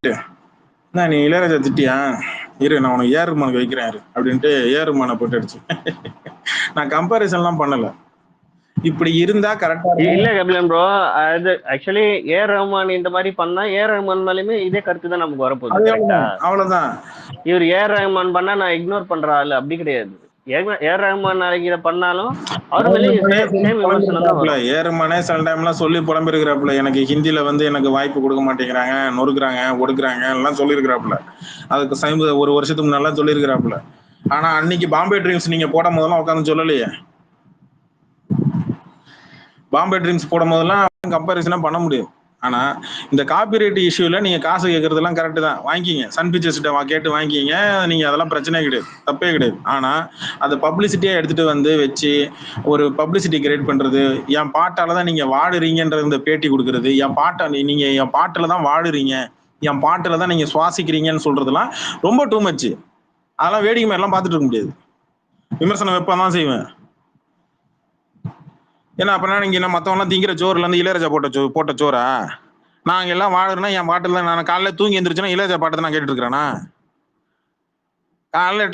"என்ன நீ இளையராஜா திட்டியா? இரு நான் உனக்கு ஏஆர் ரஹ்மானுக்கு வைக்கிறேன் இரு" அப்படின்ட்டு ஏஆர் ரஹ்மான போட்டு அடிச்சு. நான் கம்பேரிசன்லாம் பண்ணல. இப்படி இருந்தா கரெக்டா இருக்கும். இல்ல கபிலன் ப்ரோ, அது ஆக்சுவலி ஏஆர் ரஹ்மான் இந்த மாதிரி பண்ணா ஏஆர் ரஹ்மான் மேலயுமே இதே கருத்து தான் நமக்கு வரப்போகுது. கரெக்டா? அவ்வளவுதான். இவர் ஏஆர் ரஹ்மான் பண்ணா நான் இக்னோர் பண்ற ஆளு அப்படி கிடையாது. ஏஆர் ரஹ்மான் நாளைக்கு இதை பண்ணாலும் அவர் மேலே சேம் விமர்சனம் தான் வரும். ஏஆர் ரஹ்மானே சில டைம்லாம் சொல்லி புலம்பிருக்கிறாப்புல, எனக்கு ஹிந்தியில வந்து எனக்கு வாய்ப்பு கொடுக்க மாட்டேங்கிறாங்க, நொறுக்குறாங்க, ஒடுக்குறாங்க எல்லாம் சொல்லியிருக்கிறாப்புல. அதுக்கு சமீப ஒரு வருஷத்துக்கு முன்னால சொல்லியிருக்கிறாப்புல. ஆனா அன்னைக்கு பாம்பே ட்ரீம்ஸ் நீங்க போடும் போதெல்லாம் உட்காந்து சொல்லலையே. பாம்பே ட்ரீம்ஸ் போடும் போதெல்லாம் கம்பாரிசனா பண்ண முடியும். ஆனா இந்த காப்பிரைட் இஷ்யூல நீங்க காசு கேட்கறதெல்லாம் கரெக்ட் தான், வாங்கிக்கிங்க. சன் பிக்சர்ஸ் கேட்டு வாங்கிக்கிங்க, நீங்க அதெல்லாம் பிரச்சனையே கிடையாது, தப்பே கிடையாது. ஆனா அது பப்ளிசிட்டியா எடுத்துட்டு வந்து வச்சு ஒரு பப்ளிசிட்டி கிரியேட் பண்றது, என் பாட்டால தான் நீங்க வாடுறீங்கன்ற இந்த பேட்டி கொடுக்கறது, என் பாட்டை நீங்க என் பாட்டுல தான் வாடுறீங்க, என் பாட்டுல தான் நீங்க சுவாசிக்கிறீங்கன்னு சொல்றதெல்லாம் ரொம்ப டூ மச். அதெல்லாம் வேடிக்கை மாதிரி எல்லாம் பார்த்துட்டு இருக்க முடியாது. விமர்சனம் வைப்பதான் செய்வேன். ஏன்னா அப்பனா நீங்க மத்தவங்கலாம் திங்கிற சோறுல இருந்து இளையராஜா போட்ட சோறா? நாங்க எல்லாம் வாழுறேன்னா என் பாட்டுல நான் காலையில தூங்கி எந்திரிச்சுன்னா இளையராஜா பாட்டு நான் கேட்டுட்டு இருக்கிறேன்னா? காலையில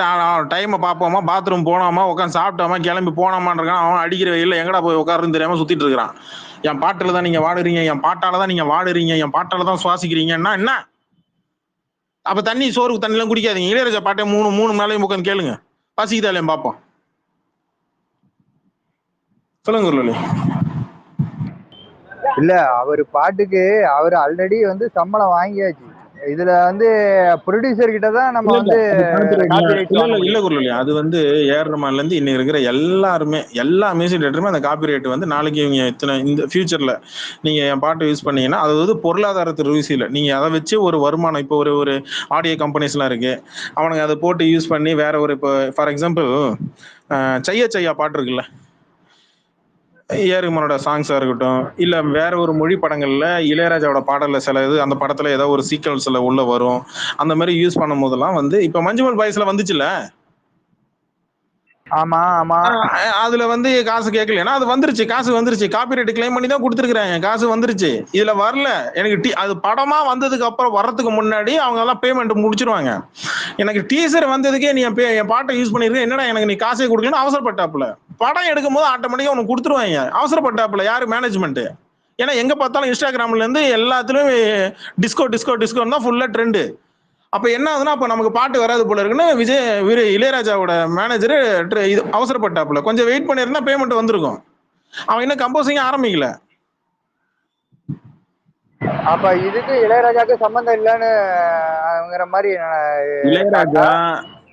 டைமை பார்ப்போமா, பாத்ரூம் போனோமா, உட்காந்து சாப்பிட்டோமா, கிளம்பி போனோமான்றான். அவன் அடிக்கிற வெயில்ல எங்கடா போய் உட்காருன்னு தெரியாம சுத்திட்டு இருக்கிறான். என் பாட்டுல தான் நீங்க வாடுறீங்க, என் பாட்டால தான் நீங்க வாடுறீங்க, என் பாட்டால தான் சுவாசிக்கிறீங்கன்னா என்ன? அப்ப சோறுக்கு தண்ணி எல்லாம் குடிக்காதீங்க. இளையராஜா பாட்டை மூணு நாளையும் உட்காந்து கேளுங்க, பசிக்குதாலையும் பார்ப்போம். சொல்லுங்க குருலி. இல்ல அவர் பாட்டுக்கு அவர் ஆல்ரெடி வந்து சம்பளம் வாங்கியாச்சு. இதுல வந்து ப்ரொடியூசர் கிட்ட தான் நம்ம வந்து இல்ல குருலி, அது வந்து ஏஆர் ரஹ்மான்ல இருந்து இன்னைக்கு இருக்கிற எல்லா மியூசிக் டைரக்டருமே அந்த காப்பிரைட் வந்து நாளைக்கு இவங்க இத்தனை இந்த ஃபியூச்சர்ல நீங்க என் பாட்டு யூஸ் பண்ணீங்கன்னா அது வந்து பொருளாதாரத்து ரூசியில நீங்க அதை வச்சு ஒரு வருமானம், இப்போ ஒரு ஆடியோ கம்பெனிஸ் எல்லாம் இருக்கு, அவனுங்க அதை போட்டு யூஸ் பண்ணி வேற ஒரு, இப்போ ஃபார் எக்ஸாம்பிள் சையா பாட்டு இருக்குல்ல, ஏஆர் ரஹ்மானோட சாங்ஸா இருக்கட்டும், இல்ல வேற ஒரு மொழி படங்கள்ல இளையராஜாவோட பாடல்ல சில இது அந்த படத்துல ஏதோ ஒரு சீக்வன்ஸ்ல உள்ள வரும், அந்த மாதிரி யூஸ் பண்ணும் போதெல்லாம் வந்து இப்ப மஞ்சுமல் பாய்ஸ்ல வந்துச்சுல, ஆமா ஆமா, அதுல வந்து காசு கேட்கல, அது வந்துருச்சு, காசு வந்துருச்சு, காப்பிரைட் கிளைம் பண்ணி தான் கொடுத்துருக்காங்க, காசு வந்துருச்சு. இதுல வரல எனக்கு அது படமா வந்ததுக்கு அப்புறம் வர்றதுக்கு முன்னாடி அவங்க எல்லாம் பேமெண்ட் முடிச்சிருவாங்க. எனக்கு டீசர் வந்ததுக்கே நீ என் பாட்டை யூஸ் பண்ணிருக்க, என்னடா எனக்கு நீ காசே கொடுக்கலன்னு அவசரப்பட்டாப்புல. படம் எடுக்கும் போது ஆட்டோமேட்டிக்கா உனக்கு கொடுத்துருவாங்க, அவசரப்பட்டாப்புல யாரு? மேனேஜ்மெண்ட். ஏன்னா எங்க பார்த்தாலும் இன்ஸ்டாகிராம்ல இருந்து எல்லாத்துலயும் டிஸ்கோ தான் ஃபுல்லா ட்ரெண்டு. அப்ப என்ன ஆகுதுன்னா, அப்ப நமக்கு பாட்டு வராது போல இருக்குன்னு இளையராஜாவோட மேனேஜர் அவசரப்பட்டாப்புல. கொஞ்சம் வெயிட் பண்ணிருந்தா பேமெண்ட் வந்திருக்கும். அவன் இன்னும் கம்போசிங் ஆரம்பிக்கல. அப்ப இதுக்கு இளையராஜாக்கு சம்பந்தம் இல்லைன்னு மாதிரி.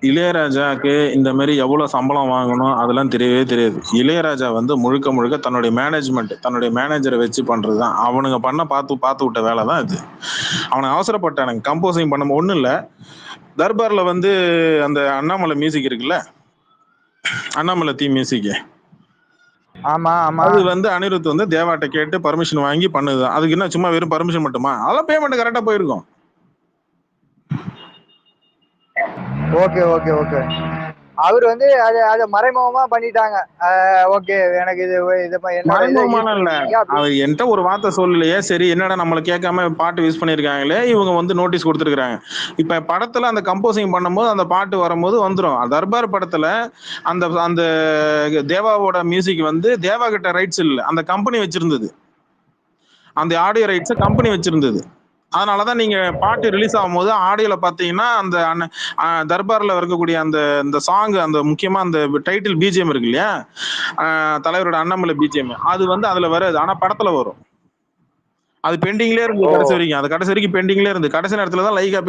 இளையராஜாக்கு இந்த மாதிரி எவ்வளவு சம்பளம் வாங்கணும் அதெல்லாம் தெரியவே தெரியாது. இளையராஜா வந்து முழுக்க தன்னுடைய மேனேஜ்மெண்ட், தன்னுடைய மேனேஜரை வச்சு பண்றதுதான். அவனுங்க பண்ண பார்த்து விட்ட வேலை தான் இது. அவனுக்கு அவசரப்பட்டானுங்க கம்போசிங் பண்ண. ஒண்ணும் இல்ல, தர்பார்ல வந்து அந்த அண்ணாமலை மியூசிக் இருக்குல்ல, அண்ணாமலை தீம் மியூசிக், அது வந்து அனிருத் வந்து தேவாட்ட கேட்டு பர்மிஷன் வாங்கி பண்ணுது. அதுக்கு என்ன சும்மா வெறும் பர்மிஷன் மட்டுமா? அதெல்லாம் பேமெண்ட் கரெக்டா போயிருக்கும். ஓகே ஓகே ஓகே, அவர் வந்து அதை மறைமுகமா பண்ணிட்டாங்க. ஓகே, எனக்கு இது மறைமுகமான இல்ல, அவர் என்கிட்ட ஒரு வார்த்தை சொல்லலையே, சரி என்னடா நம்மளை கேட்காம பாட்டு யூஸ் பண்ணிருக்காங்களே, இவங்க வந்து நோட்டீஸ் கொடுத்துருக்காங்க. இப்ப படத்துல அந்த கம்போசிங் பண்ணும்போது அந்த பாட்டு வரும்போது வந்துடும். தர்பார் படத்துல அந்த அந்த தேவாவோட மியூசிக் வந்து தேவா கிட்ட ரைட்ஸ் இல்ல, அந்த கம்பெனி வச்சிருந்தது, அந்த ஆடியோ ரைட்ஸ் கம்பெனி வச்சிருந்தது. அதனாலதான் நீங்க பாட்டு ரிலீஸ் ஆகும் போது ஆடியோல பாத்தீங்கன்னா அந்த தர்பார்ல இருக்கக்கூடிய அந்த சாங், அந்த முக்கியமா அந்த டைட்டில் பிஜிஎம் இருக்கு இல்லையா, தலைவரோட அண்ணாமலை பிஜிஎம், அது வந்து அதுல வராது, ஆனா படத்துல வரும். அது பெண்டிங்லேயே இருந்து கடைசி வரைக்கும், அது கடைசி வரைக்கும் பெண்டிங்லேயே இருந்து கடைசி நேரத்துல தான் லைகா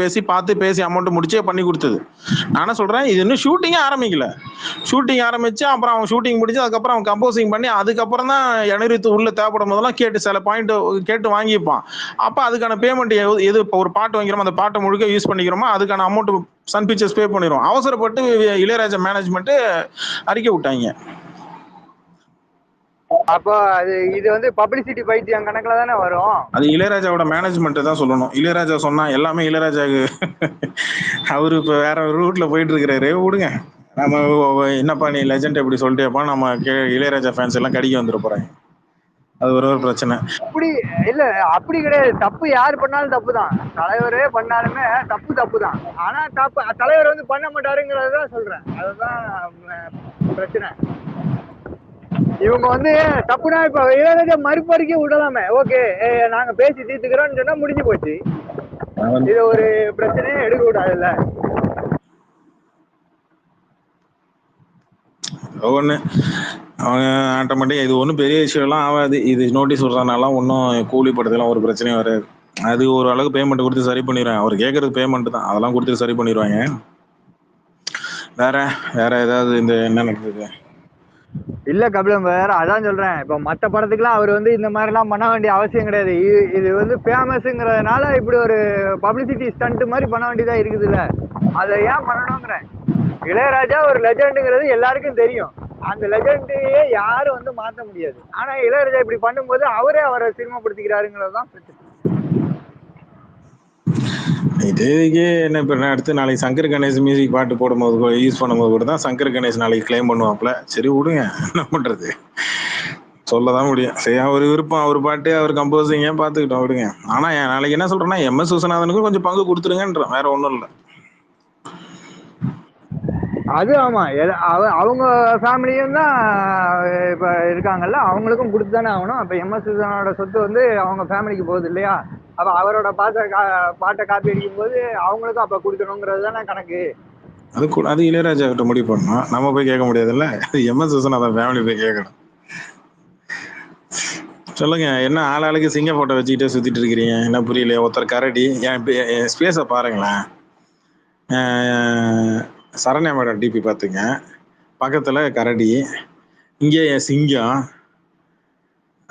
பேசி அமௌண்ட் முடிச்சே பண்ணி கொடுத்தது. நானும் சொல்றேன், இது இன்னும் ஷூட்டிங்கே ஆரம்பிக்கல. ஷூட்டிங் ஆரம்பிச்சு அப்புறம் அவன் ஷூட்டிங் முடிச்சு அதுக்கப்புறம் அவன் கம்போசிங் பண்ணி அதுக்கப்புறம் தான் அனிருத் உள்ள தேவைப்படும் போதெல்லாம் கேட்டு சில பாயிண்ட் கேட்டு வாங்கிப்பான். அப்ப அதுக்கான பேமெண்ட் எது இப்போ ஒரு பாட்டு வாங்கிறோமோ அந்த பாட்டை முழுக்க யூஸ் பண்ணிக்கிறோமோ அதுக்கான அமௌண்ட் சன் பிக்சர்ஸ் பே பண்ணிடும். அவசரப்பட்டு இளையராஜா மேனேஜ்மெண்ட் அறிக்கை விட்டாங்க. அப்போ இது வந்து பப்ளிசிட்டி பைத்தியம் கணக்குல தானே வரும். அது இளையராஜாவோட மேனேஜ்மெண்ட் தான் சொல்லணும். இளையராஜா சொன்னா எல்லாமே இளையராஜாக்கு அவரு இப்ப வேற ஒரு ரூட்ல போயிட்டு இருக்கிறாரு, விடுங்க. நம்ம என்னப்பா நீ லெஜண்ட் எப்படி சொல்லிட்டேப்பா, நம்ம இளையராஜா ஃபேன்ஸ் எல்லாம் கடிக்க வந்துட போறாங்க. அது ஒரு பிரச்சனை. அப்படி இல்ல, அப்படி கிடையாது. தப்பு யாரு பண்ணாலும் தப்பு தான். தலைவரே பண்ணாலுமே தப்பு தான். ஆனா தலைவர் வந்து பண்ண மாட்டாருங்கிறதான் சொல்றேன். அதுதான் பிரச்சனை. இவங்க வந்து தப்புனா இப்ப இளையராஜா மறுபறிக்க விடலாமே, ஓகே நாங்க பேசி தீர்த்துக்கிறோம்னு சொன்னா முடிஞ்சு போச்சு. இது ஒரு பிரச்சனையே எடுக்க கூடாதுல்ல. ஒண்ணு அவங்க ஆட்டோமேட்டிக் இது ஒன்றும் பெரிய விஷயம்லாம் ஆகாது. இது நோட்டீஸ் விடுறதுனால ஒன்றும் கூலி படத்துலாம் ஒரு பிரச்சனையும் வராது. அது ஒரு அளவுக்கு பேமெண்ட் கொடுத்து சரி பண்ணிடுவாங்க. அவர் கேட்கறது பேமெண்ட் தான், அதெல்லாம் கொடுத்து சரி பண்ணிடுவாங்க. வேற வேற ஏதாவது இந்த என்ன நடக்குது? இல்ல கபிலம் வேற, அதான் சொல்றேன். இப்ப மத்த படத்துக்குலாம் அவர் வந்து இந்த மாதிரி எல்லாம் பண்ண வேண்டிய அவசியம் கிடையாது. இது வந்து ஃபேமஸ்ங்கிறதுனால இப்படி ஒரு பப்ளிசிட்டி ஸ்டண்ட் மாதிரி பண்ண வேண்டியதா இருக்குதுல்ல, அதை ஏன் பண்ணணுங்கிறேன். இளையராஜா ஒரு லெஜண்டுங்கிறது எல்லாருக்கும் தெரியும். அந்த லெஜண்டையே யாரும் வந்து மாத்த முடியாது. ஆனா இளையராஜா இப்படி பண்ணும்போது அவரை சினிமாப்படுத்திக்கிறாருங்கிறது தான் பிரச்சனை. இதுக்கே என்ன இப்ப அடுத்து நாளைக்கு சங்கர் கணேஷ் மியூசிக் பாட்டு போடும்போது யூஸ் பண்ணும்போது கூட தான் சங்கர் கணேஷ் நாளைக்கு கிளைம் பண்ணுவாப்ல. சரி விடுங்க, என்ன பண்றது, சொல்லதான் முடியும். சரி, அவர் விருப்பம், அவர் பாட்டு, அவர் கம்போசிங்க பாத்துக்கிட்டோம், விடுங்க. ஆனா நாளைக்கு என்ன சொல்றேன்னா MS விஸ்வநாதனுக்கும் கொஞ்சம் பங்கு கொடுத்துருங்கன்ற, வேற ஒண்ணும் இல்லை. அது ஆமா, அவங்க ஃபேமிலியும் தான் இப்ப இருக்காங்கல்ல, அவங்களுக்கும் கொடுத்து தானே ஆகணும். அப்ப MS விஸ்வநாதனோட சொத்து வந்து அவங்க ஃபேமிலிக்கு போகுது இல்லையா? அப்ப அவரோட பாட்டை காப்பி அடிக்கும் போது அவங்களுக்கும் அப்ப கொடுக்கணுங்கிறது தானே கணக்கு. அது இளையராஜா கிட்ட முடிவு பண்ணணும், நம்ம போய் கேட்க முடியாதுல்ல. MS விஸ்வநாதன் ஃபேமிலி போய் கேட்கணும். சொல்லுங்க, என்ன ஆளாளுக்கு சிங்க போட்டோ வச்சுக்கிட்டே சுத்திட்டு இருக்கிறீங்க, என்ன புரியல. ஒருத்தர் கரடி, என் ஸ்பேஸை பாருங்களேன். சரண்யா மேடம் டிபி பார்த்துங்க, பக்கத்துல கரடி, இங்கே என் சிங்கம்,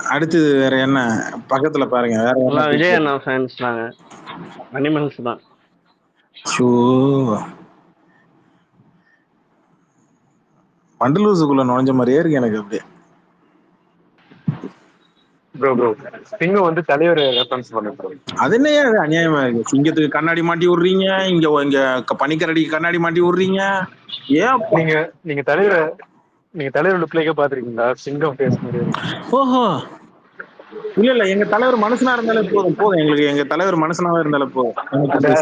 அடுத்தது வேற என்ன பக்கத்துல பாருங்க, வேற எல்லாம் விஜய் அண்ணா ஃபேன்ஸ் நாங்க, அனிமல்ஸ் தான். பண்டலூசுக்குள்ள நுழைஞ்ச மாதிரியே இருக்கு எனக்கு அப்படியே. சிங்கம் வந்து தலைவர் ரெஃபரன்ஸ் பண்ணுங்க. அது என்ன அநியாயமா இருக்கு? சிங்கத்துக்கு கண்ணாடி மாட்டி விடுறீங்க, இங்க பனிக்கரடிக்கு கண்ணாடி மாட்டி விடுறீங்க. ஏன் நீங்க தலைவர் லுக்லேயே பாத்துருக்கீங்களா? சிங்கம் பேஸ் மாதிரி. ஓஹோ, இல்ல எங்க தலைவர் மனுஷனா இருந்தாலே போதும் எங்களுக்கு. எங்க தலைவர் மனுஷனாவே இருந்தாலே போதும்.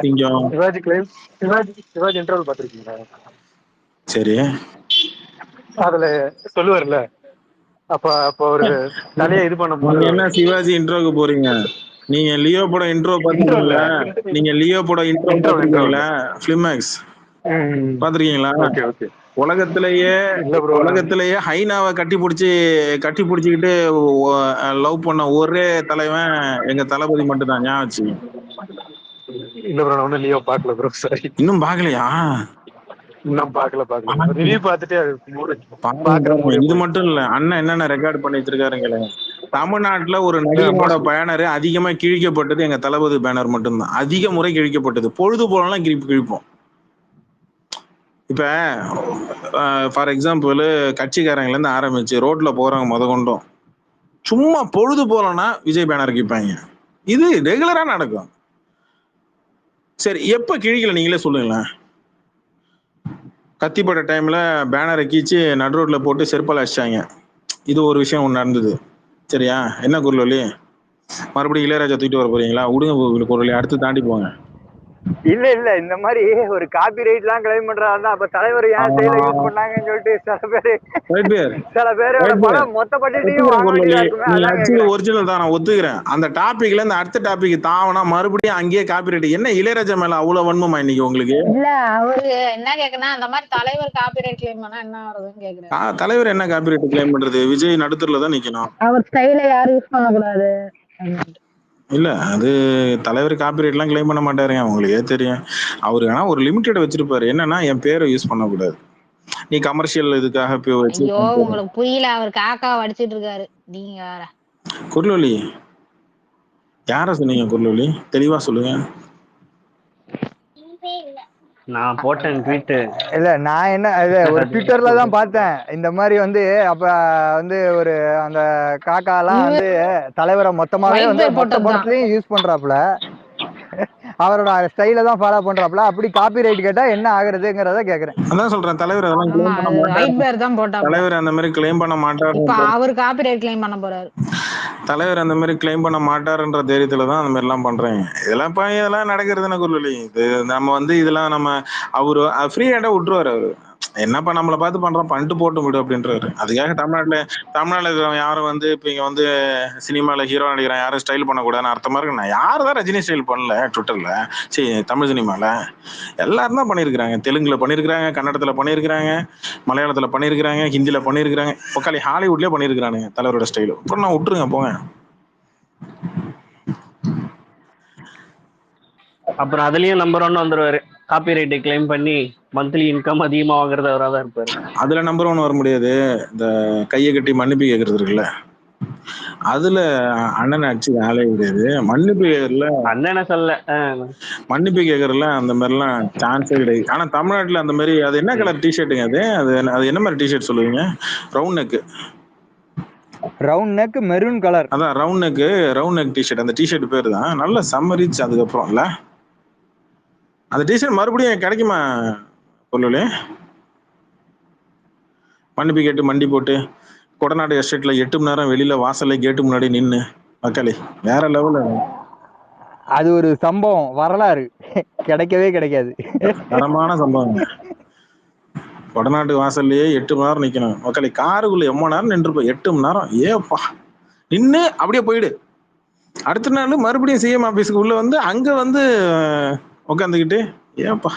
சிங்கம் சிவாஜி இன்டர்வல் பாத்திருக்கீங்களா? சரி, அதுல சொல்லுவார்ல, அப்ப ஒரு தலையை இது பண்ண போது என்ன சிவாஜி இன்ட்ரோக்கு போறீங்க? நீங்க லியோ படம் இன்ட்ரோ பாத்தீங்களா? நீங்க லியோ படம் இன்ட்ரோ பாத்தீங்களா? ஃபிலிமேக்ஸ் பாத்திருக்கீங்களா? உலகத்திலேயே ஹைனாவை கட்டி பிடிச்சிக்கிட்டு லவ் பண்ண ஒரே தலைவன் எங்க தளபதி மட்டும் தான். ஞாபகம் இல்ல ப்ரோ, நான் ஒன்னும் லியோ பாக்கல ப்ரோ. சரி, இன்னும் பாக்கலையா? இன்னும் பாக்கல. ரிவ்யூ பார்த்துட்டு இது மட்டும் இல்ல, அண்ணன் என்னென்ன ரெக்கார்ட் பண்ணி வச்சிருக்காருங்க. தமிழ்நாட்டுல ஒரு நடிகனோட பேனர் அதிகமா கிழிக்கப்பட்டது எங்க தளபதி பேனர் மட்டும்தான். அதிக முறை கிழிக்கப்பட்டது. பொழுது போலாம் கிழிப்போம். இப்ப ஃபார் எக்ஸாம்பிள், கட்சிக்காரங்கல இருந்து ஆரம்பிச்சு ரோட்ல போறவங்க கொண்டும் சும்மா பொழுது போலன்னா விஜய் பேனர் கிழிப்பாங்க. இது ரெகுலரா நடக்கும். சரி, எப்ப கிழிக்கல நீங்களே சொல்லுங்களேன். கத்திப்பட்ட டைம்ல பேனரை கீச்சு நடு ரோட்ல போட்டு செருப்பால் அடிச்சாங்க. இது ஒரு விஷயம் ஒன்று நடந்தது. சரியா? என்ன குரலி, மறுபடியும் இளையராஜா தூக்கிட்டு வர போறீங்களா? விடுங்க குரலி, அடுத்து தாண்டி போங்க. இல்ல இந்த மாதிரி ஒரு காப்பி ரைட் எல்லாம் கிளைம் பண்றாருன்னா அப்ப தலைவர் ஏன் செயலை யூஸ் பண்ணாங்கன்னு சொல்லிட்டு சில பேரோட படம் மொத்த பட்ஜெட்டையும் ஒரிஜினல் தான், நான் ஒத்துக்கிறேன். அந்த டாபிக்ல இருந்து அடுத்த டாபிக் தாவனா மறுபடியும் அங்கேயே காப்பி ரைட். என்ன இளையராஜா மேல அவ்வளவு வன்மமா இன்னைக்கு உங்களுக்கு? இல்ல அவரு என்ன கேக்குறா, அந்த மாதிரி தலைவர் காப்பி ரைட் கிளைம் பண்ணா என்ன ஆகுதுன்னு கேக்குறாரு. தலைவர் என்ன காப்பி ரைட் கிளைம் பண்றது? விஜய் நடுத்தர்ல தான் நிக்கணும். அவர் ஸ்டைல யாரும் யூஸ் பண்ண கூடாது. இல்ல, அது தலைவர் காப்பிரைட் எல்லாம் கிளைம் பண்ண மாட்டாருங்க, உங்களுக்கே தெரியும். அவரு ஆனா ஒரு லிமிட்டட் வச்சிருப்பாரு. என்னன்னா, என் பேரை யூஸ் பண்ண கூடாது, நீ கமர்ஷியல் இதுக்காக வச்சு. ஐயோ, உங்களுக்கு புரியல, அவர் காக்கா அடிச்சிட்டு இருக்காரு. நீங்க வேற. குர்லோலி யார சொன்னீங்க? குர்லோலி தெளிவா சொல்லுங்க. நான் போட்டேன் ட்வீட். இல்ல, நான் என்ன ஒரு ட்விட்டர்ல தான் பார்த்தேன். இந்த மாதிரி வந்து அப்ப வந்து ஒரு அந்த காக்கா எல்லாம் வந்து தலைவரை மொத்தமாவே வந்து மொத்த படத்துலயும் யூஸ் பண்றாப்புல. அவரோட ஸ்டைல தான் ஃபாலோ பண்றாப்ல. அப்படி காப்பி ரைட் கேட்டா என்ன ஆகுறதுங்கிறத கேக்குறேன். அதான் சொல்றேன், தலைவர் அதெல்லாம் ஆமா கிளைம் பண்ண அது மாட்டாரு. ஒயிட் பேர் தான் போட்டாப்ல. தலைவர் அந்த மாதிரி கிளைம் பண்ண மாட்டாரு. இப்ப அவர் காப்பிரைட் கிளைம் பண்ண போறாரு. தலைவர் அந்த மாதிரி கிளைம் பண்ண மாட்டாருன்ற தைரியத்துல தான் அந்த மாதிரி எல்லாம் பண்றேன். இதெல்லாம் நடக்கிறதுன்னு குரலி. இது நம்ம வந்து இதெல்லாம் நம்ம அவரு ஃப்ரீ ஹேண்டா விட்டுருவாரு. அவரு என்னப்பா நம்மளை பார்த்து பண்றோம், பண்ணிட்டு போட்டு விடு அப்படின்றாரு. அதுக்காக தமிழ்நாட்டுல இருக்கிறவங்க யாரும் வந்து இப்ப இங்க வந்து சினிமால ஹீரோ நடிக்கிறேன் யாரும் ஸ்டைல் பண்ணக்கூடாதுன்னு அர்த்தமா இருக்கு. நான் யாரும் தான் ரஜினி ஸ்டைல் பண்ணல ட்விட்டர்ல, சரி தமிழ் சினிமால எல்லாரும் தான் பண்ணியிருக்கிறாங்க. தெலுங்குல பண்ணியிருக்கிறாங்க, கன்னடத்துல பண்ணியிருக்கிறாங்க, மலையாளத்துல பண்ணியிருக்கிறாங்க, ஹிந்தியில பண்ணியிருக்கிறாங்க, பக்காளி ஹாலிவுட்லயே பண்ணியிருக்கிறானுங்க தலைவரோட ஸ்டைல். அப்புறம் நான் விட்டுருங்க போங்க. அப்புறம் அதுலயும் நம்பர் 1 வந்துருவாரு. காப்பிரைட்டை கிளைம் பண்ணி மந்த்லி இன்கம் அதிகமா வாங்குறது அவரா தான் இருப்பாரு. அதுல நம்பர் 1 வர முடியாது. இந்த கையை கட்டி மன்னிப்பு கேட்கறது இருக்குல்ல, அதுல அண்ணன் அடிச்சு வேலையே கிடையாது. மன்னிப்பு கேட்கறதுல அண்ணனை சொல்ல மன்னிப்பு கேட்கறதுல அந்த மாதிரிலாம் சான்ஸே கிடையாது. ஆனா தமிழ்நாட்டுல அந்த மாதிரி அது என்ன கலர் டிஷர்ட்டுங்க அது அது அது என்ன மாதிரி டிஷர்ட் சொல்லுவீங்க? Round neck, round neck maroon colour. அதான் ரவுண்ட் நெக் டிஷர்ட். அந்த டிஷர்ட் பேர் தான் நல்ல சம்மரிச்சு. அதுக்கப்புறம் இல்ல அந்த டிஷர்ட் மறுபடியும் கிடைக்குமா சொல்லலே? மன்னிப்பு கேட்டு மண்டி போட்டு கொடநாடு எஸ்டேட்ல 8 மணி நேரம் வெளியில வாசல்ல கேட்டு முன்னாடி நின்னு மக்களே வேற லெவல்ல. அது ஒரு சம்பவம், வரலாறு கிடைக்கவே கிடைக்காது. தரமான சம்பவம். கொடநாட்டு வாசல்லையே 8 மணி நேரம் நிக்கணும் மக்களே. காருக்குள்ள எவ்வளவு நேரம் நின்றுப்போம்? 8 மணி நேரம். ஏப்பா நின்று அப்படியே போயிடு. அடுத்த நாள் மறுபடியும் சிஎம் ஆபீஸ்க்கு உள்ள வந்து அங்க வந்து உட்காந்துக்கிட்டு ஏப்பா.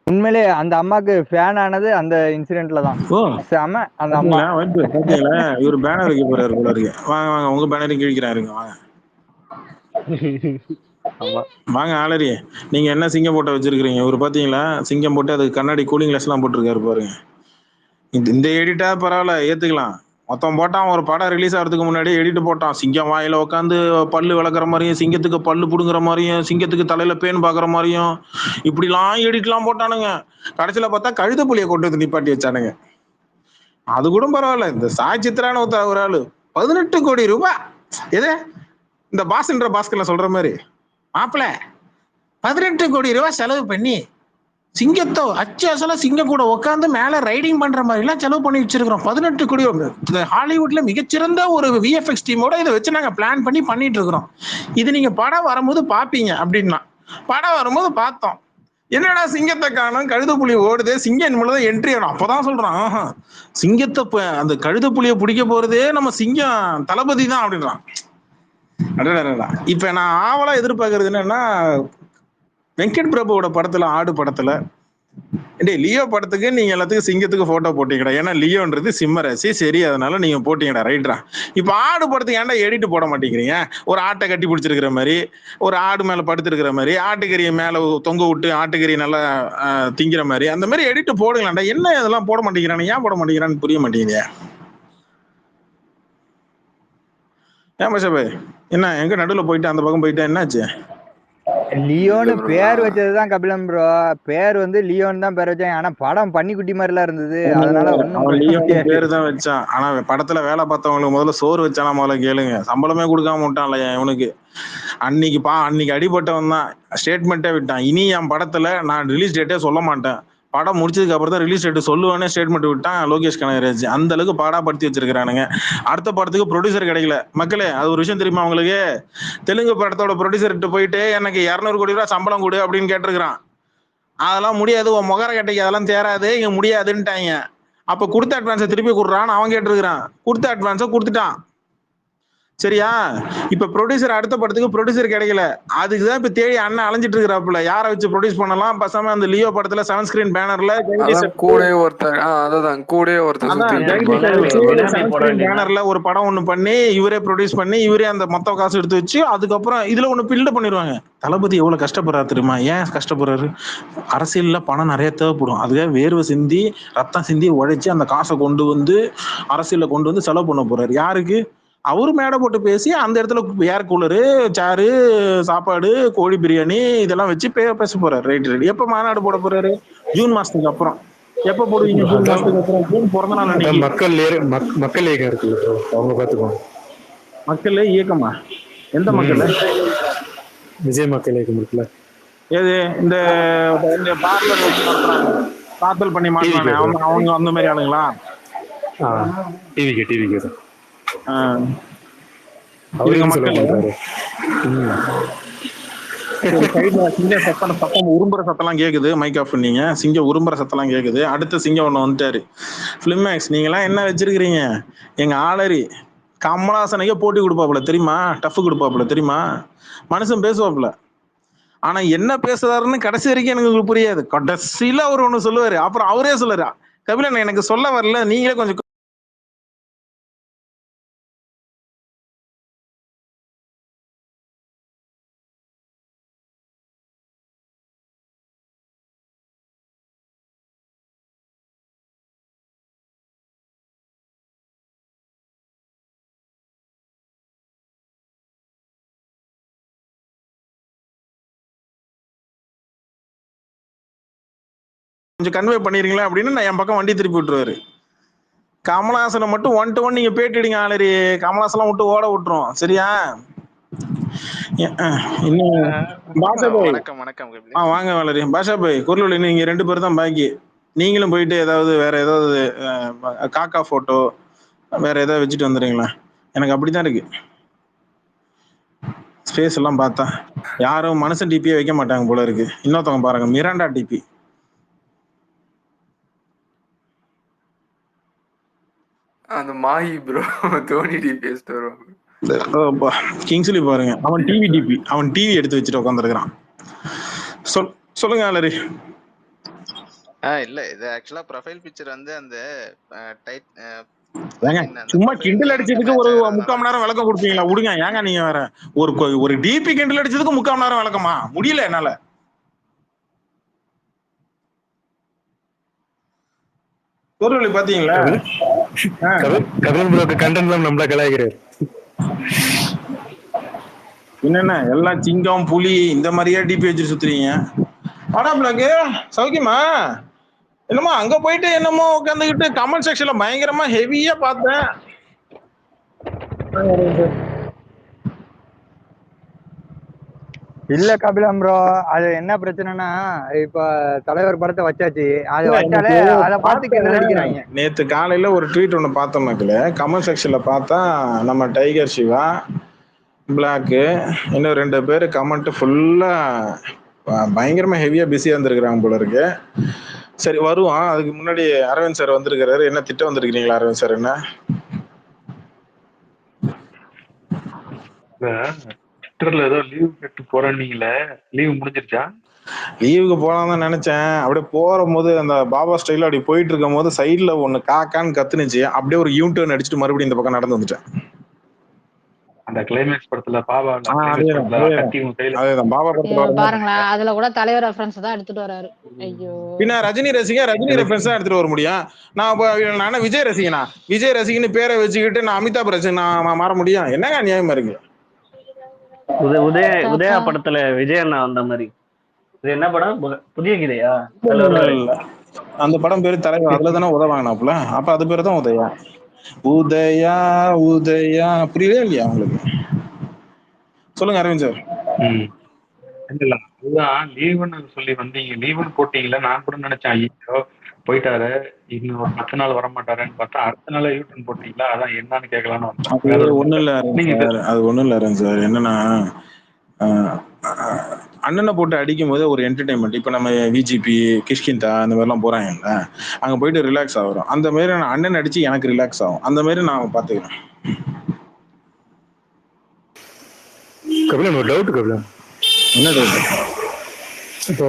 உண்மையிலே அந்த அம்மாக்கு ஃபேன் ஆனது அந்த இன்சிடென்ட்ல தான். செம அந்த அம்மா. பாத்தீங்களா இவரு பேனர் வைக்க போறாரு போல இருக்கு. வாங்க வாங்க உங்க பேனரையும் கிழிக்கிறாருங்க. வாங்க வாங்க ஆளரி, நீங்க என்ன சிங்கம் போட்ட வச்சிருக்கீங்க? இவரு பாத்தீங்களா சிங்கம் போட்டு அதுக்கு கண்ணாடி கூலிங் கிளாஸ் எல்லாம் போட்டிருக்காரு பாருங்க. இந்த எடிட்டா பரவாயில்ல ஏத்துக்கலாம். மொத்தம் போட்டான் ஒரு படம் ரிலீஸ் ஆகிறதுக்கு முன்னாடி எடிட் போட்டான். சிங்கம் வாயில உட்காந்து பல்லு விளக்குற மாதிரியும், சிங்கத்துக்கு பல்லு புடுங்குற மாதிரியும், சிங்கத்துக்கு தலையில பேன் பாக்குற மாதிரியும் இப்படிலாம் எடிட்லாம் போட்டானுங்க. கடைசியில பார்த்தா கழுத புலியை கொண்டு வந்து நிப்பாட்டி வச்சானுங்க. அது கூட பரவாயில்ல. இந்த சாய் சித்ரான ஒரு ஆளு 18 கோடி ரூபாய் எது இந்த பாஸ்ன்ற பாஸ்கர்ல சொல்ற மாதிரி மாப்பிள்ள 18 கோடி ரூபாய் செலவு பண்ணி சிங்கத்தோ அச்சாசல சிங்கம் கூட உட்காந்து மேல ரைடிங் பண்ற மாதிரி எல்லாம் செலவு பண்ணி வச்சிருக்கிறோம். 18 கோடி. ஹாலிவுட்ல மிகச்சிறந்த ஒரு விஎஃப்எக்ஸ் டீமோட இதை வச்சு நாங்க பிளான் பண்ணிட்டு இருக்கிறோம். இது நீங்க படம் வரும்போது பாப்பீங்க அப்படின்னா படம் வரும்போது பார்த்தோம். என்னடா சிங்கத்தை காணும், கழுத புலி ஓடுதே, சிங்கம் மூலம் என்ட்ரி ஆகணும். அப்பதான் சொல்றான் சிங்கத்தை அந்த கழுத புலியை பிடிக்க போறதே நம்ம சிங்கம் தளபதி தான் அப்படின்றான். இப்ப நான் ஆவலா எதிர்பார்க்கறது என்னன்னா வெங்கட் பிரபுவோட படத்துல ஆடு படத்துல லியோ படத்துக்கு நீங்க எல்லாத்துக்கும் சிங்கத்துக்கு போட்டோ போட்டீங்கடா. ஏன்னா லியோன்றது சிம்ம ராசி, சரி அதனால நீங்க போட்டீங்கடா, ரைட்ரா. இப்ப ஆடு படத்துக்கு ஏன்டா எடிட் போட மாட்டேங்கிறீங்க? ஒரு ஆட்டை கட்டி பிடிச்சிருக்கிற மாதிரி, ஒரு ஆடு மேல படுத்திருக்கிற மாதிரி, ஆட்டுக்கறியை மேல தொங்க விட்டு ஆட்டுக்கறி நல்லா திங்கிற மாதிரி அந்த மாதிரி எடிட் போடுங்களாண்டா. என்ன இதெல்லாம் போட மாட்டேங்கிறானு, ஏன் போட மாட்டேங்கிறான்னு புரிய மாட்டேங்குது. ஏன் பஷாபே என்ன எங்க நடுவில் போயிட்டு அந்த பக்கம் போயிட்டா என்னாச்சு? லியோன்னு பேர் வச்சதுதான் கபிலம் ப்ரோ. பேர் வந்து லியோன்னு தான் பேர் வச்சாங்க. ஆனா படம் பன்னிக்குட்டி மாதிரி எல்லாம் இருந்தது. அதனால பேரு தான் வச்சான். ஆனா படத்துல வேலை பார்த்தவங்களுக்கு முதல்ல சோறு வச்சானா முதல்ல கேளுங்க. சம்பளமே கொடுக்காம விட்டான்ல இவனுக்கு. அன்னைக்கு அடிபட்டவன் தான் ஸ்டேட்மெண்ட்டே விட்டான். இனி என் படத்துல நான் ரிலீஸ் டேட்டே சொல்ல மாட்டேன், படம் முடிச்சதுக்கு அப்புறம் தான் ரிலீஸ் டேட் சொல்லுவானே ஸ்டேட்மெண்ட் விட்டான் லோகேஷ் கனகராஜ். அந்த அளவுக்கு பாடாப்படுத்தி வச்சிருக்கானுங்க. அடுத்த படத்துக்கு ப்ரொடியூசர் கிடைக்கல மக்களே. அது ஒரு விஷயம் தெரியுமா உங்களுக்கு? தெலுங்கு படத்தோட ப்ரொடியூசர்கிட்ட போயிட்டு எனக்கு 200 கோடி ரூபாய் சம்பளம் கொடு அப்படின்னு கேட்டிருக்கிறான். அதெல்லாம் முடியாது, உன் முகர கட்டைக்கு அதெல்லாம் தேராது, இங்க முடியாதுன்ட்டாங்க. அப்ப கொடுத்த அட்வான்ஸை திருப்பி கொடுறான்னு அவன் கேட்டிருக்கிறான். கொடுத்த அட்வான்ஸை கொடுத்துட்டான். சரியா? இப்ப ப்ரொடியூசர் அடுத்த படத்துக்கு ப்ரொடியூசர் கிடைக்கல. அதுக்குதான் இப்ப தேடி அண்ணன் அலைஞ்சிட்டு இருக்கிறாப்புல யாரை வச்சு ப்ரொடியூஸ் பண்ணலாம். பசாம அந்த லியோ படத்துல 7 ஸ்கிரீன் பேனர்ல பேனர்ல ஒரு படம் ஒண்ணு பண்ணி இவரே ப்ரொடியூஸ் பண்ணி இவரே அந்த மொத்த காசு எடுத்து வச்சு அதுக்கப்புறம் இதுல ஒண்ணு பில்ட் பண்ணிடுவாங்க. தளபதி எவ்வளவு கஷ்டப்படுறாரு தெரியுமா? ஏன் கஷ்டப்படுறாரு? அரசியல்ல பணம் நிறைய தேவைப்படும். அதுக்காக வேர்வை சிந்தி ரத்தம் சிந்தி உழைச்சி அந்த காசை கொண்டு வந்து அரசியல்ல கொண்டு வந்து செலவு பண்ண போறாரு. யாருக்கு? அவரு மேடை போட்டு பேசி அந்த இடத்துல ஏர் கூலரு, சேரு, சாப்பாடு, கோழி பிரியாணி இதெல்லாம் வச்சு பேச போறாரு. ரைட். எப்ப மாநாடு போட போறாரு? ஜூன் மாசத்துக்கு அப்புறம். எப்ப போடுவீங்க? ஜூன் மாசத்துக்கு அப்புறம். ஜூன் பிறந்த நாள் அன்னைக்கு. மக்கள் இயக்கம் இருக்குல்ல, அவங்க பாத்துக்கோங்க. மக்கள் இயக்கமா? எந்த மக்கள்? விஜய் மக்கள் இயக்கம் இருக்குல்ல, ஏது இந்த இந்த பார்லர் வச்சு நடத்துறாங்க, காத்தல் பண்ணி மாட்டானே அவங்க அந்த மாதிரி ஆளுங்களா? டிவிக்கு தான் இவங்க மக்கள் சிங்க சத்தம் உரும்புற சத்தம்லாம் கேக்குது. மைக் ஆஃப் பண்ணீங்க. சிங்க உரும்புற சத்தம்லாம் கேக்குது. அடுத்த சிங்கம் ஒண்ணு வந்துட்டாரு. பிலிமேக்ஸ் நீங்க எல்லாம் என்ன வச்சிருக்கிறீங்க? எங்க ஆளரி கமலஹாசனுக்கே போட்டி கொடுப்பாப்புல தெரியுமா? டஃப் கொடுப்பாப்புல தெரியுமா? மனுஷன் பேசுவாப்புல. ஆனா என்ன பேசுறாருன்னு கடைசி வரைக்கும் எனக்கு புரியாது. கடைசியில அவர் ஒண்ணு சொல்லுவாரு, அப்புறம் அவரே சொல்லுவாரு, கபிலன் எனக்கு சொல்ல வரல, நீங்களே கொஞ்சம் கன்வே பண்ணிருங்களா அப்படின்னு நான் என் பக்கம் வண்டி திருப்பி விட்டுருவாரு. கமலஹாசனை மட்டும் 1 to 1 நீங்க பேட்டிடுங்க ஆளரி, கமலஹாசன் விட்டு ஓட விட்டுரும். சரியா? இன்னும் வாங்க வளரி. பாஷா பாய் குரல் நீங்க 2 பேர் தான் பாக்கி. நீங்களும் போயிட்டு ஏதாவது வேற ஏதாவது காக்கா போட்டோ வேற ஏதாவது வச்சுட்டு வந்துடுறீங்களா? எனக்கு அப்படித்தான் இருக்கு. ஸ்பேஸ் எல்லாம் பார்த்தா யாரும் மனுஷன் டிபியே வைக்க மாட்டாங்க போல இருக்கு. இன்னொருத்தவங்க பாருங்க, மிராண்டா டிபி. அந்த மாஹி ப்ரோ தோனி டிபிஎஸ் வருவாங்க. கிங்ஸ்லி பாருங்க, அவன் டிவி டிபி, அவன் டிவி எடுத்து வச்சுட்டு உட்காந்துருக்கான். சொல்லுங்க ஆலரி. இல்ல இது ஆக்சுவலா ப்ரொஃபைல் பிக்சர் வந்து அந்த சும்மா கிண்டல் அடிச்சதுக்கு ஒரு 3/4 மணி நேரம் விளக்கம் கொடுப்பீங்களா? விடுங்க ஏங்க நீங்க வேற. ஒரு டிபி கிண்டல் அடிச்சதுக்கு 3/4 மணி நேரம் விளக்கமா? முடியல என்னால. பொருள் பாத்தீங்களா? என்னென்ன எல்லாம் சிங்கம் புலி இந்த மாதிரியா டிபி வச்சு சுத்துறீங்க? ஆனா பிளாக்கு சௌக்கியமா? என்னமோ அங்க போயிட்டு என்னமோ உட்காந்துக்கிட்டு கமெண்ட் செக்ஷன்ல பயங்கரமா ஹெவியா பார்த்தேன். இல்ல கபிலம் ப்ரோ, அது என்ன பிரச்சனைனா இப்ப தலைவர் படத்தை வச்சாச்சு, அது வச்சாலே அதை பார்த்து கிண்டல் அடிக்கிறாங்க. நேத்து காலையில ஒரு ட்வீட் ஒண்ணு பார்த்தோம் மக்களே. கமெண்ட் செக்ஷன்ல பார்த்தா நம்ம டைகர் சிவா, பிளாக்கு, இன்னும் 2 பேர் கமெண்ட் ஃபுல்லா பயங்கரமா ஹெவியா பிஸியா இருந்திருக்கிறாங்க போல இருக்கு. சரி வருவான், அதுக்கு முன்னாடி அரவிந்த் சார் வந்திருக்கிறாரு. என்ன திட்டம் வந்திருக்கிறீங்களா அரவிந்த் சார்? என்ன ட்விட்டர்ல ஏதோ லீவ் கேட்டு போறீங்களே, லீவ் முடிஞ்சிருச்சா? லீவுக்கு போலாம் தான் நினைச்சேன். அப்படியே போற போது அந்த பாபா ஸ்டைல அப்படி போயிட்டு இருக்கும் போது சைட்ல ஒண்ணு காக்கான்னு கத்துனுச்சு. அப்படியே ஒரு யூ-டர்ன் அடிச்சுட்டு மறுபடியும் இந்த பக்கம் நடந்து வந்துட்டேன். அந்த கிளைமேக்ஸ் படத்துல பாபா பாருங்களா, அதுல கூட தலைவர் ரெஃபரன்ஸ் தான் எடுத்துட்டு வராரு. ஐயோ, பின்ன ரஜினி ரெஃபரன்ஸ் தான் எடுத்துட்டு வர முடியும். நான் விஜய் ரசிகனா? விஜய் ரசிகன்னு பேரை வச்சுக்கிட்டு நான் அமிதாப் ரசிகன் நான் மாற முடியும்? என்னங்க நியாயமா இருக்கு? உதயா படத்துல விஜய் அண்ணா வந்த மாதிரி. இது என்ன படம்? புதிய கீதையா? அந்த படம் பேரு தலைவர். அதுல தானே உதவாங்கனாப்புல. அப்ப அது பேரு தான் உதயா. உதயா உதயா புரியவே இல்லையா உங்களுக்கு? சொல்லுங்க அரவிந்த் சார். அதுதான் லீவுன்னு சொல்லி வந்தீங்க, லீவுன்னு போட்டீங்களா? நான் கூட நினைச்சேன் ஐயோ போயிட்டாரு, இன்னும் ஒரு 10 நாள் வர மாட்டாருன்னு பார்த்தா அடுத்த நாள் யூட்டன் போட்டீங்களா? அதான் என்னன்னு கேட்கலான்னு. அது ஒண்ணும் இல்ல அரவிந்த் சார். என்னன்னா அண்ணனை போட்டு அடிக்கும் போது ஒரு என்டர்டைன்மெண்ட். இப்ப நம்ம விஜிபி கிஷ்கிந்தா அந்த மாதிரிலாம் போறாங்கல்ல, அங்க போயிட்டு ரிலாக்ஸ் ஆகிறோம். அந்த மாதிரி நான் அண்ணன் அடிச்சு எனக்கு ரிலாக்ஸ் ஆகும். அந்த மாதிரி நான் பாத்துக்கிறேன். கபிலன் ஒரு டவுட். கபிலன் என்ன டவுட்? இப்போ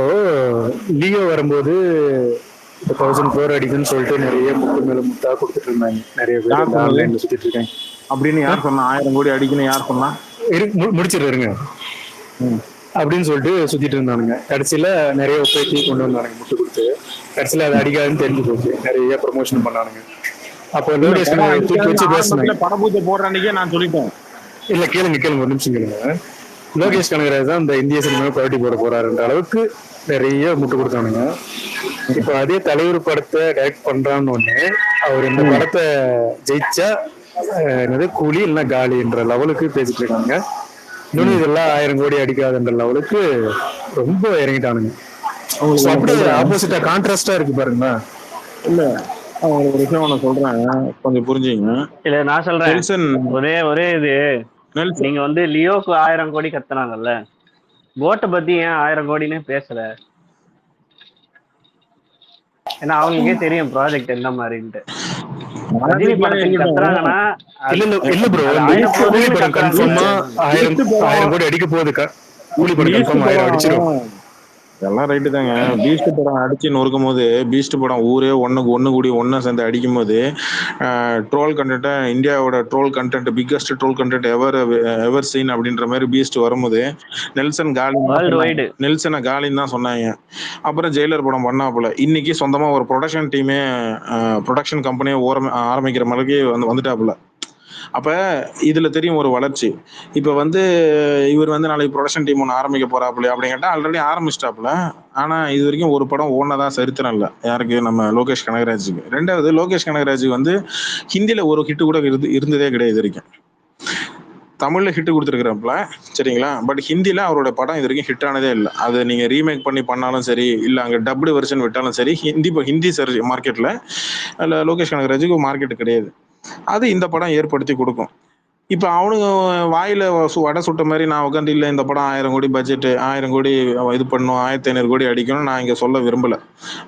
லியோ வரும்போது 1000 crore அடிக்குன்னு சொல்லிட்டு நிறைய முக்கு மேல முட்டா கொடுத்துட்டு இருந்தாங்க. நிறைய பேர் ஆன்லைன்ல சுத்திட்டு இருக்காங்க அப்படின்னு யார் சொன்னா? 1000 கோடி அடிக்கணும் யார் சொன்னா? முடிச்சிருங்க அப்படின்னு சொல்லிட்டு சுத்திட்டு இருந்தானுங்க. கடைசியில நிறைய ஒப்பேத்தி கொண்டு வந்தானுங்க முட்டு கொடுத்து. கடைசியில அது அடிக்காதுன்னு தெரிஞ்சு போச்சு. நிறைய ப்ரமோஷன் பண்ணானுங்க. அப்போ லோகேஷ் தூக்கி வச்சு பேசினாங்க. படபூஜை போடுற அன்னைக்கே நான் சொல்லிட்டேன். இல்ல கேளுங்க ஒரு நிமிஷம் கேளுங்க. லோகேஷ் கனகராஜ் தான் இந்த இந்திய சினிமாவை குவாலிட்டி போட போறாருன்ற அளவுக்கு நிறைய முட்டு கொடுத்தானுங்க. இப்ப அதே தலைவர் படத்தை டைரக்ட் பண்றான்னு ஒண்ணு, அவர் இந்த படத்தை ஜெயிச்சா என்னது கூலி இல்லைன்னா காலின்ற லெவலுக்கு பேசிட்டு இருக்காங்க. இன்னொன்னு இதெல்லாம் 1000 கோடி அடிக்காதுன்ற லெவலுக்கு ரொம்ப இறங்கிட்டானுங்க. அவங்களுக்கு ஒண்ணு அப்படியே சொல்றேன். ஆப்போசிட்டா கான்ட்ராஸ்டா இருக்கு பாருங்களேன். இல்ல அவங்களுக்கு ஒரு விஷயம் ஒண்ணு சொல்றேன், கொஞ்சம் புரிஞ்சுங்க. இல்ல நான் சொல்றேன், நெல்சன் ஒரே இது, நெல்சன் நீங்க வந்து லியோக்கு 1000 கோடி கத்துனாங்கல்ல, கோட்டை பத்தி ஏன் 1000 கோடினே பேசல? ஏன்னா அவங்களுக்கே தெரியும் ப்ராஜெக்ட் என்ன மாதிரின்ட்டு. ரஜினி படத்துக்கு கத்துறாங்கன்னா இல்ல ப்ரோ, கூலி படம் கன்ஃபார்மா 1000 கோடி அடிக்க போகுது. கூலி படம் கன்ஃபார்ம் 1000 அடிச்சிடும். எல்லாம் ரைட்டு தாங்க. பீஸ்ட் படம் அடிச்சு நொறுக்கும் போது, பீஸ்ட் படம் ஊரே ஒண்ணு கூடி ஒன்னா சேர்ந்து அடிக்கும் போது, ட்ரோல் கண்டென்ட், இந்தியாவோட troll content, biggest troll content ever seen அப்படின்ற மாதிரி பீஸ்ட் வரும்போது நெல்சனை காலின்னு தான் சொன்னாங்க. அப்புறம் ஜெயிலர் படம் பண்ணாப்புல, இன்னைக்கு சொந்தமா ஒரு ப்ரொடக்ஷன் டீமே, ப்ரொடக்ஷன் கம்பெனியே ஆரம்பிக்கிற மாதிரி வந்துட்டாப்புல. அப்ப இதுல தெரியும் ஒரு வளர்ச்சி. இப்ப வந்து இவர் வந்து நாளைக்கு ப்ரொடக்ஷன் டீம் ஒன்று ஆரம்பிக்க போறாப்புல அப்படின்னு கேட்டா ஆல்ரெடி ஆரம்பிச்சிட்டாப்புல. ஆனா இது வரைக்கும் ஒரு படம் ஓனதான் சரித்திரம் இல்லை யாருக்கு, நம்ம லோகேஷ் கனகராஜுக்கு. ரெண்டாவது, லோகேஷ் கனகராஜ் வந்து ஹிந்தியில ஒரு ஹிட் கூட இருந்ததே கிடையாது இது வரைக்கும். தமிழ்ல ஹிட் கொடுத்துருக்குறாப்புல, சரிங்களா. பட் ஹிந்தியில அவரோட படம் இது வரைக்கும் ஹிட் ஆனதே இல்லை. அது நீங்க ரீமேக் பண்ணாலும் சரி, இல்ல அங்க டப்டு வெர்ஷன் விட்டாலும் சரி, ஹிந்தி மார்க்கெட்ல லோகேஷ் கனகராஜுக்கு மார்க்கெட் கிடையாது. அது இந்த படம் ஏற்படுத்தி கொடுக்கும். இப்ப அவனுங்க வாயில வடை சுட்ட மாதிரி நான் உட்காந்து இல்லை இந்த படம் 1000 கோடி பட்ஜெட், 1000 கோடி இது பண்ணும், 1500 கோடி அடிக்கணும் நான் இங்க சொல்ல விரும்பல.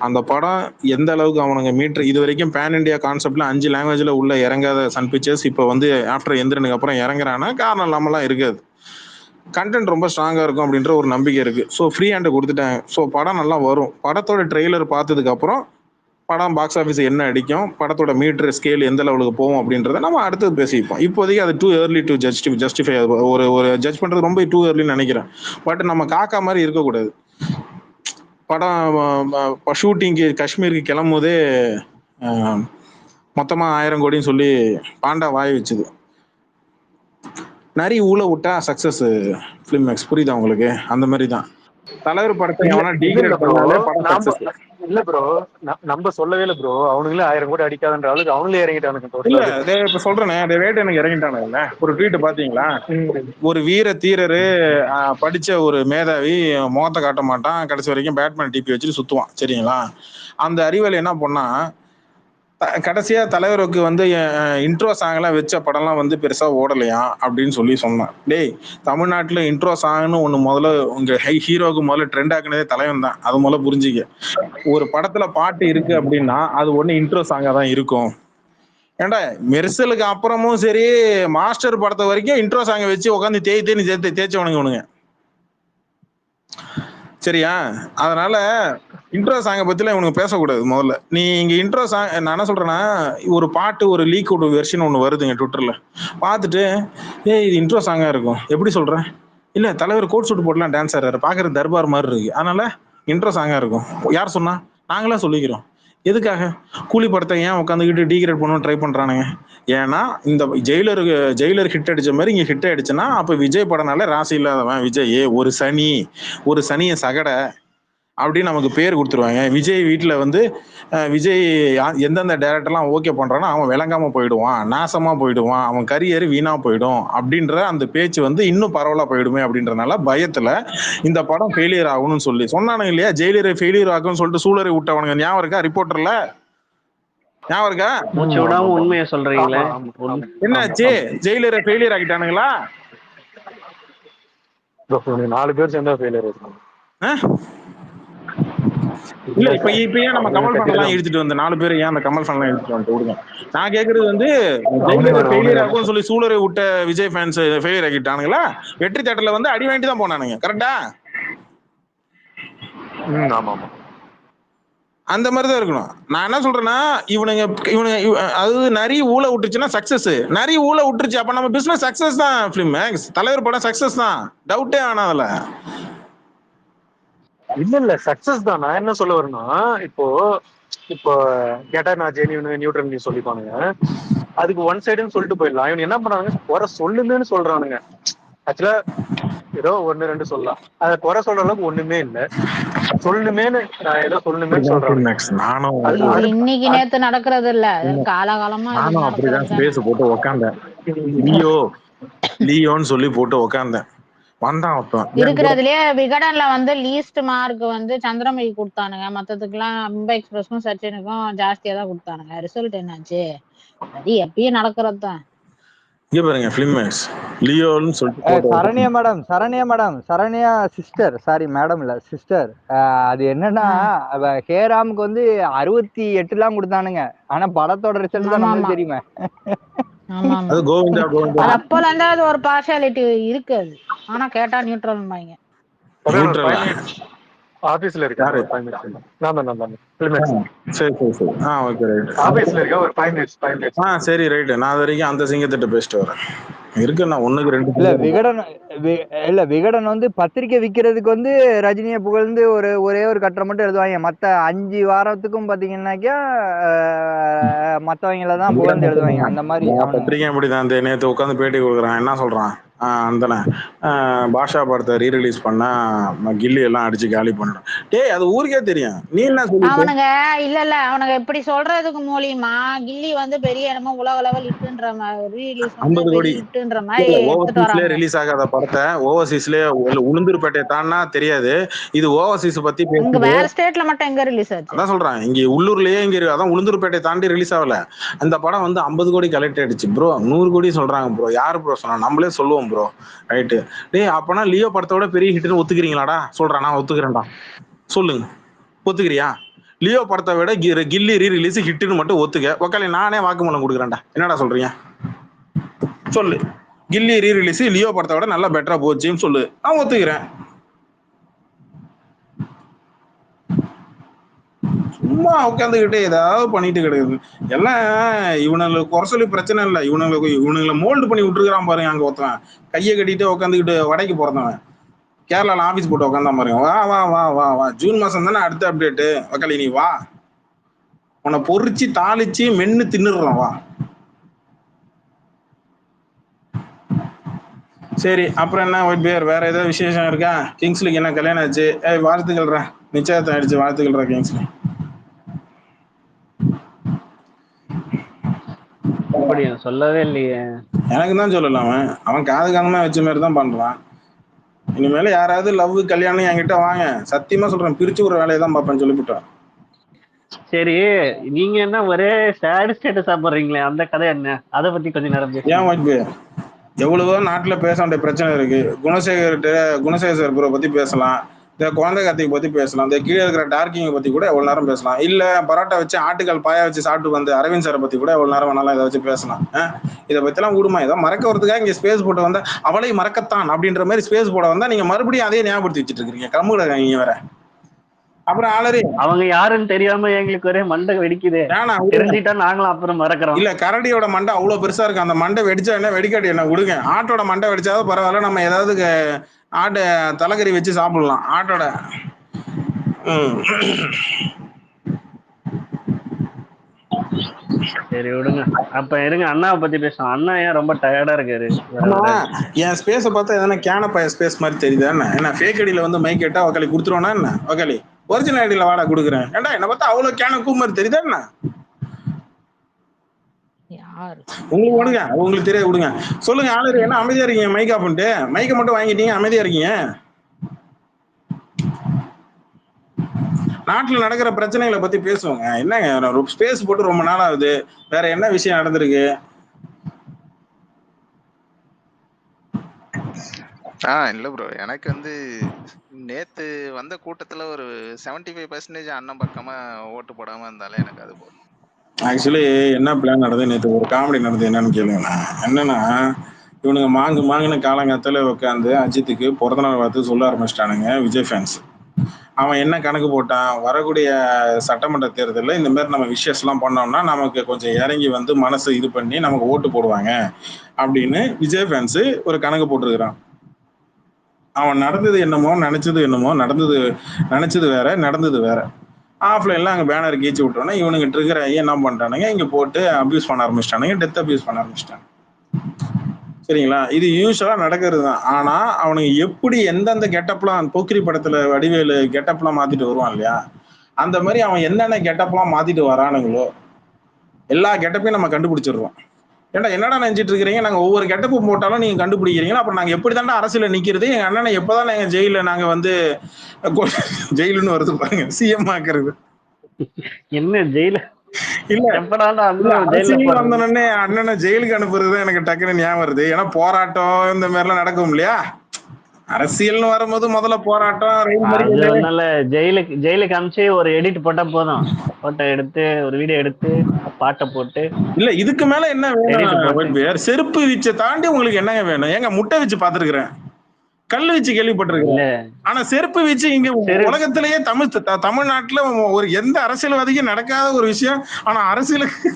அந்த படம் எந்த அளவுக்கு அவனுங்க மீட்டர் இது வரைக்கும் பேன் இண்டியா கான்செப்ட்ல 5 லாங்குவேஜ்ல உள்ள இறங்காத சன் பிக்சர்ஸ் இப்ப வந்து ஆஃப்டர் எந்திரனுக்கு அப்புறம் இறங்குறானா காரணம் இல்லாமலாம் இருக்காது. கண்டென்ட் ரொம்ப ஸ்ட்ராங்கா இருக்கும் அப்படின்ற ஒரு நம்பிக்கை இருக்கு. ஸோ ஃப்ரீ ஹேண்ட் கொடுத்துட்டாங்க. ஸோ படம் நல்லா வரும். படத்தோட ட்ரெய்லர் பார்த்ததுக்கு அப்புறம் படம் பாக்ஸ் ஆஃபீஸ் என்ன அடிக்கும், படத்தோட மீட்டர் ஸ்கேல் எந்த லெவலுக்கு போகும் அப்படின்றத நம்ம அடுத்தது பேசிப்போம். இப்போதைக்கு அது டூ ஏர்லி டு ஜஸ்டிஃபை. ஒரு ஜட்ஜ் பண்றது ரொம்ப டூ ஏர்லின்னு நினைக்கிறேன். பட் நம்ம காக்கா மாதிரி இருக்கக்கூடாது. படம் ஷூட்டிங்கு காஷ்மீருக்கு கிளம்பும் போதே மொத்தமா 1000 கோடின்னு சொல்லி பாண்டா வாய் வச்சுது. நிறைய ஊழ விட்டா சக்சஸ் ஃபிலிம் மேக்ஸ், புரியுதா உங்களுக்கு? அந்த மாதிரி தான் தலைவர் படத்தை எவனா டீக்ரேட் பண்ணாலே படம் சக்சஸ். இல்ல ப்ரோ, நம்ம சொல்லவே இல்ல ப்ரோ, அவனுங்களே 1000 கோடி அடிக்காதன்ற அளவுக்கு அவங்களே இறங்கிட்டானுங்க. இல்ல இப்ப சொல்றேனே, ரேட் எனக்கு இறங்கிட்டானுங்க. ஒரு ட்வீட் பாத்தீங்களா? ஒரு வீர தீரரு படிச்ச ஒரு மேதாவி முகத்தை காட்ட மாட்டான், கடைசி வரைக்கும் பேட்மேன் டிபி வச்சுட்டு சுத்துவான், சரிங்களா. அந்த அறிவாளி என்ன பண்ணா, கடைசியா தலைவருக்கு வந்து இன்ட்ரோ சாங்லாம் வச்ச படம்லாம் வந்து பெருசா ஓடலையா அப்படின்னு சொல்லி சொன்னான். டேய், தமிழ்நாட்டுல இன்ட்ரோ சாங்னு ஒண்ணு முதல்ல உங்க ஹீரோவுக்கு முதல்ல ட்ரெண்ட் ஆக்குனதே தலைவன் தான். அது முதல்ல புரிஞ்சுக்க. ஒரு படத்துல பாட்டு இருக்கு அப்படின்னா அது ஒண்ணு இன்ட்ரோ சாங்கா தான் இருக்கும். ஏண்டா மெர்சலுக்கு அப்புறமும் சரி, மாஸ்டர் படத்தை வரைக்கும் இன்ட்ரோ சாங்கை வச்சு உட்காந்து தேய்ச்சவனுங்க. சரியா? அதனால இன்ட்ரோ சாங்கை பத்திலாம் இவனுக்கு பேசக்கூடாது. முதல்ல நீ இங்க இன்ட்ரோ சாங், நான் என்ன சொல்றேன்னா, ஒரு பாட்டு ஒரு லீக் வெர்ஷன் ஒன்று வருதுங்க ட்விட்டர்ல, பார்த்துட்டு இது இன்ட்ரோ சாங்கா இருக்கும் எப்படி சொல்றேன்? இல்ல தலைவர் கோட் சூட் போட்டுலாம் டான்ஸ் ஆடுறாரு, பாக்குறது தர்பார் மாதிரி இருக்கு, அதனால இன்ட்ரோ சாங்கா இருக்கும். யார் சொன்னா? நாங்களா சொல்லிக்கிறோம். எதுக்காக? கூலி படத்தை ஏன் உட்காந்துக்கிட்டு டீக்ரேட் பண்ணணும் ட்ரை பண்றானுங்க? ஏன்னா இந்த ஜெயிலர் ஹிட் அடிச்ச மாதிரி இங்க ஹிட் அடிச்சுன்னா அப்ப விஜய் படம்னால ராசி இல்லாதவன் விஜய், ஒரு சனிய சகடை அப்படின்னு நமக்கு பேர் கொடுத்துருவாங்க. விஜய் வீட்டுல வந்து விஜய் எந்தெந்த டைரக்டர்லாம் ஓகே பண்றானோ அவன் விளங்காம போயிடுவான், நாசமா போயிடுவான், அவன் கரியர் வீணா போயிடும் அப்படின்ற அந்த பேச்சு வந்து இன்னும் பரவலா போயிடுமே அப்படின்றனால பயத்துல இந்த படம் ஃபெயிலியர் ஆகணும்னு சொல்லி சொன்னானுங்க இல்லையா. ஜெயிலரை ஃபெயிலியர் ஆகும்னு சொல்லிட்டு சூழலை விட்டவனுங்க ஞாபகம் இருக்கா? ரிப்போர்ட்டர்ல ஞாபகம் இருக்கா? உண்மையை சொல்றீங்களே, என்னாச்சு? ஜெயிலரை ஃபெயிலியர் ஆகிட்டானுங்களா? 4 பேர் சேர்ந்தா ஃபெயிலியர் ஆகும். இல்ல இப்ப ஏன் நம்ம கமல் ஃபேன் எல்லாம் எடுத்துட்டு வந்து 4 பேர் ஏன் அந்த கமல் ஃபேன் எல்லாம் எடுத்துட்டு வந்து விடுங்க. நான் கேக்குறது வந்து ஃபெயிலியர் ஆகும் சொல்லி சூழலை விட்ட விஜய் ஃபேன்ஸ் ஃபெயிலியர் ஆகிட்டானுங்களா? வெற்றி தேட்டர்ல வந்து அடி வாங்கிட்டு தான் போனானுங்க, கரெக்டா? அந்த மாதிரிதான் இருக்கணும். நான் என்ன சொல்றேன்னா, இவனுங்க அது நிறைய ஊழ விட்டுச்சுன்னா சக்சஸ், நிறைய ஊழ விட்டுருச்சு அப்ப நம்ம பிசினஸ் சக்சஸ் தான். பிலிம் மேக்ஸ் தலைவர் படம் சக்சஸ் தான், டவுட்டே ஆனா அதுல. இல்ல சக்சஸ் தான். நான் என்ன சொல்ல வரேன்னா, இப்போ கேட்டா நான் ஜெனியூன் நியூட்ரல் சொல்லிப்பானுங்க, அதுக்கு ஒன் சைடுன்னு சொல்லிட்டு போயிடலாம். இவன் என்ன பண்ணானுங்க, குறை சொல்லுன்னு சொல்றானுங்க. ஆக்சுவலா ஏதோ 1-2 சொல்லலாம், அதை குறை சொல்ற அளவுக்கு ஒண்ணுமே இல்ல. சொல்லணுமேனு நான் ஏதோ சொல்லணுமேனு சொல்றேன். இன்னைக்கு நேத்து நடக்கிறது இல்ல, காலகாலமா அப்படிதான் ஸ்பேஸ் போட்டு உக்காந்தேன், லியோன்னு சொல்லி போட்டு உக்காந்தேன். வந்தான் ஒருத்தன் இருக்கிறதுலயே விகடன்ல வந்து லீஸ்ட் மார்க் வந்து சந்திரமுகி கொடுத்தானுங்க. மத்ததுக்கெல்லாம் மும்பை எக்ஸ்பிரஸ்க்கும் சச்சினுக்கும் ஜாஸ்தியா தான் கொடுத்தானுங்க. ரிசல்ட் என்னாச்சு? அது எப்பயும் நடக்கிறதுதான். இங்க பாருங்க பிலிம்மேட்ஸ் லியோன்னு சொல்லிட்டு Saranya madam Saranya sister, sorry madam இல்ல சிஸ்டர். அது என்னன்னா ஹேராமுக்கு வந்து 68 எல்லாம் கொடுத்தானுங்க. ஆனா படத்தோட ரிசல்ட் தான் நம்மளுக்கு தெரியுமே. ஆமா அது கோவிந்தா கோவிந்தா அது அப்போல இருந்து அது ஒரு பார்ஷியாலிட்டி இருக்கு. அது ஆனா கேட்டா நியூட்ரல் பாங்க. ஆபீஸ்ல இருக்காரு 5 மினிட்ஸ். சரி சரி சரி. Okay right. ஆபீஸ்ல இருக்க ஒரு 5 மினிட்ஸ். சரி ரைட். நான் அது வரைக்கும் அந்த சிங்கத்திட்ட பேசிட்டு வரேன். இருக்கு நான் 1க்கு 2 விகடன் வந்து பத்திரிக்கை விக்கிறதுக்கு வந்து ரஜினியை புகழ்ந்து ஒரே ஒரு கட்டுரை மட்டும் எழுதுவாங்க. மத்த 5 வாரத்துக்கும் பாத்தீங்கன்னாக்கா மத்தவங்கள தான் புகழ்ந்து எழுதுவாங்க. அந்த மாதிரி பத்திரிக்கை அப்படிதான். நேத்து உட்காந்து பேட்டி கொடுக்குறான். என்ன சொல்றான் அந்தன பாஷா படத்தை ரீரிலீஸ் பண்ணா கில்லி எல்லாம் அடிச்சு காலி பண்ணிடும். டேய் அது ஊருக்கே தெரியும். நீ என்ன சொல்லுங்க அவனுங்க இல்ல அவனுங்க இப்படி சொல்றதுக்கு மூலியமா கில்லி வந்து பெரிய என்னமோ உலக லெவல் ஹிட்ன்ற மாதிரி ரீரிலீஸ் 50 கோடி ஹிட்ன்ற மாதிரி ஓவர்சீஸ்லயே ரிலீஸ் ஆகாத படத்தை ஓவர்சீஸ்லயே உளுந்தூர்பேட்டை தானா தெரியாது. இது ஓவர்சீஸ் பத்தி இங்க வேற ஸ்டேட்ல மட்டும் எங்க ரிலீஸ் ஆச்சு? அதான் சொல்றேன். இங்க உள்ளூர்லயே இங்க அதான் உளுந்தூர்பேட்டை தாண்டி ரிலீஸ் ஆகல. அந்த படம் வந்து 50 கோடி கலெக்ட் ஆயிடுச்சு ப்ரோ. 100 கோடி சொல்றாங்க ப்ரோ. யாரு ப்ரோ சொன்னா? நம்மளே சொல்லுவோம் ப்ரோ. ரைட்டு. டேய் அப்பனா லியோ படத்தோட பெரிய ஹிட்னு ஒத்துக்கிறீங்களாடா? சொல்றேன். நான் ஒத்துக்கிறேன்டா. சொல்லுங்க, ஒத்துக்கிறியா? லியோ படத்தை விட கில்லி ரீரிலீஸ் ஹிட்னு மட்டும் ஒத்துக்க. ஒக்காலே நானே வாக்குமூலம் கொடுக்குறேன்டா. என்னடா சொல்றீங்க? சொல்லு. கில்லி ரீரிலீஸ் லியோ படத்தை விட நல்லா பெட்டரா போச்சுன்னு சொல்லு. நான் ஒத்துக்கிறேன். சும்மா உட்காந்துக்கிட்டு ஏதாவது பண்ணிட்டு கிடக்குது எல்லாம். இவனுங்களுக்கு குறை சொல்லி பிரச்சனை இல்லை. இவனுங்களை மோல்டு பண்ணி விட்டுருக்கான் பாருங்க. அங்க ஒருத்தன் கையை கட்டிட்டு உட்காந்துக்கிட்டு வடைக்கு பிறந்தவன் கேரளால ஆபீஸ் போட்டு உட்காந்தான் பாருங்க. வா வா வா வா வா ஜூன் மாசம் தானே அடுத்த அப்டேட்டு. வக்காலி நீ வா, உன்னை பொறிச்சு தாளிச்சு மென்னு தின்னுடுறான். வா. சரி அப்புறம் என்ன ஒயிட் பியர், வேற ஏதாவது விசேஷம் இருக்கா? கிங்ஸ்லிக்கு என்ன கல்யாணம் ஆச்சு? வாழ்த்துக்கள்றா, நிச்சயத்தை ஆயிடுச்சு. வாழ்த்துக்கள்றா கிங்ஸ்லி. சொல்லவே இல்லையே. எனக்கு தான் சொல்லலாம். அவன் காது காலமா வச்ச மாதிரி தான் பண்றான். இனிமேல யாராவது லவ் கல்யாணம் என்கிட்ட வாங்க, சத்தியமா சொல்றேன், பிரிச்சு ஒரு வேலையை தான் பார்ப்பேன் சொல்லிவிட்டேன். சரி நீங்க என்ன ஒரே சேட் ஸ்டேட்டஸ் சாப்பிடுறீங்களே, அந்த கதை என்ன? அதை பத்தி கொஞ்சம் நேரம் பேசுங்க. ஏன் வாய்ப்பு எவ்வளவோ நாட்டுல பேச வேண்டிய பிரச்சனை இருக்கு. குணசேகர் சார் ப்ரோ பத்தி பேசலாம், இந்த குழந்தை கார்த்திகை பத்தி பேசலாம், இந்த கீழே இருக்கிற டார்க்கிங்கை பத்தி கூட எவ்வளவு நேரம் பேசலாம். இல்ல பரோட்டா வச்சு ஆட்டுக்கால் பாயா வச்சு சாப்பிட்டு வந்து அரவிந்த் சாரை பத்தி கூட எவ்வளவு நேரம் வேணாலும் இதை வச்சு பேசலாம். இதை பத்தி எல்லாம் விடுமா? இதை மறக்க வரதுக்காக இங்க ஸ்பேஸ் போட்டு வந்தா அவளை மறக்கத்தான் அப்படின்ற மாதிரி ஸ்பேஸ் போட வந்தா நீங்க மறுபடியும் அதே ஞாபகப்படுத்தி வச்சுட்டு இருக்கீங்க. கிளம்புல நீங்க வேற. அப்புறம் ஆளரி அவங்க யாருன்னு தெரியாம எங்களுக்கு ஒரே மண்டை வெடிக்குது. தெரிஞ்சுட்டா நாங்களும் அப்புறம் மறக்கிறோம். இல்ல கரடியோட மண்டை அவ்வளவு பெருசா இருக்கு. அந்த மண்டை வெடிச்சா என்ன, வெடிக்காட்டி என்ன விடுங்க. ஆட்டோட மண்டை வெடிச்சாவது பரவாயில்ல, நம்ம ஏதாவது ஆட்டை தலைக்கறி வச்சு சாப்பிடலாம் ஆட்டோட. சரி விடுங்க. அப்ப இருங்க, அண்ணாவை பத்தி பேசலாம். அண்ணா ஏன் ரொம்ப டயர்டா இருக்காரு? என் ஸ்பேஸ பார்த்தா எதனா கேனப்பாய ஸ்பேஸ் மாதிரி தெரியுதா என்ன? ஃபேக் ஐடியில வந்து மைக் கேட்டா வக்காலி கொடுத்துருவோனா என்ன? வக்காலி ஒரிஜினல் ஐடியில வாடா கொடுக்குறேன். ஏண்டா என்ன பார்த்தா அவ்வளவு கேன கூ மாதிரி தெரியுதா என்ன? உங்களுக்கு விடுங்க, உங்களுக்கு தெரிய விடுங்க. சொல்லுங்க ஆளு, என்ன அமைதியா இருக்கீங்க? மைக் ஆஃப் பண்ணிட்டு மைக்கை மட்டும் வாங்கிட்டீங்க, அமைதியா இருக்கீங்க. நாட்டுல நடக்கிற பிரச்சனைகளை பத்தி பேசுவாங்க. என்னங்க ஸ்பேஸ் போட்டு ரொம்ப நாள் ஆகுது, வேற என்ன விஷயம் நடந்திருக்கு? இல்ல ப்ரோ, எனக்கு வந்து நேத்து வந்த கூட்டத்துல ஒரு 75% அண்ணன் பக்கமா ஓட்டு போடாம இருந்தாலே எனக்கு அது போதும். ஆக்சுவலி என்ன பிளான் நடந்தது நேற்று? ஒரு காமெடி நடந்தது. என்னன்னு கேளுங்கண்ணா. என்னன்னா இவனுங்க மாங்குன்னு காலங்காத்தால உட்காந்து அஜித்துக்கு பிறந்தநாள் பார்த்து சொல்ல ஆரம்பிச்சிட்டானுங்க விஜய் ஃபேன்ஸ். அவன் என்ன கணக்கு போட்டான், வரக்கூடிய சட்டமன்ற தேர்தலில் இந்த மாதிரி நம்ம விஷயஸ்லாம் பண்ணோம்னா நமக்கு கொஞ்சம் இறங்கி வந்து மனசு இது பண்ணி நமக்கு ஓட்டு போடுவாங்க அப்படின்னு விஜய் ஃபேன்ஸு ஒரு கணக்கு போட்டிருக்கிறான். அவன் நடந்தது என்னமோ நினைச்சது என்னமோ, நினைச்சது வேற, நடந்தது வேற. ஆஃப்லைன்ல அங்கே பேனர் கீச்சு விட்டோன்னா இவனுங்க ட்ரிகர் ஆகி என்ன பண்ணிட்டானுங்க, இங்கே போட்டு அப்யூஸ் பண்ண ஆரம்பிச்சிட்டானுங்க, டெத் அப்யூஸ் பண்ண ஆரம்பிச்சிட்டாங்க. சரிங்களா? இது யூஸ்வலா நடக்கிறது தான். ஆனா அவனுக்கு எப்படி எந்தெந்த கெட்டப்லாம், போக்கிரி படத்துல வடிவேலு கெட்டப்லாம் மாத்திட்டு வருவான் இல்லையா, அந்த மாதிரி அவன் என்னென்ன கெட்டப்லாம் மாத்திட்டு வரானுங்களோ எல்லா கெட்டப்பையும் நம்ம கண்டுபிடிச்சிடுறோம். ஏன்டா என்னடா நினைச்சிட்டு இருக்கிறீங்க, நாங்க ஒவ்வொரு கெட்டப்பு போட்டாலும் நீங்க கண்டுபிடிக்கிறீங்களா, அப்புறம் நாங்க எப்படி தாண்டா அரசியல நிக்கிறது, எங்க அண்ணனை எப்பதான் நாங்க ஜெயில நாங்க வந்து ஜெயிலுன்னு வருது பாருங்க சிஎம் ஆக்குறது. என்ன ஜெயில இல்ல எப்படாண்டா இல்ல அந்த ஜெயில அரசியல் போறது? வந்தோடனே அண்ணனை ஜெயிலுக்கு அனுப்புறது எனக்கு டக்குன்னு ஞாபகம் வருது. ஏன்னா போராட்டம் இந்த மாதிரி எல்லாம் நடக்கும் இல்லையா, அரசியல்னு வரும்போது முதல்ல போராட்டம், ரயில் அது மறியல். ஒண்ணுல ஜெயிலுக்கு அனுப்பிச்சு ஒரு எடிட் போட்டா போதும், போட்டோ எடுத்து ஒரு வீடியோ எடுத்து பாட்டை போட்டு இல்ல இதுக்கு மேல என்ன எடிட் போட்டு. வேணும், செருப்பு வீச்சை தாண்டி உங்களுக்கு என்னங்க வேணும்? ஏங்க முட்டை வச்சு பாத்துருக்கிறேன், கல்லு வீச்சு கேள்விப்பட்டிருக்கிறேன், இல்ல ஆனா செருப்பு வீச்சு இங்க சரி, உலகத்திலேயே தமிழ்நாட்டுல ஒரு எந்த அரசியல்வாதிக்கும் நடக்காத ஒரு விஷயம். ஆனா அரசியலுக்கு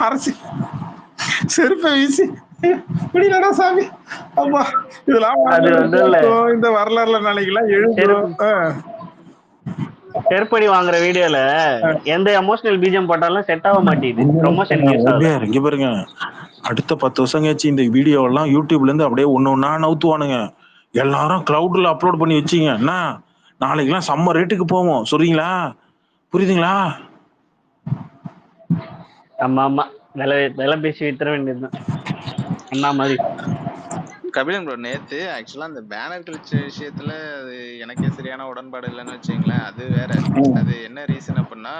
அரசியல் செருப்பை வீசி இப்படிலடா சாமி, அப்பா இதெல்லாம் அது வந்து இல்ல இந்த வரலாறுல நாளைக்கெல்லாம் எழுதும். செருப்படி வாங்குற வீடியோல எந்த எமோஷனல் பீஜம் போட்டாலும் செட் ஆக மாட்டேங்குது, ப்ரொமோஷன் யூஸ் ஆகுது. இங்க பாருங்க, அடுத்த 10 வருஷம் கழிச்சு இந்த வீடியோ எல்லாம் யூடியூப்ல இருந்து அப்படியே ஒண்ணு நவுத்துவானுங்க. எல்லாரும் கிளவுட்ல அப்லோட் பண்ணி வச்சீங்க, என்ன நாளைக்கெல்லாம் செம்ம ரேட்டுக்கு போவோம், சொல்றீங்களா? புரியுதுங்களா? ஆமா ஆமா, விலை பேசி வித்துற வேண்டியதுதான் அண்ணா மாதிரி. கபிலன் ப்ரோ, நேத்து ஆக்சுவலா அந்த பேனர் கிழிச்ச விஷயத்துல அது எனக்கே சரியான உடன்பாடு இல்லைன்னு வச்சுங்களேன். அது வேற. அது என்ன ரீசன் அப்படின்னா,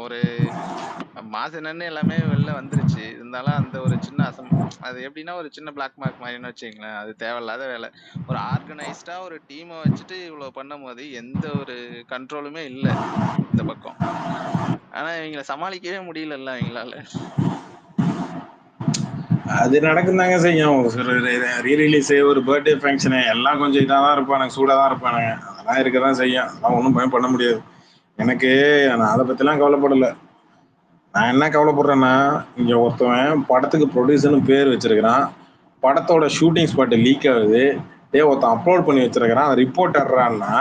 ஒரு மாசனன்னு எல்லாமே வெளில வந்துருச்சு. இருந்தாலும் அந்த ஒரு சின்ன அது எப்படின்னா ஒரு சின்ன பிளாக் மார்க் மாதிரின்னு வச்சுங்களேன். அது தேவையில்லாத வேலை. ஒரு ஆர்கனைஸ்டா ஒரு டீமை வச்சுட்டு இவ்வளவு பண்ணும் போது எந்த ஒரு கண்ட்ரோலுமே இல்லை இந்த பக்கம். ஆனா இவங்களை சமாளிக்கவே முடியல அவங்களால. அது நடக்கும் தாங்க செய்யும். ரீரிலீஸ், ஒரு பர்த்டே ஃபங்க்ஷனு எல்லாம் கொஞ்சம் இதாக தான் இருப்பானுங்க, சூடாக தான் இருப்பானுங்க. அதெல்லாம் இருக்க தான் செய்யும், அதெல்லாம் ஒன்றும் பயம் பண்ண முடியாது. எனக்கு நான் அதை பற்றிலாம் கவலைப்படலை. நான் என்ன கவலைப்படுறேன்னா, இங்கே ஒருத்தவன் படத்துக்கு ப்ரொடியூசர்னு பேர் வச்சிருக்கிறான், படத்தோட ஷூட்டிங் ஸ்பாட்டு லீக் ஆகுது, ஒருத்தன் அப்லோட் பண்ணி வச்சிருக்கிறான், ரிப்போர்ட்டர்றான்னா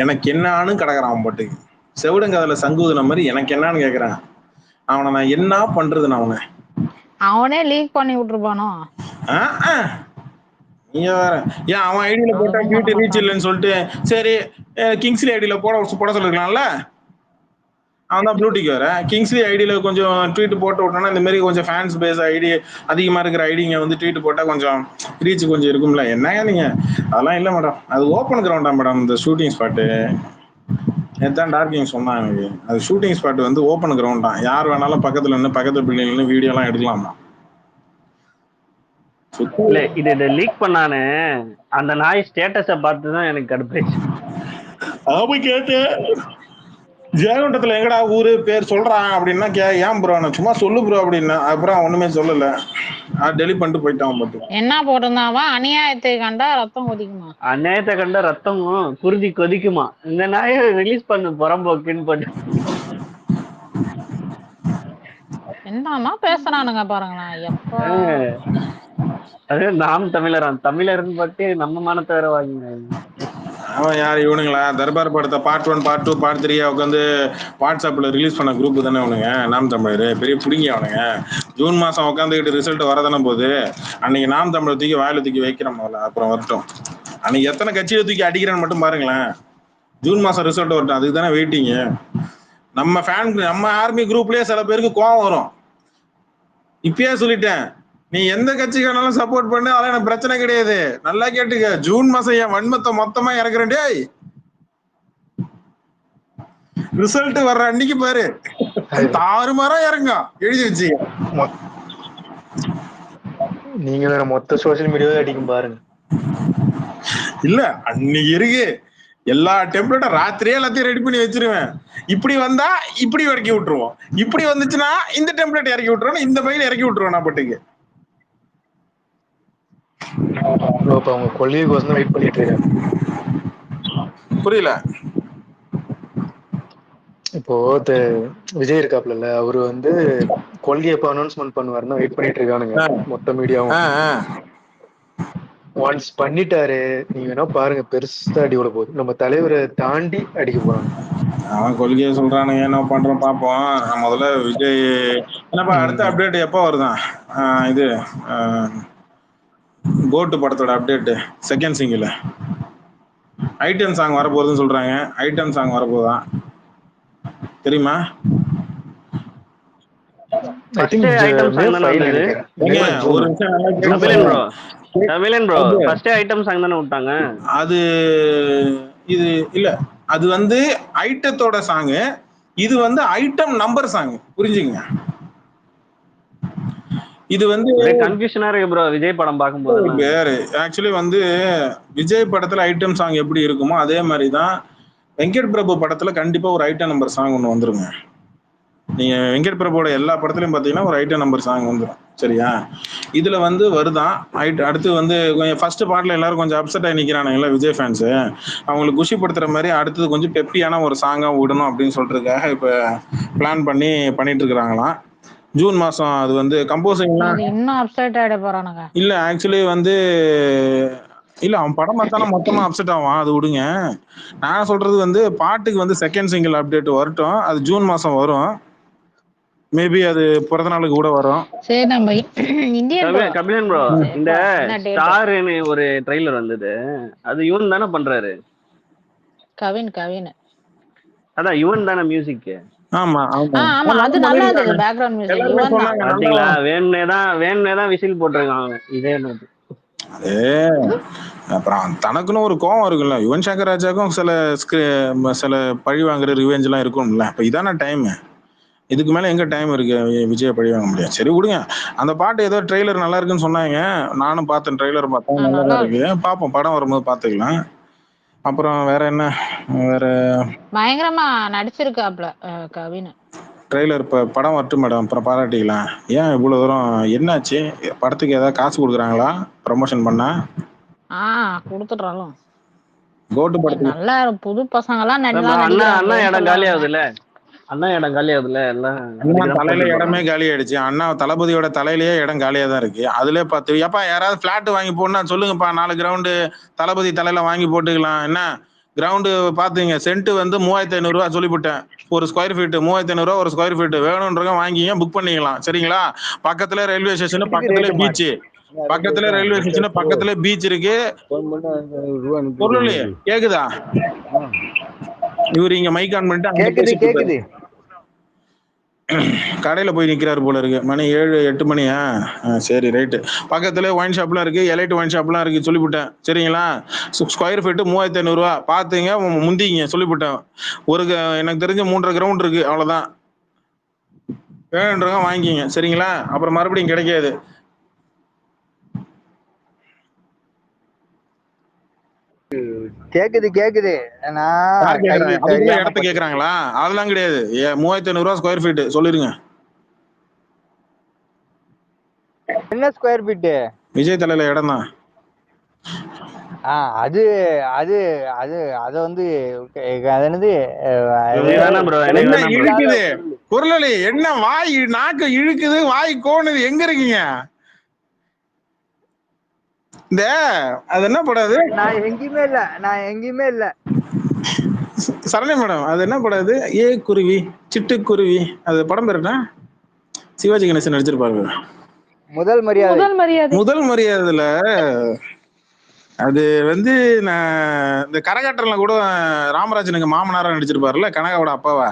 எனக்கு என்னான்னு கிடக்குறான். அவன் பாட்டுக்கு செவிடுங்கதில் சங்குதுன மாதிரி எனக்கு என்னான்னு கேட்குறான். அவனை நான் என்ன பண்றது? நான் அவனே லீக் பண்ணி விட்டுருப்பானோ? நீங்க வேற, ஏன் அவன் ஐடியில போட்டா டியூட்டி ரீச் இல்லைன்னு சொல்லிட்டு சரி கிங்ஸ்லி ஐடியில போட சொல்லிருக்கலாம்ல. அவன் தான் ப்ளூடிக் வேற, கிங்ஸ்லி ஐடியில கொஞ்சம் ட்வீட் போட்டு விட்டோம்னா இந்த மாதிரி கொஞ்சம் ஃபேன்ஸ் பேஸ் ஐடி அதிகமா இருக்கிற ஐடிங்க வந்து ட்வீட் போட்டா கொஞ்சம் ரீச் கொஞ்சம் இருக்கும்ல. என்னங்க நீங்க, அதெல்லாம் இல்லை மேடம், அது ஓப்பன் கிரவுண்டா மேடம் இந்த ஷூட்டிங் ஸ்பாட்டு. நேத்தான் டார்கிங் சொன்னாங்க, எனக்கு அது ஷூட்டிங் ஸ்பாட் வந்து ஓப்பன் கிரவுண்ட் தான், யார் வேணாலும் பக்கத்துல இருந்து பக்கத்து பில்டிங்ல வீடியோ எல்லாம் எடுக்கலாமா. இல்ல இது லீக் பண்ணானே அந்த நாய் ஸ்டேட்டஸ பார்த்துதான் எனக்கு கடுப்பாயிடுச்சு. போய் கேட்டு ஜெயகுண்டத்துல எங்கடா ஊரு பேர் சொல்றான் அப்படின்னா, ஏன் ப்ரோ நான் சும்மா சொல்லு ப்ரோ அப்படின்னா, அப்புறம் ஒண்ணுமே சொல்லல, டெலிட் பண்ணிட்டு போயிட்டான். மட்டும் என்ன போட்டிருந்தாவா, அநியாயத்தை கண்டா ரத்தம் கொதிக்குமா? அநியாயத்தை கண்டா ரத்தம் குருதி கொதிக்குமா, இந்த நாயை ரிலீஸ் பண்ணு புறம்போக்குன்னு போட்டு. என்னமா பேசுறானுங்க பாருங்களேன். எப்பா அது நாம் தமிழர்னு பட்டு நம்ம மானத்தை வேற வாங்கினாங்க. அவன் யார் இவனுங்களா? தர்பார் படத்தை பார்ட் 1 பார்ட் 2 பார்ட் 3 உட்காந்து வாட்ஸ்அப்ல ரிலீஸ் பண்ண குரூப் தானே அவனுங்க, நாம் தமிழர் பெரிய பிடிங்கி அவனுங்க. ஜூன் மாசம் உட்காந்துக்கிட்டு ரிசல்ட் வரதானே போகுது, அன்னைக்கு நாம் தமிழர் தூக்கி வாயில தூக்கி வைக்கிறோம் முதல்ல, அப்புறம் வரட்டும். அன்னைக்கு எத்தனை கட்சியை தூக்கி அடிக்கிறான்னு மட்டும் பாருங்களேன். ஜூன் மாசம் ரிசல்ட் வரட்டும், அதுக்கு தானே வெயிட்டிங்க. நம்ம ஆர்மி குரூப்லயே சில பேருக்கு கோவம் வரும். இப்பயே சொல்லிட்டேன், நீ எந்த கட்சிக்கானாலும் சப்போர்ட் பண்ணு, அதெல்லாம் எனக்கு பிரச்சனை கிடையாது. நல்லா கேட்டுக்க, ஜூன் மாசம் என் வன்மத்தை மொத்தமா இறக்குறேன். டேய் ரிசல்ட் வர்ற அன்னைக்கு பாரு, தாறுமாறா இறங்க எழுதி வச்சு. நீங்க வேற மொத்த சோசியல் மீடியாவே அடிக்கும் பாருங்க. இல்ல அன்னைக்கு இருக்கு, எல்லா டெம்ப்ளேட்டும் ராத்திரியே எல்லாத்தையும் ரெடி பண்ணி வச்சிருவேன். இப்படி வந்தா இப்படி இறக்கி விட்டுருவோம், இப்படி வந்துச்சுன்னா இந்த டெம்ப்ளேட் இறக்கி விட்டுருவோம், இந்த பையில இறக்கி விட்டுருவோம். நான் பட்டுக்கு அவங்க கொள்கைக்கோசம் வெயிட் பண்ணிட்டு இருக்காங்க. புரியல. இப்போ விஜய் இருக்காப்ல, அவரு வந்து கொள்கை எப்ப அனௌன்ஸ்மெண்ட் பண்ணுவாருன்னா வெயிட் பண்ணிட்டு இருக்கானுங்க மொத்த மீடியாவும். ஒன்ஸ் பண்ணிட்டாரு, நீங்க வேணா பாருங்க, பெருசா அடி விட போகுது, நம்ம தலைவரை தாண்டி அடிக்க போறாங்க. அவன் கொள்கையை சொல்றானுங்க, என்ன பண்றோம் பாப்போம். முதல்ல விஜய் என்னப்பா அடுத்த அப்டேட் எப்போ வருதான்? இது கோட்டு படத்தோட update second single item song வரப்போகுதுன்னு சொல்றாங்க. ஐட்டம் சாங் வரப்போதான் தெரியுமா? ஃபர்ஸ்ட் ஐட்டம் சாங் தானே வந்தது ஒரு நிமிஷம் நல்லா கேளுங்க. Kabilan bro Kabilan bro first item song தானே விட்டாங்க அது இது இல்ல, அது வந்து ஐட்டத்தோட சாங்கு, இது வந்து ஐட்டம் நம்பர் சாங், புரிஞ்சுங்க. இது வந்து கன்ஃபியூஷனா இருக்கு ப்ரோ விஜய் படம் பார்க்கும்போது. வேறு ஆக்சுவலி வந்து விஜய் படத்துல ஐட்டம் சாங் எப்படி இருக்குமோ அதே மாதிரி தான் வெங்கட் பிரபு படத்துல கண்டிப்பா ஒரு ஐட்டம் நம்பர் சாங் ஒன்று வந்துருங்க. நீங்க வெங்கட் பிரபுவோட எல்லா படத்துலயும் பாத்தீங்கன்னா ஒரு ஐட்டம் நம்பர் சாங் வந்துடும், சரியா? இதுல வந்து வருதான் அடுத்து வந்து ஃபர்ஸ்ட் பாட்டுல எல்லாரும் கொஞ்சம் அப்செட் ஆகி நிக்கிறானுங்களா விஜய் ஃபேன்ஸ், அவங்களுக்கு குஷிப்படுத்துற மாதிரி அடுத்தது கொஞ்சம் பெப்பியான ஒரு சாங்கா விடணும் அப்படின்னு சொல்றதுக்காக இப்ப பிளான் பண்ணிட்டு இருக்கிறாங்களாம். ஜூன் மாசம் அது வந்து கம்போசிங்லாம் இன்னும் அப்செட் ஆயிட போறானுங்க. இல்ல ஆக்சுவலி வந்து இல்ல அவன் படம் பார்த்தானா மொத்தமா அப்செட் ஆவான், அது விடுங்க. நான் சொல்றது வந்து பாட்டுக்கு வந்து செகண்ட் சிங்கிள் அப்டேட் வரட்டும், அது ஜூன் மாசம் வரும். மேபி அது பிறந்த நாளுக்கு கூட வரும். சரி நம்ம இந்தியன் கபிலன் ப்ரோ இந்த ஸ்டார்னு ஒரு ட்ரைலர் வந்தது, அது இவன் தானே பண்றாரு? கவின் அதான் இவன் தானே மியூசிக். ஆமா ஆமா அது நல்லா இருக்கு பேக்ரவுண்ட் மியூசிக். இவன் தான் பாத்தீங்களா, வேணுனே தான் விசில் போட்டுருக்காங்க. இதே என்னது அப்புறம் தனக்குன்னு ஒரு கோவம் இருக்குல்ல, யுவன் சங்கர் ராஜாக்கும் சில பழி வாங்குற ரிவெஞ்ச் எல்லாம் இருக்கும்ல. இப்ப இதான டைம், இதுக்கு மேல எங்க டைம் இருக்கு விஜய் பழி வாங்க முடியாது. சரி விடுங்க. அந்த பாட்டு ஏதோ ட்ரெய்லர் நல்லா இருக்குன்னு சொன்னாங்க, நானும் பார்த்தேன், ட்ரெய்லர் பார்த்தேன், நல்லா இருக்கு. பார்ப்போம், படம் வரும்போது பார்த்துக்கலாம். அப்புறம் வேற என்ன, வேற பயங்கரமா நடிச்சிருக்காப்ல கவின். ட்ரெய்லர் இப்ப படம் வரட்டும் மேடம், அப்புறம் பாராட்டிக்கலாம். ஏன் இவ்வளவு தூரம் என்னாச்சு? படத்துக்கு ஏதாவது காசு கொடுக்குறாங்களா ப்ரமோஷன் பண்ண? கொடுத்துட்றாலும் கோட்டு படத்துக்கு நல்லா புது பசங்க எல்லாம் அண்ணா இடம் காலி ஆகுதுல்ல, எல்லாம் தலையில இடமே காலி ஆயிடுச்சு. அண்ணா தளபதியோட தலையிலேயே இடம் காலியா தான் இருக்கு. அதுல பார்த்து ஏப்பா யாராவது பிளாட் வாங்கி போடனா சொல்லுங்கப்பா, 4 கிரவுண்டு தளபதி தலையில வாங்கி போட்டுக்கலாம். என்ன கிரவுண்டு பாத்துங்க, சென்ட் வந்து 3500 ரூபா சொல்லிவிட்டேன், ஒரு ஸ்கொயர் ஃபீட் 3500 ரூபா ஒரு ஸ்கொயர் ஃபீட். வேணும்ன்றவங்க வாங்கிங்க, புக் பண்ணிக்கலாம், சரிங்களா? பக்கத்துல ரயில்வே ஸ்டேஷன், பக்கத்துல பீச், பக்கத்துல ரயில்வே ஸ்டேஷன், பக்கத்துல பீச் இருக்கு. பொருள் கேக்குதா? இவரு இங்க மைக் ஆன் பண்ணிட்டு கேக்குது கடையில போய் நிக்கிறாரு போல இருக்கு. மணி 7-8 மணியா? சரி ரைட்டு. பக்கத்துல ஒயின் ஷாப்லாம் இருக்கு, எலைட் ஒயின் ஷாப்லாம் இருக்கு, சொல்லிவிட்டேன், சரிங்களா? ஸ்கொயர் ஃபீட் 3500 ரூபா பாத்துங்க, முந்திங்க, சொல்லிவிட்டேன். எனக்கு தெரிஞ்ச 3.5 கிரவுண்ட் இருக்கு, அவ்வளவுதான். வேணுன்றவங்க வாங்கிங்க, சரிங்களா? அப்புறம் மறுபடியும் கிடைக்காது. கேக்குது இடத்த கேக்குறாங்களா? அதெல்லாம் கிடையாது. 3500 ரூபா ஸ்கொயர் ஃபீட் சொல்லிருங்க. என்ன ஸ்கொயர் ஃபீட்? விஜய் தலையில இடம் தான். அது அது அது அது வந்து இழுக்குது குரலி, என்ன வாய் நாக்கு இழுக்குது, வாய் கோணுது, எங்க இருக்கீங்க? இந்த அது என்ன படாது? நான் எங்கேயுமே இல்ல சரணி மேடம், அது என்ன படாது? ஏ குருவி சிட்டுக்குருவி, அது படம் பேர் என்ன? சிவாஜி கணேசன் நடிச்சிருப்பாரு. முதல் மரியாதைல அது வந்து நான் இந்த கரகாட்டன்ல கூட ராமராஜனுக்கு மாமனாரா நடிச்சிருப்பாருல்ல, கனகாவோட அப்பாவா.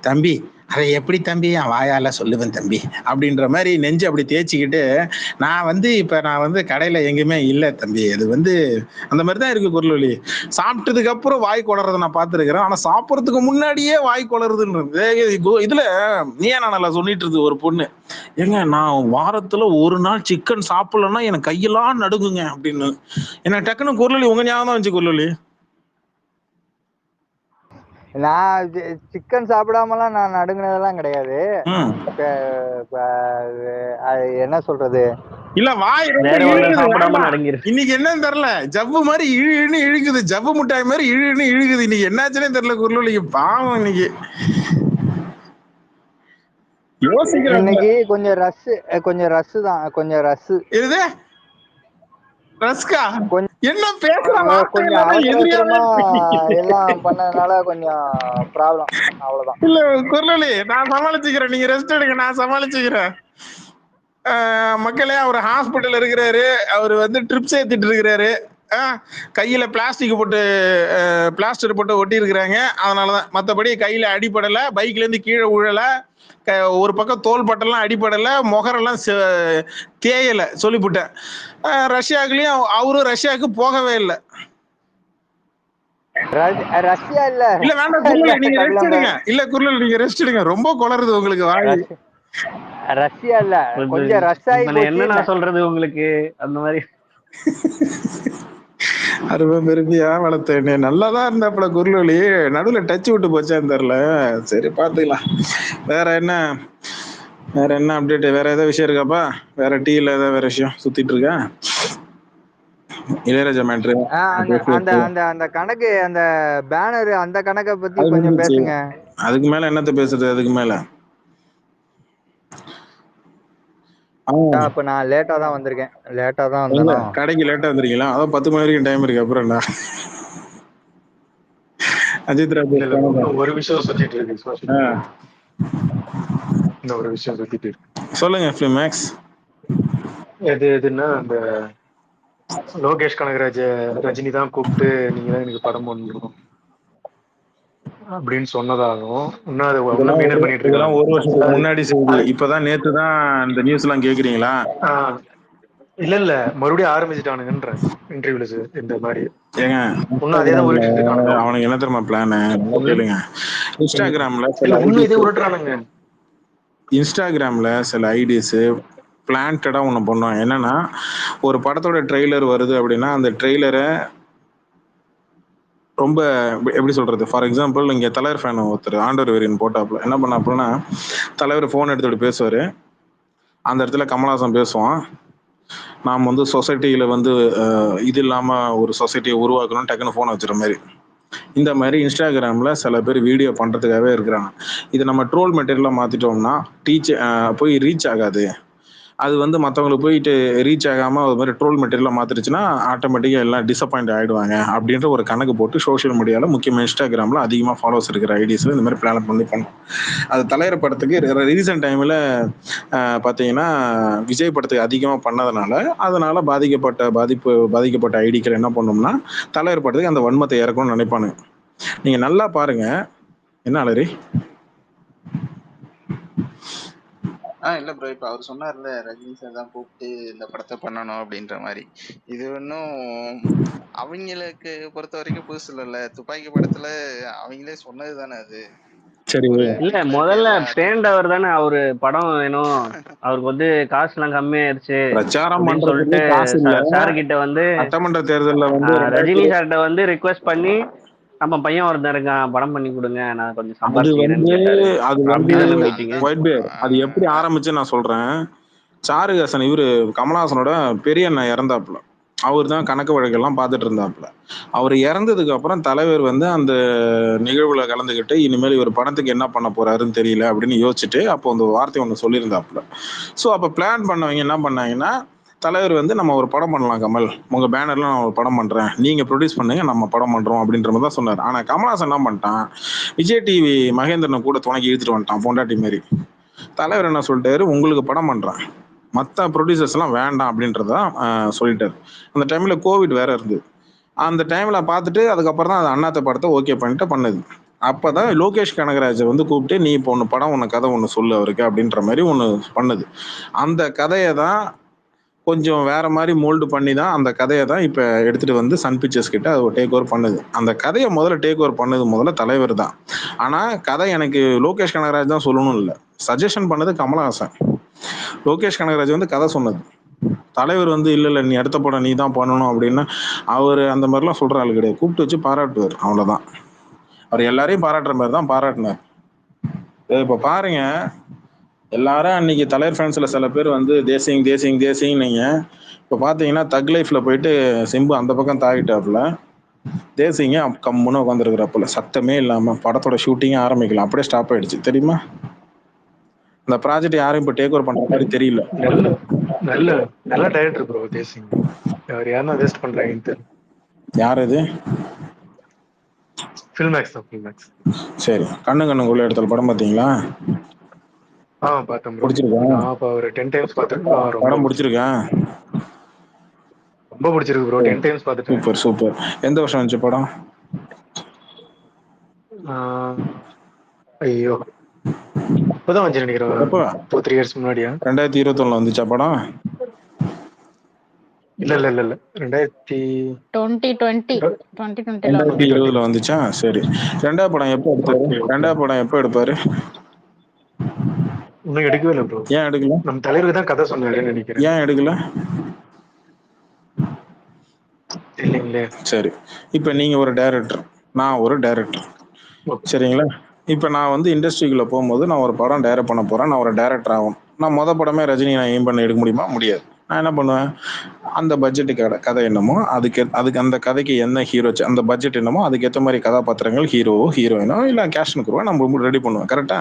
தம்பி அதை எப்படி தம்பி என் வாயால சொல்லுவேன் தம்பி அப்படின்ற மாதிரி நெஞ்சு அப்படி தேய்ச்சிக்கிட்டு, நான் வந்து கடையில எங்கேயுமே இல்லை தம்பி, அது வந்து அந்த மாதிரி தான் இருக்கு குரலொலி. சாப்பிட்டதுக்கு அப்புறம் வாய் கொளறதை நான் பார்த்துருக்கிறேன், ஆனா சாப்பிட்றதுக்கு முன்னாடியே வாய் கொளறுதுன்றது. இதுல நீயா நானல சொல்லிட்டு இருக்கு ஒரு பொண்ணு, ஏங்க நான் வாரத்துல ஒரு நாள் சிக்கன் சாப்பிடலன்னா எனக்கு கையெல்லாம் நடுங்குங்க அப்படின்னு. எனக்கு டக்குன்னு குரலொலி உங்க ஞாபகம் தான் வந்துச்சு குரலொலி. நான் சிக்கன் சாப்பிடாமலாம் நான் நடுங்கினதெல்லாம் கிடையாது. என்ன சொல்றது, இல்ல வாய் இன்னைக்கு என்னன்னு தெரியல, ஜவ்வு மாதிரி இழுன்னு இழுக்குது, ஜவ்வு முட்டாய் மாதிரி இழுன்னு இழுக்குது. இன்னைக்கு என்னாச்சுன்னே தெரியல குரலொலிக்கு, பாவம். இன்னைக்கு யோசிக்கிறேன், இன்னைக்கு கொஞ்சம் ரஸ் இது ரஸ்கா என்ன பேசுறாங்க, கொஞ்சம் அவசரமா எல்லாம் பண்ணதுனால கொஞ்சம் ப்ராப்ளம், அவ்வளவுதான். இல்ல குரலொலி நான் சமாளிச்சுக்கிறேன், நீங்க ரெஸ்ட் எடுங்க, நான் சமாளிச்சுக்கிறேன். மக்களே, அவர் ஹாஸ்பிட்டல் இருக்கிறாரு, அவர் வந்து ட்ரிப்ஸ் ஏத்திட்டு இருக்கிறாரு. கையில பிளாஸ்டிக் போட்டு பிளாஸ்டர் போட்டு ஒட்டி இருக்கிறாங்க. அதனாலதான், மற்றபடி கையில அடிபடலை, பைக்ல இருந்து கீழே உழல, ஒரு பக்கம் தோல் பட்டெல்லாம் அடிபடலை, முகரெல்லாம் தேயலை சொல்லிவிட்டேன். ரஷ்யாக்குலயும் அவரும் ரஷ்யாவுக்கு போகவே இல்லை. ரஷ்யா இல்ல இல்ல வேண்டாம் குரல், நீங்க ரெஸ்ட் எடுங்க. இல்ல குரல், நீங்க ரெஸ்ட் எடுங்க. ரொம்ப குளறுது உங்களுக்கு வாய். ரஷ்யா இல்ல, கொஞ்சம் ரஷ்யாயி போச்சு. என்ன சொல்றது உங்களுக்கு அந்த மாதிரி அருமை பெருமையா வளர்த்தேன். நல்லாதான் இருந்தாப்புல குரலொலி, நடுவுல டச் விட்டு போச்சான்னு தெரியல. சரி பாத்துக்கலாம். வேற என்ன அப்டேட்? வேற ஏதாவது விஷயம் இருக்காப்பா? வேற டீல ஏதாவது வேற விஷயம் சுத்திட்டு இருக்கா? இளையராஜா மேட்ரு, அந்த கணக்கு, அந்த பேனர், அந்த கணக்கை பத்தி கொஞ்சம் பேசுங்க. அதுக்கு மேல என்னத்த பேசுறது? அதுக்கு மேல அப்ப நான் லேட்டா தான் வந்திருக்கேன். லேட்டா தான் வந்தேன். கடைக்கு லேட்டா வந்திருக்கீங்களா? அதான் 10 மணி வரைக்கும் டைம் இருக்கு. அப்புறம் என்ன? அஜித் ராஜ் ஒரு விஷயம் சுத்திட்டு இருக்கு. இந்த ஒரு விஷயம் சுத்திட்டு இருக்கு. சொல்லுங்க ஃபிலிமேக்ஸ். எதுன்னா அந்த லோகேஷ் கனகராஜ ரஜினி தான் கூப்பிட்டு நீங்க தான் எனக்கு படம் பண்ணணும் அப்படின்னு சொன்னதாகவும், இன்னும் அதை மெயின்டைன் பண்ணிட்டு இருக்காங்க. ஒரு வருஷத்துக்கு முன்னாடி செய்தி, இப்பதான் நேத்து தான் இந்த நியூஸ் எல்லாம் கேக்குறீங்களா? இல்ல மறுபடியும் ஆரம்பிச்சுட்டானுங்கன்ற இன்டர்வியூல இந்த மாதிரி. ஏங்க இன்னும் அதே தான் உருட்டிட்டு இருக்கானுங்க. அவனுக்கு என்ன தெரியுமா பிளான்? கேளுங்க. இன்ஸ்டாகிராம்ல சில ஐடிஸ் பிளான்டடா ஒண்ணு பண்ணுவாங்க. என்னன்னா, ஒரு படத்தோட ட்ரெய்லர் வருது அப்படின்னா அந்த ட்ரெய்லரை ரொம்ப எப்படி சொல்றது, ஃபார் எக்ஸாம்பிள் இங்க தலைவர் ஃபேன் ஒருத்தர் ஆண்டவர் வேரியன் போட்டாப்புல என்ன பண்ணாப்புலன்னா, தலைவர் போன் எடுத்துட்டு பேசுவாரு. அந்த இடத்துல கமலஹாசன் பேசுவான், நாம் வந்து சொசைட்டியில வந்து இது இல்லாம ஒரு சொசைட்டியை உருவாக்கணும், டக்குன்னு போன் வச்சுற மாதிரி. இந்த மாதிரி இன்ஸ்டாகிராம்ல சில பேர் வீடியோ பண்றதுக்காகவே இருக்கிறாங்க. இதை நம்ம ட்ரோல் மெட்டீரியலா மாத்திட்டோம்னா போய் ரீச் ஆகாது. அது வந்து மற்றவங்களுக்கு போயிட்டு ரீச் ஆகாம அது மாதிரி ட்ரோல் மெட்டீரியலா மாத்திருச்சுன்னா ஆட்டோமேட்டிக்கா எல்லாம் டிசப்பாயிண்ட் ஆயிடுவாங்க அப்படின்ற ஒரு கணக்கு போட்டு சோஷியல் மீடியால, முக்கியமா இன்ஸ்டாகிராம்ல அதிகமா ஃபாலோவர்ஸ் இருக்கிற ஐடிஸ்ல இந்த மாதிரி பிளான் பண்ணி பண்ணும். அது தலைவர் படத்துக்கு ரீசன்ட் டைம்ல பாத்தீங்கன்னா விஜய் படத்துக்கு அதிகமா பண்ணதுனால, அதனால பாதிக்கப்பட்ட ஐடிக்கள் என்ன பண்ணோம்னா, தலைவர் படத்துக்கு அந்த வன்மத்தை இறக்கணும்னு நினைப்பானுங்க. நீங்க நல்லா பாருங்க. என்ன அலரி? இல்ல ப்ரோ, இப்ப அவர் சொன்னார்ல ரஜினி சார் தான் கூப்பிட்டு இந்த படத்தை பண்ணணும் அப்படின்ற மாதிரி. இது ஒன்னும் அவங்களுக்கு பொறுத்த வரைக்கும் புதுசு இல்ல. துப்பாக்கி படத்துல அவங்களே சொன்னது தானே அது. சரி இல்ல, முதல்ல பேண்டவர் தானே அவரு படம் வேணும், அவருக்கு வந்து காசு எல்லாம் கம்மியாயிருச்சு பிரச்சாரம் அப்படின்னு சொல்லிட்டு சார் கிட்ட வந்து சட்டமன்ற தேர்தல்ல வந்து ரஜினி சார்கிட்ட வந்து ரிக்வெஸ்ட் பண்ணி, நம்ம பையன் ஒருத்தன் இருக்கான், படம் பண்ணி கொடுங்க, நான் கொஞ்சம் சம்பாதிக்கிறேன். அது எப்படி ஆரம்பிச்சு நான் சொல்றேன். சாருஹாசன் இவரு கமலஹாசனோட பெரிய அண்ணன் இறந்தாப்புல, அவர் தான் கணக்கு வழக்கெல்லாம் பார்த்துட்டு இருந்தாப்புல. அவர் இறந்ததுக்கு அப்புறம் தலைவர் வந்து அந்த நிகழ்வுல கலந்துக்கிட்டு, இனிமேல் இவர் படத்துக்கு என்ன பண்ண போறாருன்னு தெரியல அப்படின்னு யோசிச்சுட்டு அப்போ அந்த வார்த்தை ஒன்று சொல்லியிருந்தாப்புல. ஸோ அப்போ பிளான் பண்ணவங்க என்ன பண்ணாங்கன்னா, தலைவர் வந்து நம்ம ஒரு படம் பண்ணலாம் கமல், உங்க பேனர்ல நான் ஒரு படம் பண்றேன், நீங்க ப்ரொடியூஸ் பண்ணுங்க, நம்ம படம் பண்றோம் அப்படின்ற மாதிரி தான் சொன்னார். ஆனா கமலஹாசன் என்ன பண்ணிட்டான், விஜய் டிவி மகேந்திரனை கூட துணைக்கி இழுத்துட்டு வந்துட்டான் பொண்டாட்டி மாரி. தலைவர் என்ன சொல்லிட்டாரு, உங்களுக்கு படம் பண்றேன், மற்ற ப்ரொடியூசர்ஸ் எல்லாம் வேண்டாம் அப்படின்றதான் சொல்லிட்டாரு. அந்த டைம்ல கோவிட் வேற இருந்தது. அந்த டைம்ல பார்த்துட்டு அதுக்கப்புறம் தான் அது அண்ணாத்த படத்தை ஓகே பண்ணிட்டு பண்ணது. அப்பதான் லோகேஷ் கனகராஜை வந்து கூப்பிட்டு, நீ இப்போ ஒன்று படம் ஒன்று கதை ஒன்று சொல்லு அவருக்கு அப்படின்ற மாதிரி ஒன்று பண்ணுது. அந்த கதையை தான் கொஞ்சம் வேற மாதிரி மோல்டு பண்ணி தான் அந்த கதையை தான் இப்போ எடுத்துட்டு வந்து சன் பிக்சர்ஸ் கிட்ட அது டேக் ஓவர் பண்ணுது. அந்த கதையை முதல்ல டேக் ஓவர் பண்ணது முதல்ல தலைவர் தான். ஆனா கதை எனக்கு லோகேஷ் கனகராஜ் தான் சொல்லணும் இல்லை, சஜஷன் பண்ணது கமலஹாசன். லோகேஷ் கனகராஜ் வந்து கதை சொன்னது. தலைவர் வந்து இல்ல நீ அடுத்த படம் நீ தான் பண்ணணும் அப்படின்னா அவர் அந்த மாதிரிலாம் சொல்ற ஆள் கிடையாது. கூப்பிட்டு வச்சு பாராட்டுவார், அவ்வளவுதான். அவர் எல்லாரையும் பாராட்டுற மாதிரி தான் பாராட்டினார். இப்ப பாருங்க, எல்லாரும் அன்னைக்கு தலைவர் ஃபேன்ஸ்ல சில பேர் வந்து தேசிங் நீங்க இப்ப பாத்தீங்கன்னா தக் லைஃப்ல போயிட்டு சிம்பு அந்த பக்கம் தாவிட்டாப்புல, தேசிங்க கம்முன்னு உட்காந்துருக்கிறப்பல சத்தமே இல்லாம படத்தோட ஷூட்டிங்கே ஆரம்பிக்கலாம், அப்படியே ஸ்டாப் ஆயிடுச்சு தெரியுமா? இந்த ப்ராஜெக்ட் யாரும் இப்ப டேக் ஓவர் பண்ற மாதிரி தெரியல. நல்ல டைரக்டர் ப்ரோ தேசிங். அவர் யாரா வேஸ்ட் பண்றாங்கன்னு தெரியல. யார் அது? ஃபில்மேக்ஸ். சரி, கண்ணுக்குள்ள இடத்துல படம் பாத்தீங்களா? பார்த்தேன் ப்ரோ. பிடிச்சிருக்கா? நான் அப்ப ஒரு 10 டைம்ஸ் பார்த்தேன். படம் பிடிச்சிருக்கா? ரொம்ப ரொம்ப பிடிச்சிருக்கு ப்ரோ. 10 டைம்ஸ் பார்த்துட்டேன். Super super. எந்த வருஷம் வந்துச்சு படம்? ஐயோ இப்பதான் வந்து நினைக்கிறேன். எப்போ? 2-3 இயர்ஸ் முன்னாடியா? 2021 வந்துச்சா படம்? இல்ல 2020 வந்துச்சா? சரி. ரெண்டாவது படம் எப்போ எடுப்பாரு? இன்னும் எடுக்கவே இல்லை ப்ரோ. ஏன் எடுக்கல? நம்ம தலைவருக்கு தான் கதை சொன்னாருன்னு நினைக்கிறேன். ஏன் எடுக்கல? இல்லைங்களே. சரி, இப்போ நீங்க ஒரு டைரக்டர், நான் ஒரு டைரக்டர், சரிங்களா? இப்போ நான் வந்து இண்டஸ்ட்ரிக்குள்ள போகும்போது நான் ஒரு படம் டைரக்ட் பண்ண போறேன், நான் ஒரு டைரக்டர் ஆகும். நான் படமே ரஜினி நான் எய்ம் பண்ணி எடுக்க முடியுமா? முடியாது. நான் என்ன பண்ணுவேன், அந்த பட்ஜெட்டுக்கு கதை என்னமோ அதுக்கு அந்த கதைக்கு என்ன ஹீரோ, அந்த பட்ஜெட் என்னமோ அதுக்கேற்ற மாதிரி கதாபாத்திரங்கள், ஹீரோவோ ஹீரோயினோ இல்லை கேஷன் குருவோ நம்ம ரெடி பண்ணுவேன். கரெக்டா?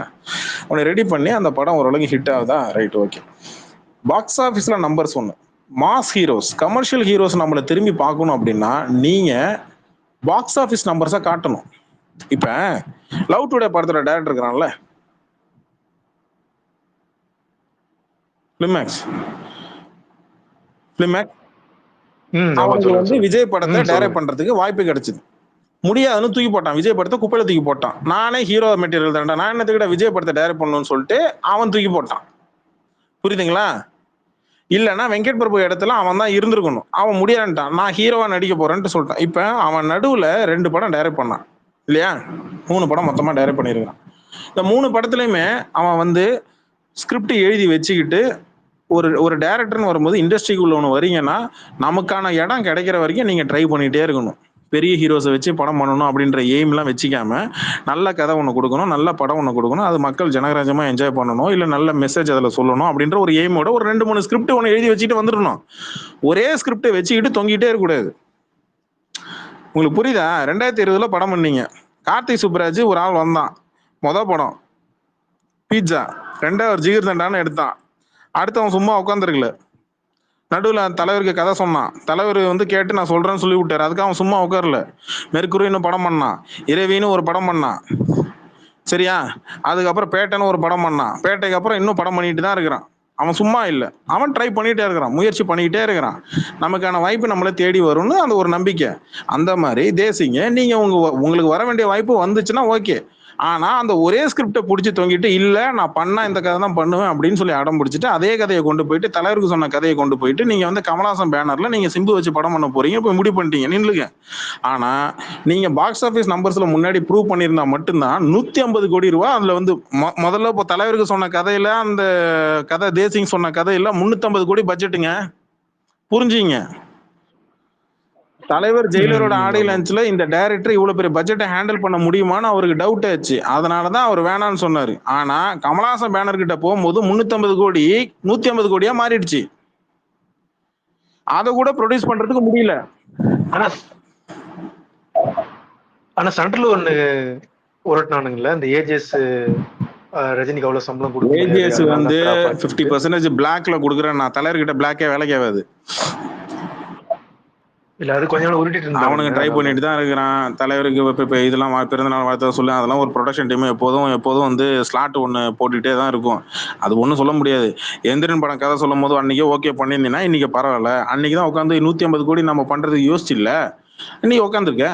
அவனை ரெடி பண்ணி அந்த படம் ஓரளவுக்கு ஹிட் ஆகுதா? Right, okay. பாக்ஸ் ஆஃபீஸில் நம்பர்ஸ் ஒன்று. மாஸ் ஹீரோஸ், கமர்ஷியல் ஹீரோஸ் நம்மளை திரும்பி பார்க்கணும் அப்படின்னா நீங்க பாக்ஸ் ஆஃபீஸ் நம்பர்ஸை காட்டணும். இப்ப லவ் டுடே படத்தோட டைரக்டர் இருக்கிறான்ல, பிலிமேக்ஸ், அவனுக்கு வந்து விஜய் படத்தை டைரக்ட் பண்றதுக்கு வாய்ப்பு கிடைச்சது. முடியாதுன்னு தூக்கி போட்டான், விஜய் படத்தை குப்பையில தூக்கி போட்டான். நானே ஹீரோ மெட்டீரியல் தான்டா, நான் என்னத்துக்கிட்ட விஜய் படத்தை டைரக்ட் பண்ணணும்னு சொல்லிட்டு அவன் தூக்கி போட்டான். புரியுதுங்களா? இல்லைன்னா வெங்கட் பிரபு இடத்துல அவன் தான் இருந்திருக்கணும். அவன் முடியாதுன்ட்டான், நான் ஹீரோவா நடிக்க போறேன்ட்டு சொல்லிட்டான். இப்ப அவன் நடுவுல 2 படம் டைரக்ட் பண்ணான் இல்லையா? 3 படம் மொத்தமா டைரக்ட் பண்ணியிருக்கான். இந்த 3 படத்துலயுமே அவன் வந்து ஸ்கிரிப்ட் எழுதி வச்சுக்கிட்டு ஒரு டைரக்டர்னு வரும்போது இண்டஸ்ட்ரிக்குள்ள ஒன்று வரீங்கன்னா நமக்கான இடம் கிடைக்கிற வரைக்கும் நீங்க ட்ரை பண்ணிட்டே இருக்கணும். பெரிய ஹீரோஸை வச்சு படம் பண்ணணும் அப்படின்ற எய்ம்லாம் வச்சுக்காம நல்ல கதை ஒன்று கொடுக்கணும், நல்ல படம் ஒன்று கொடுக்கணும், அது மக்கள் ஜனகராஜமாக என்ஜாய் பண்ணணும், இல்லை நல்ல மெசேஜ் அதில் சொல்லணும் அப்படின்ற ஒரு எய்மோட ஒரு 2-3 ஸ்கிரிப்ட் ஒன்று எழுதி வச்சுட்டு வந்துடணும். ஒரே ஸ்கிரிப்டை வச்சுக்கிட்டு தொங்கிட்டே இருக்கக்கூடாது. உங்களுக்கு புரியுதா? 2020 படம் பண்ணீங்க, கார்த்திக் சுப்ராஜ் ஒரு ஆள் வந்தான், படம் பீட்சா, 2வது ஜிகர் தண்டான்னு எடுத்தான். அடுத்தவன் சும்மா உட்காந்துருக்கல, நடுவில் தலைவருக்கு கதை சொன்னான், தலைவர் வந்து கேட்டு நான் சொல்றேன்னு சொல்லி விட்டாரு. அதுக்கு அவன் சும்மா உட்காரல. மெர்க்குரின்னு படம் பண்ணான், இரவின்னு ஒரு படம் பண்ணான், சரியா? அதுக்கப்புறம் பேட்டைன்னு ஒரு படம் பண்ணான், பேட்டைக்கு அப்புறம் இன்னும் படம் பண்ணிட்டு தான் இருக்கிறான். அவன் சும்மா இல்லை, அவன் ட்ரை பண்ணிட்டே இருக்கிறான், முயற்சி பண்ணிக்கிட்டே இருக்கிறான். நமக்கான வாய்ப்பு நம்மளை தேடி வரும்னு அந்த ஒரு நம்பிக்கை. அந்த மாதிரி தேசிங்க நீங்க உங்களுக்கு வர வேண்டிய வாய்ப்பு வந்துச்சுன்னா ஓகே. ஆனா அந்த ஒரே ஸ்கிரிப்டை பிடிச்சி தொங்கிட்டு இல்ல நான் பண்ணா இந்த கதை தான் பண்ணுவேன் அப்படின்னு சொல்லி அடம் பிடிச்சிட்டு அதே கதையை கொண்டு போயிட்டு தலைவருக்கு சொன்ன கதையை கொண்டு போயிட்டு நீங்க வந்து கமலாசன் பேனர்ல நீங்க சிம்பு வச்சு படம் பண்ண போறீங்க, போய் முடிவு பண்ணிட்டீங்க, நின்றுங்க. ஆனா நீங்க பாக்ஸ் ஆஃபீஸ் நம்பர்ஸ்ல முன்னாடி ப்ரூவ் பண்ணியிருந்தா மட்டும்தான் 150 கோடி ரூபாய் அதுல வந்து முதல்ல இப்போ தலைவருக்கு சொன்ன கதையில அந்த கதை தேசிங் சொன்ன கதையில 350 கோடி பட்ஜெட்டுங்க. புரிஞ்சுங்க. தலைவர் ஜெயிலரோட ஆடியோ லான்ச்ல இந்த டைரக்டர் இவ்வளவு பெரிய பட்ஜெட்டை ஹேண்டில் பண்ண முடியுமான்னு அவருக்கு டவுட் ஆச்சு. அதனாலதான் அவர் வேணான்னு சொன்னாரு. ஆனா கமலாசன் பேனர் கிட்ட போகும்போது 350 கோடி 150 கோடியா மாறிடுச்சு. அதை கூட ப்ரொடியூஸ் பண்றதுக்கு முடியல. ஆனா சென்ட்ரல் ஒண்ணு உரட்டினானுங்களே இந்த ஏஜிஎஸ் ரஜினிக்கு அவ்வளவு சம்பளம் கொடுக்கும். ஏஜிஎஸ் வந்து 50% பிளாக்ல கொடுக்குறேன், நான் தலைவர்கிட்ட பிளாக்கே வேலைக்கு ஆகாது. இல்ல அது கொஞ்ச நாள் உருட்டிட்டு இருந்தாங்க. அவனுக்கு ட்ரை பண்ணிட்டு தான் இருக்கிறான். தலைவருக்கு இப்போ இதெல்லாம் பிறந்தநாள் வாழ்த்த சொல்லி அதெல்லாம் ஒரு ப்ரொடக்ஷன் டீம் எப்போதும் வந்து ஸ்லாட் ஒன்று போட்டுக்கிட்டே தான் இருக்கும். அது ஒன்றும் சொல்ல முடியாது. எந்திரன் படம் கதை சொல்லும் போது அன்னைக்கே ஓகே பண்ணியிருந்தீங்கன்னா இன்னைக்கு பரவாயில்ல. அன்னைக்கு தான் உட்காந்து 150 கோடி நம்ம பண்றதுக்கு யோசிச்சு இல்ல, இன்னைக்கு உட்காந்துக்கிட்டு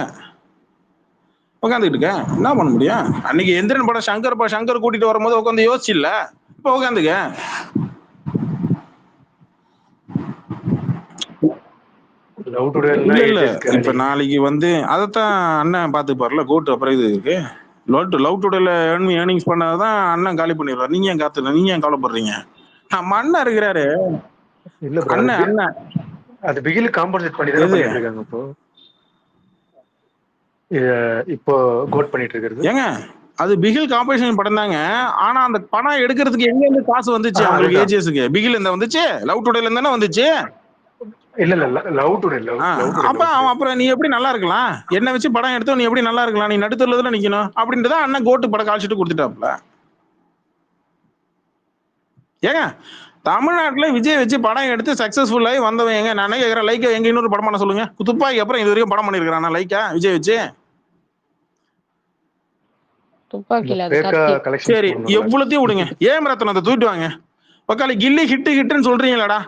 இருக்க என்ன பண்ண முடியும்? அன்னைக்கு எந்திரன் படம் சங்கர் கூட்டிட்டு வரும்போது உட்காந்து யோசிச்சு இல்ல, இப்போ உட்காந்துக்க. இல்ல இப்ப நாளைக்கு வந்து அதைத்தான் அண்ணன் பாத்துப்பாருல கோட்டு. அப்புறம் இது இருக்கு லவ் டுடேல ஏர்னிங்ஸ் பண்ணாதான் அண்ணன் காலி பண்ணிடுவாரு. நீங்க ஏன் காத்துல நீங்க ஏன் கவலைப்படுறீங்க? நம்ம அண்ணன் இருக்கிறாரு. அண்ணன் அது பிகில் காம்பன்சேட் பண்ணி தான் இருக்காங்க. இப்போ கோட் பண்ணிட்டு இருக்கிறது ஏங்க அது பிகில் காம்பன்சேஷன் படம் தாங்க. ஆனா அந்த படம் எடுக்கிறதுக்கு எங்க இருந்து காசு வந்துச்சு அவங்களுக்கு? ஏஜிஎஸ்க்கு பிகில் இந்த வந்துச்சு, லவ் டுடேல இருந்தானே வந்துச்சு. இல்ல லவ் டுடே. அப்ப அப்புறம் நீ எப்படி நல்லா இருக்கலாம்? என்ன வச்சு படம் எடுத்தோம், நீ எப்படி நல்லா இருக்கலாம்? நீ நடுத்தரல நிக்கணும் அப்படின்றத அண்ணன் கோட்டு படம் கால்ஷீட் கொடுத்துட்டாப்ல. ஏங்க தமிழ்நாட்டுல விஜய் வச்சு படம் எடுத்து சக்சஸ்ஃபுல்லாகி வந்தவன் எங்க? நானே கேட்கிறேன், லைக்கா எங்க இன்னொரு படம் பண்ண சொல்லுங்க. துப்பாக்கி அப்புறம் இது வரைக்கும் படம் பண்ணிருக்கான் லைக்கா விஜய் வச்சு? சரி எவ்வளத்தையும் விடுங்க, ஏன் ரத்தனத்தை தூக்கிட்டு வாங்க. பக்கால கில்லி ஹிட்டுன்னு சொல்றீங்களாடா?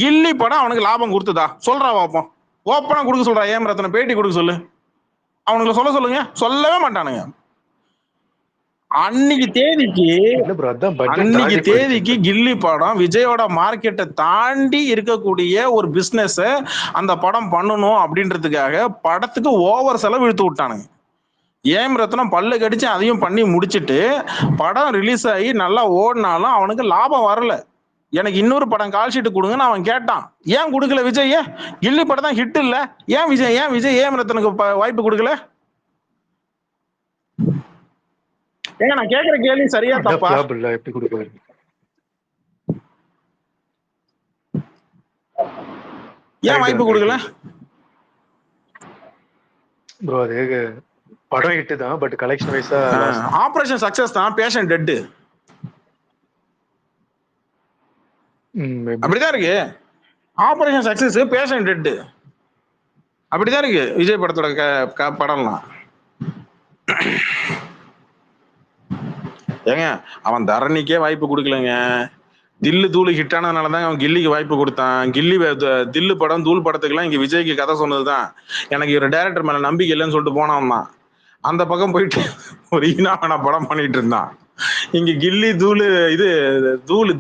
கில்லி படம் அவனுக்கு லாபம் கொடுத்ததா சொல்றா பாப்போம். ஓப்பனா கொடுக்க சொல்றா ஏம் ரத்னம், பேட்டி கொடுக்க சொல்லு. அவனுங்களை சொல்ல சொல்லுங்க, சொல்லவே மாட்டானுங்க. அன்னைக்கு தேதிக்கு கில்லி படம் விஜயோட மார்க்கெட்டை தாண்டி இருக்கக்கூடிய ஒரு பிசினஸ் அந்த படம் பண்ணணும் அப்படின்றதுக்காக படத்துக்கு ஓவர் செலவு இழுத்து விட்டானுங்க. ஏம் ரத்னம் பல்லு கடிச்சு அதையும் பண்ணி முடிச்சுட்டு படம் ரிலீஸ் ஆகி நல்லா ஓடினாலும் அவனுக்கு லாபம் வரல. எனக்கு இன்னொரு படம் கால் ஷீட் கொடுங்கன்னு அவன் கேட்டான். ஏன் கொடுக்கல விஜய்? கில்லி படம் தான் ஹிட் இல்ல, ஏன் விஜய் ஏம் ரத்னுக்கு வாய்ப்பு கொடுக்கல? ஏங்க நான் கேக்குற கேள்வி சரியா தப்பா? எப்படி கொடுப்பாரு ஏன் வாய்ப்பு கொடுக்கல ப்ரோ? அது படம் ஹிட் தான், பட் கலெக்ஷன் வைஸா ஆபரேஷன் சக்சஸ் தான், பேஷண்ட் டெட். அப்படிதான் இருக்கு. ஆபரேஷன் சக்சஸ், பேஷண்ட் டெட், அப்படிதான் இருக்கு விஜய் படத்தோட படம்லாம். ஏங்க அவன் தரணிக்கே வாய்ப்பு கொடுக்கலங்க. தில்லு தூளு ஹிட் ஆனதுனாலதான் அவன் கில்லிக்கு வாய்ப்பு கொடுத்தான். கில்லி தில்லு படம் தூள் படத்துக்குலாம் இங்க விஜய்க்கு கதை சொன்னதுதான். எனக்கு ஒரு டைரக்டர் மேல நம்பிக்கை இல்லைன்னு சொல்லிட்டு போனவன் தான். அந்த பக்கம் போயிட்டு ஒரு ஈனாவனா படம் பண்ணிட்டு இருந்தான். இங்க கில்லி தூளு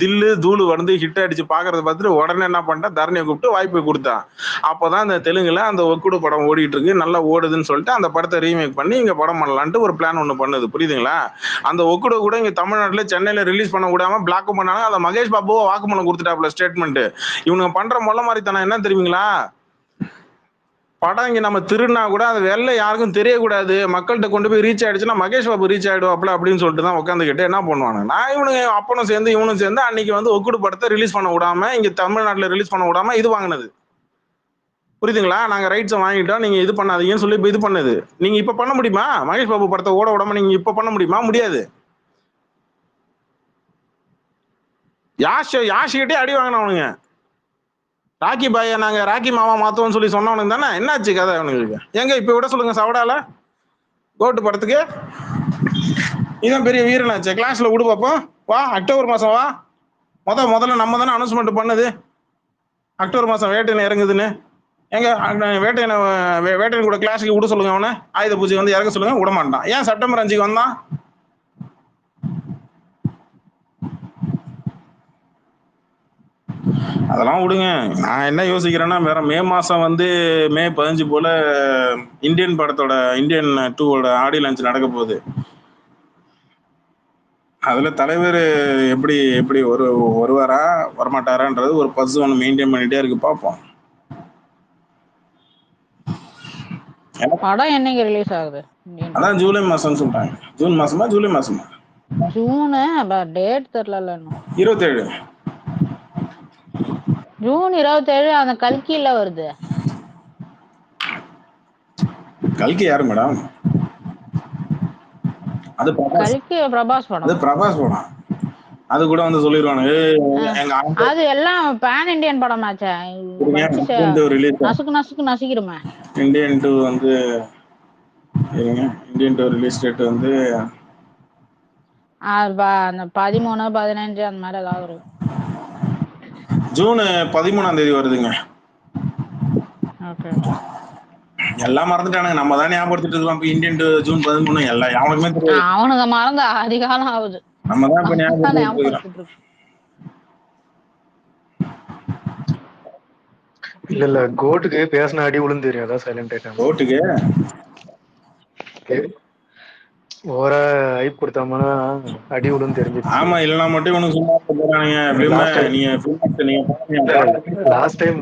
தில்லு தூளு வந்து ஹிட் அடிச்சு பாக்குறத பார்த்துட்டு உடனே என்ன பண்ணிட்டான், தரணியை கூப்பிட்டு வாய்ப்பு கொடுத்தான். அப்பதான் இந்த தெலுங்குல அந்த ஒக்குடு படம் ஓடிட்டு இருக்கு, நல்லா ஓடுதுன்னு சொல்லிட்டு அந்த படத்தை ரீமேக் பண்ணி இங்க படம் பண்ணலான்ட்டு ஒரு பிளான் ஒண்ணு பண்ணுது. புரியுதுங்களா? அந்த ஒக்குடு கூட இங்க தமிழ்நாட்டுல சென்னையில ரிலீஸ் பண்ண விடாம பிளாக் பண்ணாங்க. அந்த மகேஷ் பாபுவை வாக்குமூலம் கொடுத்துட்டாப்ல ஸ்டேட்மெண்ட். இவனுங்க பண்ற மொல்ல மாதிரி தானே என்ன தெரியுங்களா? படம் இங்க நம்ம திருநா கூட அது வெளில யாருக்கும் தெரியக்கூடாது, மக்கள்கிட்ட கொண்டு போய் ரீச் ஆயிடுச்சுன்னா மகேஷ் பாபு ரீச் ஆயிடுவாப்ல அப்படின்னு சொல்லிட்டு தான் உட்காந்துக்கிட்டு என்ன பண்ணுவாங்க. நான் இவனுங்க அப்பனும் சேர்ந்து இவனும் சேர்ந்து அன்னைக்கு வந்து ஒக்குடு படத்தை ரிலீஸ் பண்ண விடாம, இங்க தமிழ்நாட்டுல ரிலீஸ் பண்ண விடாம இது வாங்கினது. புரியுதுங்களா? நாங்க ரைட்ஸை வாங்கிட்டோம், நீங்க இது பண்ணாதீங்கன்னு சொல்லி இது பண்ணது. நீங்க இப்ப பண்ண முடியுமா? மகேஷ் பாபு படத்தை ஓட விடாம நீங்க இப்ப பண்ண முடியுமா? முடியாது. யாஷிக்கிட்டே அடி வாங்கினவனுங்க. ராக்கி பாய நாங்க ராக்கி மாமா மாத்தோம்னு சொல்லி சொன்னவனுக்கு தானே என்னாச்சு கதை அவனுங்களுக்கு? எங்க இப்ப விட சொல்லுங்க சவடால கோட்டு படத்துக்கு. இதான் பெரிய வீரனாச்சு. கிளாஸ்ல விடு பார்ப்போம். வா அக்டோபர் மாசம் வா. முதல்ல நம்ம தானே அனௌன்ஸ்மெண்ட் பண்ணது அக்டோபர் மாசம் வேட்டையன் இறங்குதுன்னு. எங்க வேட்டையன் கூட கிளாஸுக்கு விட சொல்லுங்க. அவனை ஆயுத பூஜை வந்து இறங்க சொல்லுங்க. விட மாட்டான். ஏன் செப்டம்பர் 5 வந்தான்? அதெல்லாம் விடுங்க. நான் என்ன யோசிக்கிறேன்னா, வேற மே மாசம் வந்து மே 15 போல இந்தியன் படத்தோட இந்தியன் 2 ஆடியோ லான்ச் நடக்க போகுது. அதுல தலைவர் எப்படி வருவாரா வரமாட்டாரான்றது ஒரு பஸ் ஒன்று மெயின்டைன் பண்ணிட்டே இருக்கு. பார்ப்போம். படம் என்னைக்கு ரிலீஸ் ஆகுது? அதான் ஜூலை மாசம்னு சொல்றாங்க. ஜூன் மாசமா ஜூலை மாசமா? ஜூனு டேட் தெரியல. 27 ஜூன் 27 அந்த கல்கில வருது. கல்கி யாரு மேடம்? அது கல்கி பிரபாஸ் படம். அது பிரபாஸ் படம். அது கூட வந்து சொல்லிடுவானுங்க. அது எல்லாம் பேன் இண்டியன் படம் ஆச்சே. நசுக்கு நசுக்கிருமே. இந்தியன் 2 வந்து இந்தியன் 2 ரிலீஸ் டேட் வந்து அந்த 13 15 அந்த மாதிரி ஏதாவது வரும். ஜூன் 13ஆம் தேதி வருதுங்க. எல்லாம் மறந்துட்டானுங்க. நம்ம தான் ஞாபகப்படுத்திட்டு இருக்கோம். இந்தியன் ஜூன் 13 எல்லாம் அவனுக்குமே தெரியும். அவனுக்கு மறந்து அதிகாலம் ஆகுது. நம்ம தான் இப்ப ஞாபகப்படுத்திட்டு இருக்கோம். இல்ல கோட்டுக்கு பேசின அடி விழுந்து தெரியும். அதான் சைலண்ட் ஆயிட்டாங்க. கோட்டுக்கு ஓரா ஐப் கொடுத்தாமனா அடி விழுந்து தெரிஞ்சு. ஆமா, இல்லனா மட்டும் இவனுக்கு சும்மா போறானுங்க. லாஸ்ட் டைம்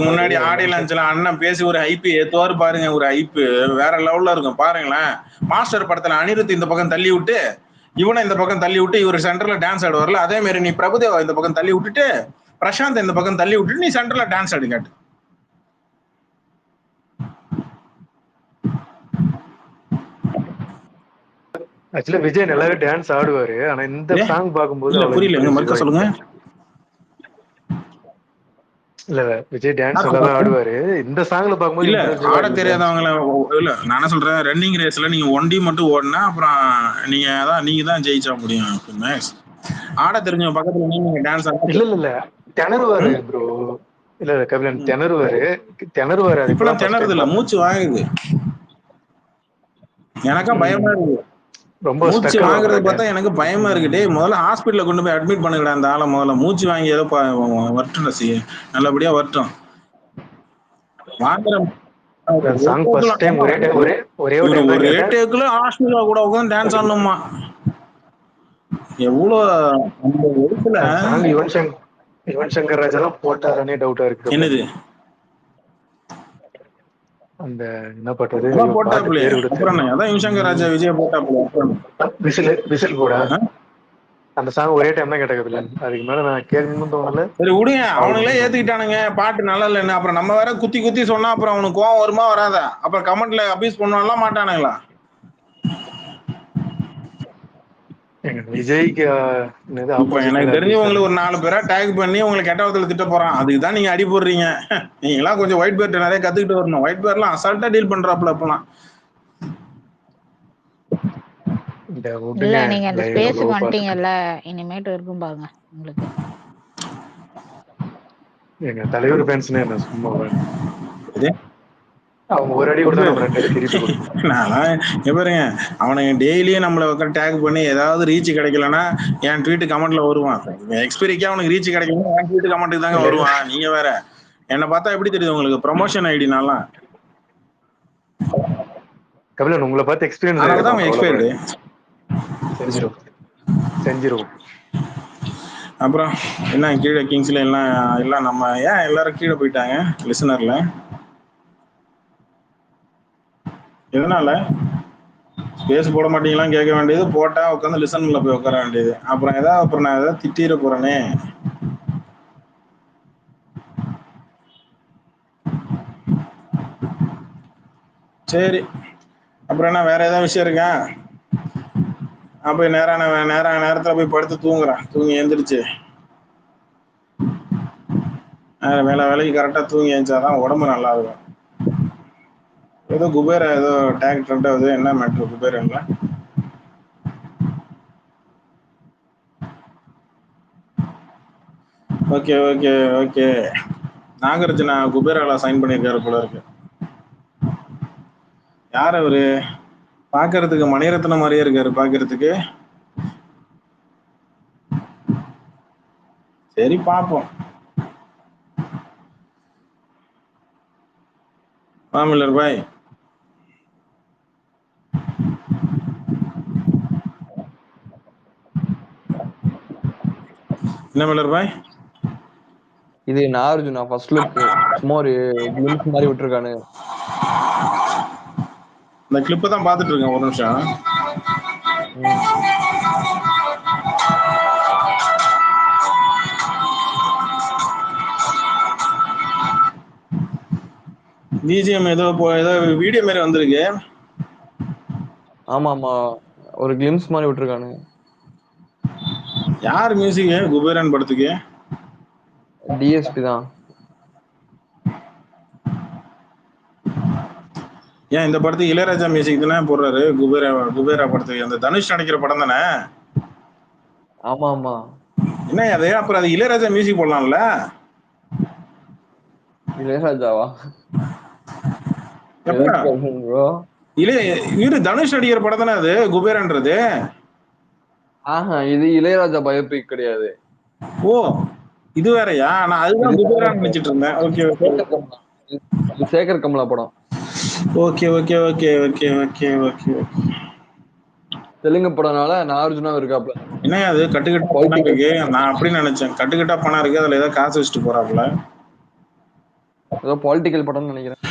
முன்னாடி ஆடியோ லான்ச்ல அண்ணன் பேசி ஒரு ஐபி ஏத்துவாரு பாருங்க. ஒரு ஐப்பு வேற லெவல்ல இருக்கும் பாருங்களேன். மாஸ்டர் படத்துல அனிருத் இந்த பக்கம் தள்ளி விட்டு இவனை இந்த பக்கம் தள்ளி விட்டு இவர் சென்டர்ல டான்ஸ் ஆடுவார்ல, அதே மாதிரி நீ பிரபுதேவா இந்த பக்கம் தள்ளி விட்டுட்டு பிரசாந்த் இந்த பக்கம் தள்ளி விட்டுட்டு நீ சென்டர்ல டான்ஸ் ஆடு காட்டு. ஆக்சுவலா விஜய் நல்லாவே டான்ஸ் ஆடுவாரு. ஆனா இந்த சாங் பாக்கும்போது புரியல, மறுக்க சொல்லுங்க. இல்ல விஜய் டான்ஸ் நல்லா ஆடுவாரு. இந்த சாங்ல பாக்கும்போது இல்ல ஆட தெரியாதவங்கள இல்ல நான் என்ன சொல்றேன், ரன்னிங் ரேஸ்ல நீங்க 1D மட்டும் ஓடினா அப்புறம் நீங்க தான் ஜெயிச்சா முடியும். ஆட தெரிஞ்சவங்க பக்கத்துல நீங்க டான்ஸ் ஆட இல்ல திணறுவாரு ப்ரோ. இல்ல கபிலன் திணறுவாரு அது இப்பெல்லாம் இப்பதான் first திணறது time இல்ல, பார்த்தேன். மூச்சு வாங்குது. எனக்கா பயமா இருக்கு. ரொம்ப மூச்சு ஸ்டக் வாங்குறது ஆகுறாங்க. பார்த்தா எனக்கு பயமா இருக்கு. டேய் முதல்ல ஹாஸ்பிட்டல்ல கொண்டு போய் அட்மிட் பண்ணுங்கடா அந்த ஆளை. முதல்ல மூச்சு வாங்கி ஏதோ வரட்டும் நல்லபடியா வரட்டும். வாங்குற சாங் ஃபர்ஸ்ட் டைம் ஒரே ஒரு இவரு டைம் தான் ஒரே கேட்டேன். டேக்குல ஆஸ்திரேலியா கூட உட்காந்து டான்ஸ் ஆடணுமா? எவ்வளவு அந்த வயசுல சாங் யுவன் சங்கர் ராஜாலாம் போட்டாரனே டவுட்டா இருக்கு. என்னது அந்த என்ன பாட்டு அதான் பாட்டு போட்டாப்புல. பேரு கூட அப்புறம் என்ன அதான் யுவன் ராஜா விஜய் போட்டாப்புல. அப்புறம் விசில் போட அந்த சாங் ஒரே டைம் தான் கேட்டேன் கபிலன். அதுக்கு மேல நான் கேட்கணும்னு தோணல. சரி விடுங்க, அவனுங்களே ஏத்துக்கிட்டானுங்க பாட்டு நல்லா இல்லைன்னு. அப்புறம் நம்ம வேற குத்தி குத்தி சொன்னா அப்புறம் அவனுக்கு கோவம் வருமா வராதா? அப்புறம் கமெண்ட்ல அபியூஸ் பண்ணுவான்லாம் மாட்டானுங்களா? விஜய்க்கு இப்ப எனக்கு தெரிஞ்சு உங்களுக்கு ஒரு 4 பேரா டேக் பண்ணி உங்களை கெட்ட வார்த்தையில திட்ட போறான். அதுக்கு தான் நீங்க அடி போடுறீங்க. நீங்க எல்லாம் கொஞ்சம் ஒயிட் பேர்ட்ட நிறைய கத்துக்கிட்டு வரணும். ஒயிட் பேர்லாம் அசால்ட்டா டீல் பண்றாப்புல அப்பலாம். இல்ல நீங்க அந்த ஸ்பேஸுக்கு வந்துட்டீங்கல்ல, இனிமேட்டு இருக்கும் பாருங்க உங்களுக்கு. எங்க தலைவர் ஃபேன்ஸ்னே என்ன சும்மா அவங்க ஒரு அடி கூட நம்ம 2 அடி திருப்பி கொடுப்போம். பாருங்க, அவனுங்க டெய்லியும் நம்மள டேக் பண்ணி ஏதாவது ரீச் கிடைக்கலன்னா என் ட்வீட் கமெண்ட்ல வருவான். எக்ஸ்பீரிக்கா அவனுக்கு ரீச் கிடைக்கலன்னா என் ட்வீட் கமெண்ட்டுக்கு தாங்க வருவான். நீங்க வேற என்ன பார்த்தா எப்படி தெரியுது உங்களுக்கு? ப்ரமோஷன் ஐடினாலாம் கபிலன் உங்களை பார்த்து எக்ஸ்பீரியன்ஸ் அதனாலதான் அவன் எக்ஸ்பைர்டு செஞ்சிரும். அப்புறம் என்ன கீழே கிங்ஸ்ல எல்லாம் நம்ம ஏன் எல்லாரும் கீழே போயிட்டாங்க லிசனர்ல? எதனால ஸ்பேஸ் போட மாட்டீங்களான்னு கேட்க வேண்டியது, போட்டா உட்காந்து லிசன்ல போய் உட்கார வேண்டியது. அப்புறம் நான் ஏதாவது திட்டிட போறேனே. சரி, அப்புறம் என்ன வேற ஏதாவது விஷயம் இருக்கா? அப்ப நேரத்துல போய் படுத்து தூங்குறேன். தூங்கி எழுந்திரிச்சு வேலைக்கு கரெக்டா தூங்கி எழுந்தாதான் உடம்பு நல்லா இருக்கும். ஏதோ குபேர ஏதோ டேக் ட்ரெண்ட் ஆகுது. என்ன மேட்ரு குபேரன்ல? ஓகே நாகார்ஜுனா குபேரால சைன் பண்ணியிருக்காரு போல இருக்கு. யார் அவரு? பாக்குறதுக்கு மணிரத்னம் மாதிரியே இருக்காரு பாக்குறதுக்கு. சரி பாப்போம். மில்லர் பாய், என்ன மில்லர் பாய்? இது நாகார்ஜுனா ஃபர்ஸ்ட் லுக் சும்மா ஒரு கிளிம்ஸ் மாதிரி விட்டுருக்கானு. இந்த கிளிப் தான் பாத்துட்டு இருக்கேன். ஒரு நிமிஷம். பிஜிஎம் ஏதோ வீடியோ மாதிரி வந்திருக்கு. ஆமா ஒரு கிளிம்ஸ் மாதிரி விட்டுருக்கானு. யார் மியூசிக் குபேரன் படத்துக்கு? டிஎஸ்பி தான். ஏன் இந்த படத்துக்கு இளையராஜா மியூசிக் தானே போடுறாரு? குபேரா படத்துக்கு அந்த தனுஷ் நடிக்கிற படம் தானே? ஆமா என்ன அது? அப்புறம் அது இளையராஜா மியூசிக் போடலாம்ல? இளையராஜாவா? இவரு தனுஷ் நடிக்கிற படம் தானே அது குபேரன்றது? இது இளையராஜா பயோபிக் கிடையாது. ஓ இது வேறயா? நான் அதுதான் குபேரான்னு நினைச்சிட்டு இருந்தேன். ஓகே சேகர் கமலா படம். ஓகே தெலுங்கு படம்னால நாகார்ஜுனா இருக்காப்ல. என்ன அது கட்டுக்கட்டா பணம் இருக்கு? நான் அப்படி நினைச்சேன். கட்டுக்கட்டா பணம் இருக்கு, அதுல ஏதாவது காசு வச்சுட்டு போறாப்ல. ஏதோ பொலிட்டிக்கல் படம்னு நினைக்கிறேன்.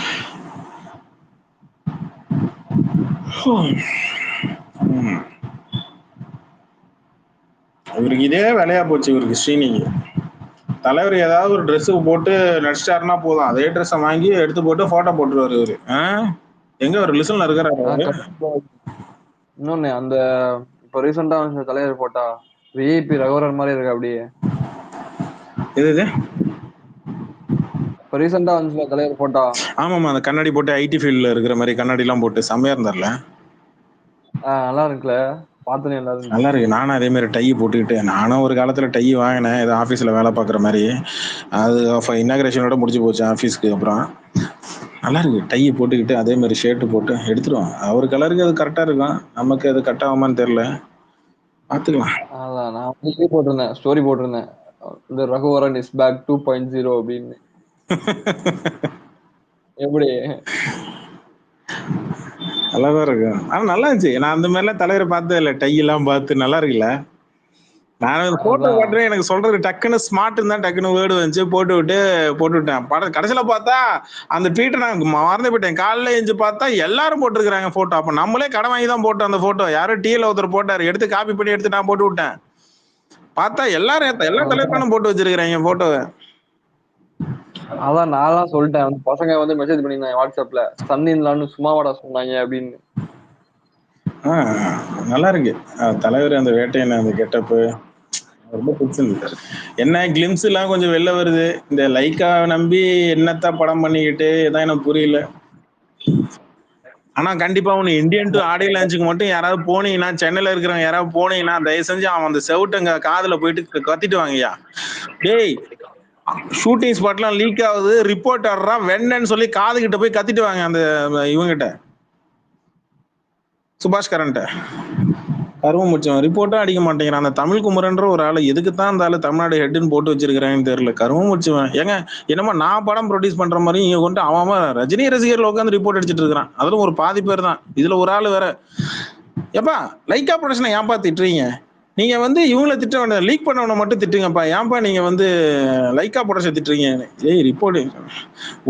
இவருக்கு இதே வேலையா போச்சு. இவருக்கு ஸ்ரீனிக்கு தலைவர் ஏதாவது ஒரு ட்ரெஸ் போட்டு நடிச்சிட்டாருன்னா போதும், அதே ட்ரெஸ்ஸை வாங்கி எடுத்து போட்டு போட்டோ போட்டுருவாரு இவரு. எங்க ஒரு லிசன்ல இருக்கிறாரு. இன்னொன்னு அந்த இப்ப ரீசெண்டா வந்து தலைவர் போட்டா விஐபி ரகுவரன் மாதிரி இருக்கு அப்படியே. இது இப்ப ரீசெண்டா வந்து தலைவர் போட்டா. ஆமாமா, அந்த கண்ணாடி போட்டு ஐடி ஃபீல்ட்ல இருக்கிற மாதிரி கண்ணாடி எல்லாம் போட்டு செம்மையா இருந்தார்ல. நல்லா இருக்குல்ல. பார்த்தனே எல்லாரும் நல்லா இருக்கு. நானும் அதே மாதிரி டை போட்டுக்கிட்டு, நானும் ஒரு காலத்துல டை வாங்கினேன் ஏதோ ஆஃபீஸில் வேலை பார்க்குற மாதிரி. அது இன்னாகிரேஷனோட முடிஞ்சு போச்சு ஆஃபீஸ்க்கு. அப்புறம் நல்லா இருக்கு டை போட்டுக்கிட்டு அதே மாதிரி ஷர்ட்டு போட்டு எடுத்துருவோம். அவர் கலருக்கு அது கரெக்டாக இருக்கும், நமக்கு அது கட் ஆகுமான்னு தெரியல, பார்த்துக்கலாம். அதான் நான் வந்து இது போட்டிருந்தேன், ஸ்டோரி போட்டிருந்தேன், இந்த ரகுவரன் இஸ் பேக் 2.0 அப்படின்னு. எப்படி நல்லாதான் இருக்கும். ஆனா நல்லா இருந்துச்சு. நான் அந்த மாதிரிலாம் தலைவரை பார்த்தது இல்லை, டை எல்லாம் பார்த்து நல்லா இருக்குல்ல. நான் போட்டோ அதான் காட்டுறேன், எனக்கு சொல்றது டக்குன்னு ஸ்மார்ட் தான் டக்குன்னு வேர்டு வந்துச்சு, போட்டு விட்டேன். படம் கடைசியில பார்த்தா அந்த ட்வீட்டை நான் மறந்து போயிட்டேன். காலைல எழுந்து பார்த்தா எல்லாரும் போட்டிருக்கிறாங்க போட்டோ. அப்ப நம்மளே கடன் வாங்கி தான் போட்டோம் அந்த போட்டோ. யாரும் டீல ஒருத்தர் போட்டாரு, எடுத்து காப்பி பண்ணி எடுத்து நான் போட்டு விட்டேன். பார்த்தா எல்லா அதான் தலைவர்களும் போட்டு வச்சிருக்கிறாங்க போட்டோவை. அதான் நான்லாம் சொல்லிட்டேன். அந்த பசங்க வந்து மெசேஜ் பண்ணிருந்தாங்க வாட்ஸ்அப்ல, சன்னின்லான்னு சும்மாவாடா சொன்னாங்க அப்படின்னு. நல்லா இருக்கு. தலைவர் அந்த வேட்டையன் அந்த கெட்டப்பு ரொம்ப பிடிச்சிருந்தது. என்ன கிளிம்ஸ் எல்லாம் கொஞ்சம் வெளில வருது. இந்த லைக்கா நம்பி என்னத்தான் படம் பண்ணிக்கிட்டு இதான் எனக்கு புரியல. ஆனா கண்டிப்பா ஒண்ணு, இந்தியன் டு ஆடியோ லான்ச்சுக்கு மட்டும் யாராவது போனீங்கன்னா, சென்னையில இருக்கிறவங்க யாராவது போனீங்கன்னா தயவு செஞ்சு அவன் அந்த செவுட்டுங்க காதுல போயிட்டு கத்திட்டு வாங்கய்யா. டேய், ஷூட்டிங் ஸ்பாட்லாம் லீக் ஆகுது, ரிப்போர்ட்டர்ரா வெண்ணன்னு சொல்லி காது கிட்ட போய் கத்திட்டு வாங்க அந்த இவங்கிட்ட, சுபாஷ் கரண்ட்ட. கருவம் முடிச்சவன் ரிப்போர்ட்டும் அடிக்க மாட்டேங்கிறான். அந்த தமிழ் குமரன்ற ஒரு ஆளு எதுக்குத்தான் அந்த ஆளு தமிழ்நாடு ஹெட்னு போட்டு வச்சிருக்கிறான்னு தெரியல. கருவம் முடிச்சவன் ஏங்க என்னமோ நான் படம் ப்ரொடியூஸ் பண்ற மாதிரி இங்க கொண்டு அவன் ரஜினி ரசிகர்கள் உட்காந்து ரிப்போர்ட் அடிச்சிட்டு இருக்கிறான். அதுல ஒரு பாதி பேர் தான், இதுல ஒரு ஆளு வேற. எப்பா லைக்கா ப்ரொடக்ஷனை ஏன்பா திட்டுறீங்க? நீங்க வந்து இவங்களை திட்ட வேண்டாம், லீக் பண்ணவனை மட்டும் திட்டுங்கப்பா. ஏன்பா நீங்க வந்து லைக்கா ப்ரொடக்ஷன் திட்டுறீங்க? ஏய் ரிப்போர்ட்,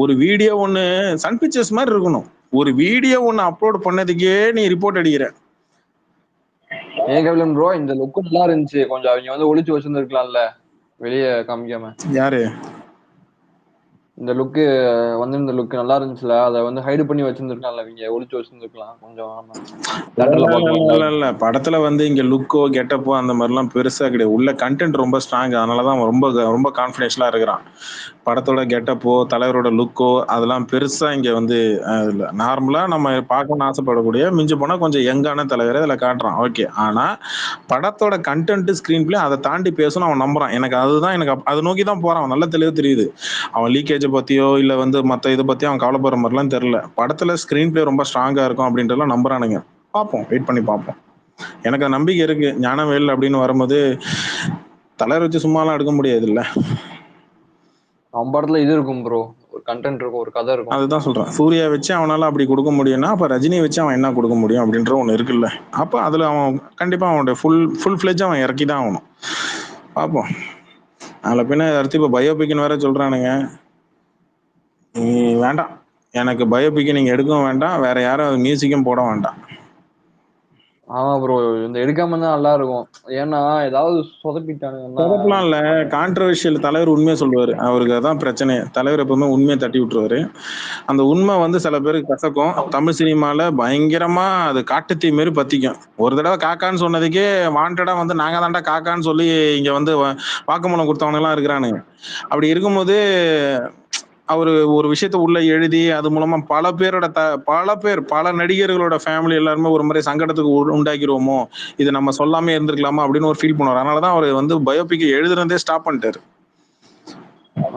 ஒரு வீடியோ ஒண்ணு சன் பிக்சர்ஸ் மாதிரி இருக்கணும், ஒரு வீடியோ ஒண்ணு அப்லோட் பண்ணதுக்கே நீ ரிப்போர்ட் அடிக்கிற. ஏன் கபிலன் ப்ரோ, இந்த லுக்கு நல்லா இருந்துச்சு, கொஞ்சம் அவங்க வந்து ஒளிச்சு வச்சிருந்துருக்கலாம்ல, வெளியே காமிக்காம. யாரு இந்த லுக்கு வந்து இந்த லுக் நல்லா இருந்துச்சுல, அதை வந்து ஹைடு பண்ணி வச்சிருந்துருக்கலாம்ல, இவங்க ஒளிச்சு வச்சிருந்துருக்கலாம் கொஞ்சம். தேட்டர்ல பார்க்கலாம். இல்ல படத்துல வந்து இங்க லுக்கோ கெட்டப்போ அந்த மாதிரிலாம் பெருசா கிடையாது. உள்ள கண்டென்ட் ரொம்ப ஸ்ட்ராங், அதனாலதான் அவன் ரொம்ப ரொம்ப கான்பிடென்ஷியலா இருக்கிறான். படத்தோட கெட்டப்போ தலைவரோட லுக்கோ அதெல்லாம் பெருசா இங்க வந்து இல்ல. நார்மலா நம்ம பார்க்கணும்னு ஆசைப்படக்கூடிய மிஞ்சி போனா கொஞ்சம் யங்கான தலைவரை இதுல காட்டுறான், ஓகே. ஆனா படத்தோட கண்டென்ட் ஸ்கிரீன் பிளே அதை தாண்டி பேசணும் அவன் நம்புறான். எனக்கு அதுதான், எனக்கு அதை நோக்கி தான் போறான். அவன் நல்ல தெளிவு தெரியுது. அவன் லீக்கேஜை பத்தியோ இல்ல வந்து மத்த இதை பத்தியோ அவன் கவலைப்படுற மாதிரிலாம் தெரியல. படத்துல ஸ்கிரீன் பிளே ரொம்ப ஸ்ட்ராங்கா இருக்கும் அப்படின்றலாம் நம்புறானுங்க. பார்ப்போம், வெயிட் பண்ணி பார்ப்போம். எனக்கு நம்பிக்கை இருக்கு. ஞானவேல் அப்படின்னு வரும்போது தலைவர் வச்சு சும்மாலாம் எடுக்க முடியாது இல்ல. அவன் படத்துல இது இருக்கும் ப்ரோ, ஒரு கண்டென்ட் இருக்கும், ஒரு கதை இருக்கும். அதுதான் சொல்றேன், சூர்யா வச்சு அவனால அப்படி கொடுக்க முடியும்னா அப்ப ரஜினி வச்சு அவன் என்ன கொடுக்க முடியும் அப்படின்ற ஒண்ணு இருக்குல்ல. அப்ப அதுல அவன் கண்டிப்பா அவனுடைய ஃபுல் ஃபிளெஜ் அவன் இறக்கி தான் ஆகணும். பார்ப்போம். அதில் பின்ன அடுத்து இப்போ பயோபிக்னு வேற சொல்றானுங்க. வேண்டாம், எனக்கு பயோபிக் நீங்க எடுக்கவும் வேண்டாம், வேற யாரும் மியூசிக்கும் போட வேண்டாம். ஆமா ப்ரோ, இந்த எடுக்காம தான் நல்லா இருக்கும். ஏன்னா ஏதாவது சொதப்பலாம் இல்ல, கான்ட்ரவர்ஷியல் தலைவர் உண்மையை சொல்லுவாரு, அவருக்கு அதான் பிரச்சனை. தலைவர் எப்பவுமே உண்மையை தட்டி விட்டுருவாரு. அந்த உண்மை வந்து சில பேருக்கு கசக்கும். தமிழ் சினிமால பயங்கரமா அது காட்டுத்தீ மாரி பத்திக்கும். ஒரு தடவை காக்கான்னு சொன்னதுக்கே வாண்டடா வந்து நாங்க தாண்டா காக்கான்னு சொல்லி இங்க வந்து வாக்குமூலம் கொடுத்தவங்க எல்லாம் இருக்கிறானுங்க. அப்படி இருக்கும்போது அவரு ஒரு விஷயத்த உள்ள எழுதி அது மூலமா பல நடிகர்களோட ஃபேமிலி எல்லாருமே ஒரு மாதிரி சங்கடத்துக்கு உண்டாக்கிடுவோமோ, இது நம்ம சொல்லாம இருந்திருக்கலாமா அப்படின்னு ஒரு ஃபீல் பண்ணுவார். அதனாலதான் அவர் வந்து பயோபிக் எழுதுறதே ஸ்டாப் பண்ணிட்டாரு.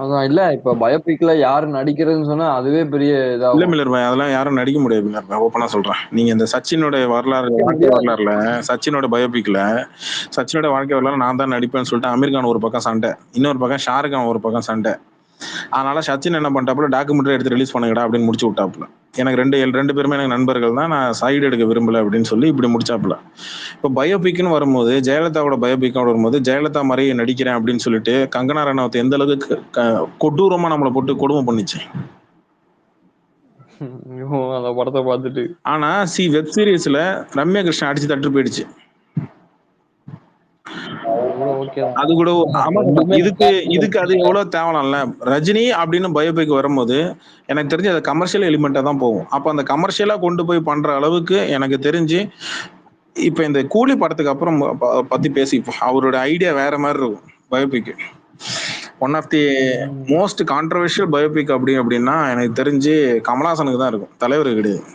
அதான் இல்ல, இப்ப பயோபிக்ல யாரு நடிக்கிறதுன்னு சொன்னா அதுவே பெரிய இல்ல இதாகும். மில்லர் பாய், அதெல்லாம் யாரும் நடிக்க முடியாது மில்லர் பாய், ஓப்பனா சொல்றேன். நீங்க இந்த சச்சினோட வாழ்க்கை வரலாறுல சச்சினோட பயோபிக்ல சச்சினோட வாழ்க்கை வரலாறு நான் தான் நடிப்பேன்னு சொல்லிட்டு அமீர் கான் ஒரு பக்கம் சண்டை, இன்னொரு பக்கம் ஷாருக் கான் ஒரு பக்கம் சண்டை. அதனால சச்சின் என்ன பண்ணிட்டாப்புல, டாக்குமெண்ட்ரி எடுத்து ரிலீஸ் பண்ணுங்கடா அப்படின்னு முடிச்சு விட்டாப்புல. எனக்கு ரெண்டு பேருமே எனக்கு நண்பர்கள் தான், நான் சைடு எடுக்க விரும்பல அப்படின்னு சொல்லி இப்படி முடிச்சாப்புல. இப்போ பயோபிக்னு வரும்போது ஜெயலலிதாவோட பயோபிக்கோட வரும்போது ஜெயலலிதா மாதிரி நடிக்கிறேன் அப்படின்னு சொல்லிட்டு கங்கனா ரனாவத் எந்த அளவுக்கு கொடூரமா நம்மளை போட்டு கொடுமை பண்ணிச்சு அந்த படத்தை பார்த்துட்டு. ஆனா வெப் சீரிஸ்ல ரம்யா கிருஷ்ணன் அடிச்சு தட்டு போயிடுச்சு. அது கூட இதுக்கு அது எவ்வளவு தேவலாம்ல. ரஜினி அப்படின்னு பயோபிக் வரும்போது எனக்கு தெரிஞ்சு அது கமர்ஷியல் எலிமெண்டா தான் போகும். அப்ப அந்த கமர்ஷியலா கொண்டு போய் பண்ற அளவுக்கு எனக்கு தெரிஞ்சு இப்ப இந்த கூலி படத்துக்கு அப்புறம் பத்தி பேசிப்போம். அவரோட ஐடியா வேற மாதிரி இருக்கும். Biopic one of the most controversial biopic அப்படின்னா எனக்கு தெரிஞ்சு கமலஹாசனுக்கு தான் இருக்கும், தலைவருக்கு கிடையாது.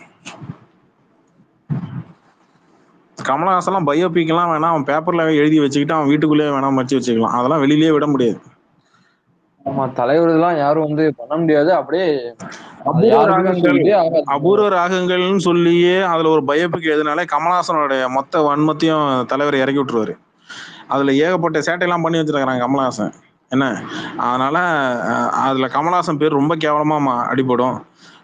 கமலஹாசன்லாம் பயோபிக்லாம் வேணா அவன் பேப்பர்ல எழுதி வச்சுக்கிட்டு அவன் வீட்டுக்குள்ளேயே வேணா மறைச்சு வச்சுக்கலாம். அதெல்லாம் வெளியிலேயே விட முடியாது. ஆமா, தலைவர் இதெல்லாம் யாரும் வந்து பண்ண முடியாது. அப்படியே அது அபூர்வ யாருக்குமே ராகங்கள் சூட்டே ஆகாது. அபூர்வ ராகங்கள்னு சொல்லியே அதுல ஒரு பயோபிக் எதுனாலே கமலஹாசனுடைய மொத்த வன்மத்தையும் தலைவர் இறக்கி விட்டுருவாரு. அதுல ஏகப்பட்ட சேட்டையெல்லாம் பண்ணி வச்சிருக்காங்க கமலஹாசன். என்ன அதனால அதுல கமலஹாசன் பேர் ரொம்ப கேவலமா அடிபடும்.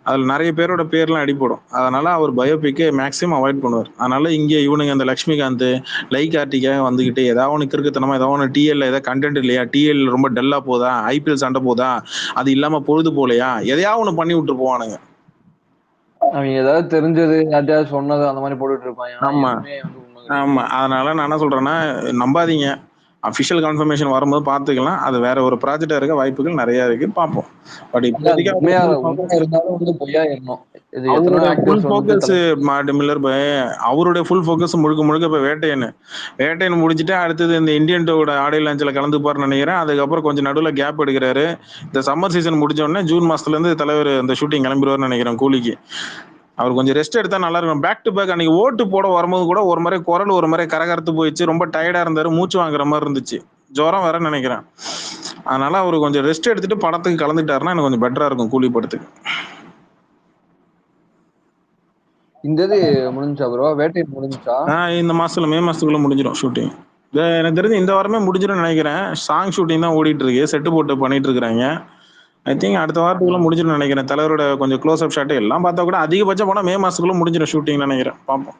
அதுல நிறைய பேரோட பேர்லாம் அடிபடும். அதனால அவர் பயோபிக்கை மேக்ஸிமம் அவாய்ட் பண்ணுவார். அதனால இங்கே இவனுங்க அந்த லக்ஷ்மிகாந்த் லைக் ஆர்டிக்காக வந்துகிட்டு ஏதாவது ஒன்று கிறுக்குத்தனமா ஏதாவது ஒன்று டிஎல்ல ஏதாவது கண்டென்ட் இல்லையா, டிஎல் ரொம்ப டல்லா போதா, ஐபிஎல் சண்டை போதா, அது இல்லாம பொழுது போலையா, எதையாவது ஒன்று பண்ணி விட்டு போவானுங்க. அவங்க ஏதாவது தெரிஞ்சது யார்ட்டையாவது சொன்னது அந்த மாதிரி போட்டுட்டு இருப்பாங்க. ஆனா ஆமா எதுவுமே வந்து உண்மை கிடையாது. ஆமா அதனால நான் என்ன சொல்றேன்னா, நம்பாதீங்க. அஃபிஷியல் கன்ஃபர்மேஷன் வரும்போது பார்த்துக்கலாம். அது வேற ஒரு ப்ராஜெக்டா இருக்க வாய்ப்புகள் நிறைய இருக்கு, பார்ப்போம். பட் இல்ல, அது இப்போதைக்கு உண்மையா இருந்தாலும் வந்து பொய்யா இருக்கணும். இது எத்தனை அவருடைய ஃபுல் ஆக்டர்ஸ் வந்து ஃபோக்கஸ் மில்லர் பாய், அவருடைய ஃபுல் ஃபோக்கஸ் முழுக்க முழுக்க இப்போ வேட்டையன் முடிச்சுட்டு அடுத்தது இந்த இந்தியன் டூவோட ஆடியோ லான்ச்சில் கலந்துப்பாருன்னு நினைக்கிறேன். அதுக்கப்புறம் கொஞ்சம் நடுவில் கேப் எடுக்கிறாரு. இந்த சம்மர் சீசன் முடிச்ச உடனே ஜூன் மாசத்துலேருந்து தலைவர் இந்த ஷூட்டிங் கிளம்பிடுவார்னு நினைக்கிறேன் கூலிக்கு. அவர் கொஞ்சம் ரெஸ்ட் எடுத்தா நல்லா இருக்கும். பேக் டு பேக் அன்னைக்கு ஓட்டு போட வரும்போது கூட ஒரு மாதிரி குரல் ஒரு மாதிரி கரகரத்து போயிடுச்சு. ரொம்ப டயர்டா இருந்தாரு, மூச்சு வாங்குற மாதிரி இருந்துச்சு, ஜுரம் வேற நினைக்கிறேன். அதனால அவர் கொஞ்சம் ரெஸ்ட் எடுத்துட்டு படத்துக்கு கலந்துட்டாருன்னா எனக்கு கொஞ்சம் பெட்டரா இருக்கும் கூலி படத்துக்கு. இந்த இது முடிஞ்சா ப்ரோ, வேட்டை முடிஞ்சா இந்த மாசத்துல மே மாசத்துக்குள்ள முடிஞ்சிடும் ஷூட்டிங். எனக்கு தெரிஞ்சு இந்த வாரமே முடிஞ்சிடும் நினைக்கிறேன். சாங் ஷூட்டிங் தான் ஓடிட்டு இருக்கு, செட்டு போட்டு பண்ணிட்டு இருக்கிறாங்க. ஐ திங்க் அடுத்த வாரத்துக்குள்ள முடிஞ்சிடும் நினைக்கிறேன். தலைவரோட கொஞ்சம் க்ளோஸ் அப் ஷாட் எல்லாம் பார்த்தா கூட அதிகபட்சம் போனா மே மாசத்துக்குள்ள முடிஞ்சிடும் ஷூட்டிங் நினைக்கிறேன். பார்ப்போம்.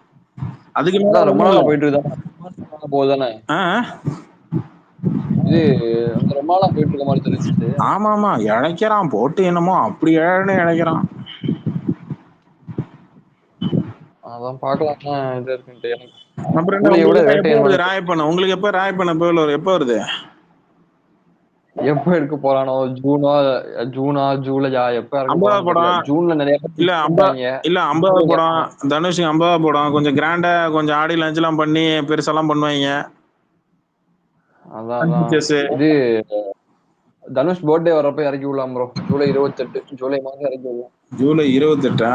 அதுக்கு மேல ரொம்ப நாளா போயிட்டு இருந்தா போகுதானே இது ரொம்ப நாளா போயிட்டு இருக்க மாதிரி தெரிஞ்சுச்சு. ஆமா ஆமா இழைக்கிறான் போட்டு, என்னமோ அப்படி இழைக்கிறான். அதான் பாக்கலாம் இது இருக்குன்ட்டு. அப்புறம் ராயப்பண்ண உங்களுக்கு எப்ப ராயப்பண்ண எப்ப வருது? எப்ப எடுக்க போறானோ, ஜூனா ஜூலையா எப்ப படம் ஜூன்ல நிறைய இல்ல 50 படம் தனுஷ் 50 படம் கொஞ்சம் கிராண்டா கொஞ்சம் ஆடி லஞ்ச் எல்லாம் பண்ணி பெருசெல்லாம் பண்ணுவாங்க. அதான் இது தனுஷ் பர்த்டே வரப்ப இறக்கி விடலாம் ப்ரோ. ஜூலை 28, ஜூலை மாதம் இறக்கி விடலாம். ஜூலை 28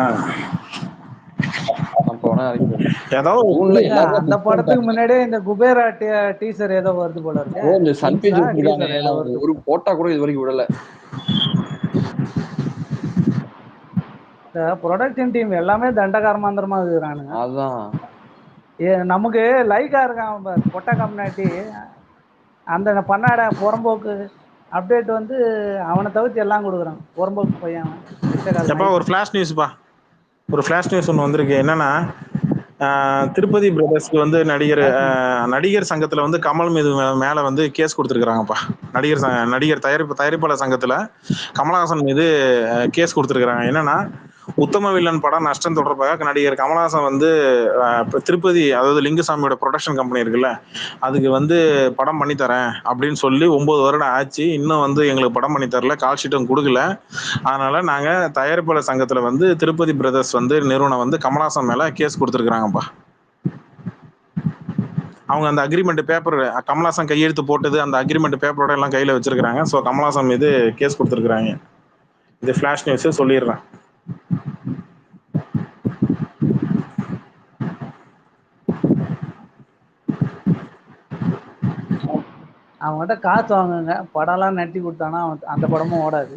அந்த படத்துக்கு முன்னாடியே இந்த குபேரா டீசர் ஏதோ வருது போல இருக்கு. ஒரு போட்டா கூட இது வரைக்கும் விடல. ப்ரொடக்ஷன் டீம் எல்லாமே தண்டகாரமாந்திரமா இருக்கிறானுங்க. அதான் நமக்கு லைக்கா இருக்கான் பொட்டா கம்னாட்டி அந்த பண்ணாட புறம்போக்கு அப்டேட் வந்து அவனை தவிர்த்து எல்லாம் கொடுக்குறான். புறம்போக்கு பையன் ஒரு ஃபிளாஷ் நியூஸ் ஒன்று வந்திருக்கு. என்னன்னா, திருப்பதி பிரதர்ஸ்க்கு வந்து நடிகர் சங்கத்துல வந்து கமல் மீது மேல வந்து கேஸ் கொடுத்துருக்காங்கப்பா. நடிகர் தயாரிப்பாளர் சங்கத்துல கமலஹாசன் மீது கேஸ் கொடுத்துருக்காங்க. என்னன்னா, உத்தம வில்லன் படம் நஷ்டம் தொடர்பாக நடிகர் கமலஹாசன் வந்து திருப்பதி, அதாவது லிங்குசாமியோட ப்ரொடக்ஷன் கம்பெனி இருக்குல்ல, அதுக்கு வந்து படம் பண்ணி தரேன் அப்படின்னு சொல்லி 9 வருடம் ஆச்சு, இன்னும் வந்து எங்களுக்கு படம் பண்ணி தரல, கால் ஷீட்டும் கொடுக்கல. அதனால நாங்க தயாரிப்பாளர் சங்கத்துல வந்து திருப்பதி பிரதர்ஸ் வந்து நிறுவனம் வந்து கமலஹாசன் மேல கேஸ் கொடுத்துருக்காங்கப்பா. அவங்க அந்த அக்ரிமெண்ட் பேப்பர் கமலஹாசன் கையெழுத்து போட்டது, அந்த அக்ரிமெண்ட் பேப்பரோட எல்லாம் கையில வச்சிருக்காங்க. ஸோ கமலஹாசன் மீது கேஸ் கொடுத்துருக்காங்க. இது ஃபிளாஷ் நியூஸ் சொல்லிடுறேன். அவங்ககிட்ட காசு வாங்குங்க, படம்லாம் நட்டி கொடுத்தானா அந்த படமும் ஓடாது.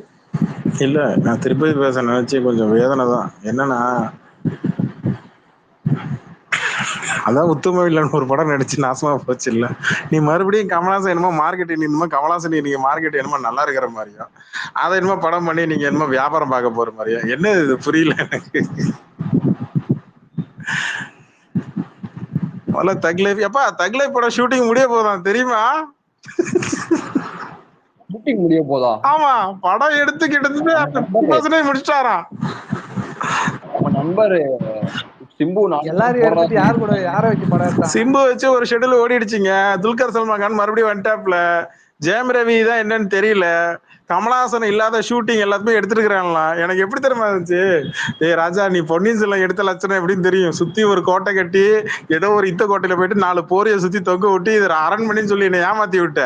இல்ல, நான் திருப்பதி பேச நினைச்சு கொஞ்சம் வேதனை தான். என்னன்னா, அதான் உத்தம வில்லன் ஒரு படம் நடிச்சு நாசமா போச்சு இல்ல. நீ மறுபடியும் கமலஹாசன் என்னமோ மார்க்கெட்டிங், என்னமோ கமலஹாசன் நீங்க மார்க்கெட் என்னமோ நல்லா இருக்கிற மாதிரியும், அதை என்னமோ படம் பண்ணி நீங்க என்னமோ வியாபாரம் பார்க்க போற மாதிரியும். என்ன இது புரியல எனக்கு. தக்லை படம் ஷூட்டிங் முடிய போதான் தெரியுமா? ஷூட்டிங் முடிய போதா? ஆமா, படம் எடுத்து கிட்டத்தட்ட முடிச்சாராம். நம்ம நண்பர் சிம்பு எல்லாரும் யார வச்சு படம் சிம்பு வச்சு ஒரு ஷெட்யூல் ஓடிடுச்சுங்க. துல்கர் சல்மான் கான் மறுபடியும் வந்துட்டாப்ல. ஜெயம் ரவி தான் என்னன்னு தெரியல, கமலஹாசன் இல்லாத ஷூட்டிங் எல்லாத்துமே எடுத்துருக்கிறாங்களாம். எனக்கு எப்படி தெரியுமா இருந்துச்சு, ராஜா நீ பொன்னியின் செல்வன் எடுத்த லட்சணம் எப்படின்னு தெரியும். சுத்தி ஒரு கோட்டை கட்டி ஏதோ ஒரு இத்த கோட்டையில போயிட்டு 4 போரிய சுத்தி தொங்க விட்டு இது அரண்மனைன்னு சொல்லி என்னை ஏமாத்தி விட்ட,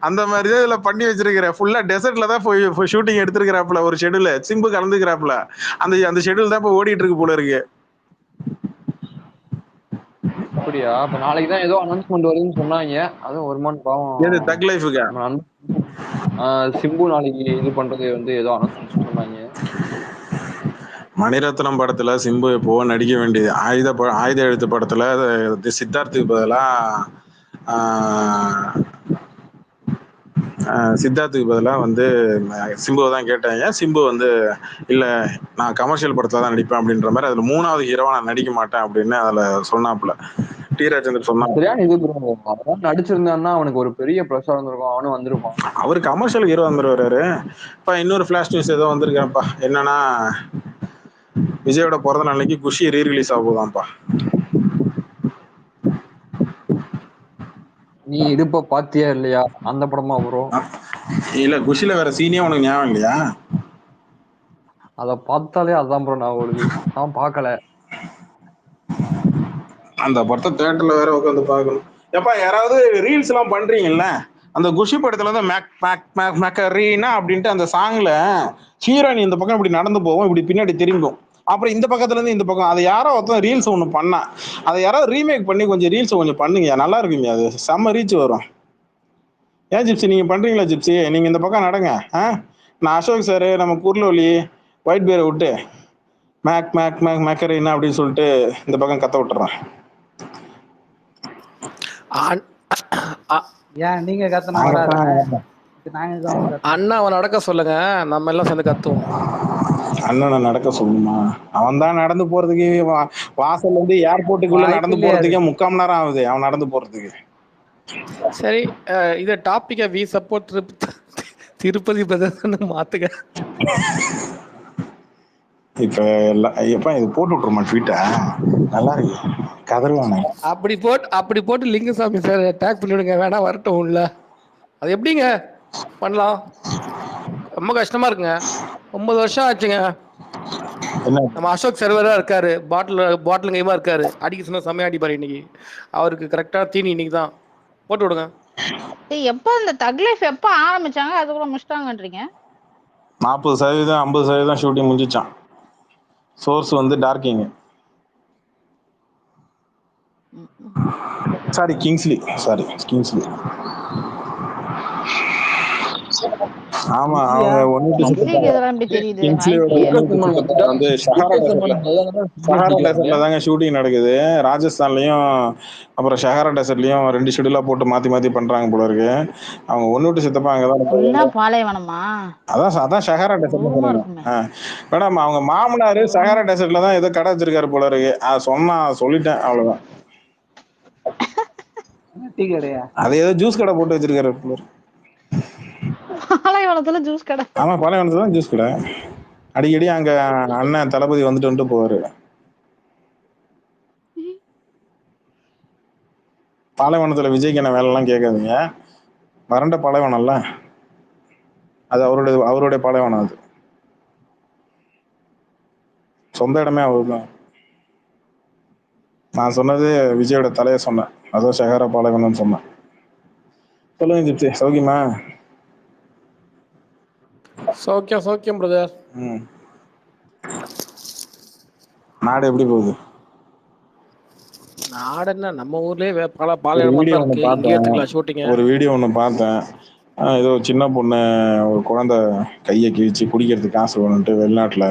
அந்த மாதிரிதான் இதுல பண்ணி வச்சிருக்கிறேன். ஃபுல்லா டெசர்ட்ல தான் போய் ஷூட்டிங் எடுத்துருக்கிறாப்புல. ஒரு ஷெட்யூல் சிம்பு கலந்துக்கிறாப்புல. அந்த ஷெட்யூல் தான் இப்போ ஓடிட்டு இருக்கு போல இருக்கு. அப்படியா? அப்ப நாளைக்கு தான் ஏதோ அனௌன்ஸ்மெண்ட் வருதுன்னு சொன்னாங்க. அதுவும் வருமான்னு எது பாவம். தக் லைஃபுக்கா? நம்ம நண்பன் சிம்பு நாளைக்கு இது பண்றது வந்து ஏதோ அனௌன்ஸ்மெண்ட் சொன்னாங்க. மணிரத்னம் படத்துல சிம்பு எப்போ நடிக்க வேண்டியது. ஆயுத எழுத்து படத்துல சித்தார்த்துக்கு பதிலா சித்தார்த்துக்கு பதிலாக வந்து சிம்புவை தான் கேட்டாங்க. சிம்பு வந்து இல்லை நான் கமர்ஷியல் படத்தில் தான் நடிப்பேன் அப்படின்ற மாதிரி அதில் 3வது ஹீரோவா நான் நடிக்க மாட்டேன் அப்படின்னு அதில் சொன்னாப்புல. டி ராஜேந்தர் சொன்னா சரியான இது ப்ரோ. அவன் நடிச்சிருந்தான்னா அவனுக்கு ஒரு பெரிய ப்ளஸ் இருந்திருக்கும். அவனும் வந்திருப்பான். அவர் கமர்ஷியல் ஹீரோ வந்துருவாரு. இப்போ இன்னொரு ஃபிளாஷ் நியூஸ் ஏதோ வந்திருக்கேன்ப்பா. என்னன்னா விஜயோட பிறந்த நாளைக்கு குஷி ரீரிலீஸ் ஆகுதான்ப்பா. நீ இடுப்ப பாத்தியா இல்லையா? அந்த படமா ப்ரோ? இல்ல குஷில வேற சீனியா உனக்கு ஞாபகம் இல்லையா? அத பார்த்தாலே அதான் ப்ரோ நான் வருது. நான் பார்க்கல. அந்த படத்தை தியேட்டர்ல வேற உட்காந்து பார்க்கணும். எப்பா யாராவது ரீல்ஸ் எல்லாம் பண்றீங்கல்ல, அந்த குஷி படத்துல தான் மேக் மேக் மேக் மேக்கரீனா அப்படின்ட்டு அந்த சாங்ல ஹீரோயின் இந்த பக்கம் இப்படி நடந்து போவோம், இப்படி பின்னாடி திரும்பும், அப்புறம் இந்த பக்கத்துல இருந்து இந்த பக்கம். அதை யாரோ ஒருத்தன் ரீல்ஸ் ஒன்று பண்ணா, அதை யாராவது ரீமேக் பண்ணி கொஞ்சம் ரீல்ஸ் கொஞ்சம் பண்ணுங்க, நல்லா இருக்குங்க. அது செம்ம ரீச் வரும். ஏன் ஜிப்சி நீங்க பண்றீங்களா ஜிப்சி? நீங்க இந்த பக்கம் நடங்க. நான் அசோக் சார் நம்ம குர்லோலி ஒயிட் பேரை விட்டு மேக் மேக் மேக் மேக்கரீனா அப்படின்னு சொல்லிட்டு இந்த பக்கம் கத்த விட்டுறேன். ஏன் நீங்க கத்தன வராதா? நாங்க அண்ணா அவன் நடக்க சொல்லுங்க, நம்ம எல்லாம் சேர்ந்து கத்துவோம். அண்ணனை நடக்க சொல்லுமா? அவன் தான் நடந்து போறதுக்கு வாசல்ல இருந்து ஏர்போர்ட்டுக்குள்ள நடந்து போறதுக்கே 3/4 மணி நேரம் ஆகுது அவன் நடந்து போறதுக்கு. சரி, இத டாபிக்கா வி சப்போர்ட் திருப்பதி பிரதர்ஸ்னு மாத்துங்க. இப்ப எல்லாம் எப்ப இது போட்டு விட்டுருமா ட்வீட்டா? நல்லா இருக்கு, கதறுவானே. அப்படி போட்டு லிங்குசாமி சார் டேக் பண்ணிவிடுங்க, வேணா வரட்டும் உள்ள. அது எப்படிங்க பண்ணலாம்? ரொம்ப கஷ்டமா இருக்குங்க. 9 வருஷம் ஆச்சுங்க. நம்ம அசோக் சர்வரா இருக்காரு, பாட்டில் கைமா இருக்காரு, அடிக்க சொன்னா செம்மையா அடிப்பாரு. இன்னைக்கு அவருக்கு கரெக்டா தீனி இன்னைக்கு தான் போட்டு விடுங்க. எப்ப இந்த தக் லைஃப் எப்ப ஆரம்பிச்சாங்க? அதுக்குள்ள முடிச்சிட்டாங்கன்றீங்க? 40% 50% ஷூட்டிங் முடிஞ்சிச்சான். சோர்ஸ் வந்து டார்க்கிங், சாரி கிங்ஸ்லி. ஆமா, அவங்க வந்து சஹாரா டெசர்ட்ல தாங்க ஷூட்டிங் நடக்குது. ராஜஸ்தான்லயும் அப்புறம் சஹாரா டெசர்ட்லயும் 2 ஷெட்யூலா போட்டு மாத்தி பண்றாங்க போல இருக்கு. அவங்க ஒண்ணு விட்டு சித்தப்பா அங்கதான் பாலைவனமா? அதான் சஹாரா டெசர்ட்ல சொன்னாங்க மேடம். அவங்க மாமனாரு சஹாரா டெசர்ட்ல தான் ஏதோ கடை வச்சிருக்காரு போல இருக்கு. சொல்லிட்டேன் அவ்வளவுதான். அது ஏதோ ஜூஸ் கடை போட்டு வச்சிருக்காரு போல இருக்கு. பாலைவனத்துல ஜூஸ் கடை? ஆமா, பாலைவனத்துல தான் ஜூஸ் கடை. அடிக்கடி அங்க அண்ணன் தளபதி வந்துட்டு போவாரு. பாலைவனத்துல விஜய்க்கு என்ன வேலை எல்லாம் கேட்காதீங்க. வறண்ட பாலைவனம்ல அது, அவருடைய பாலைவனம். அது சொந்த இடமே அவருதான். நான் சொன்னது விஜயோட தலையை சொன்னேன், அதுவும் சஹாரா பாலைவனம்னு சொன்னேன். சொல்லுங்க ஜிப்சி, சௌக்கியமா? சௌக்கியம் பிரதர். நாடு எப்படி போகுது? நாடு என்ன, நம்ம ஊர்லயே பாலைவனமா தான் இருக்கு. இங்கே எடுத்துக்கலாம் ஷூட்டிங். ஒரு வீடியோ ஒன்று பார்த்தேன். ஏதோ சின்ன பொண்ணு ஒரு குழந்தை கையை கிழிச்சு குடிக்கிறதுக்கு காசு வேணும்ட்டு வெளிநாட்டுல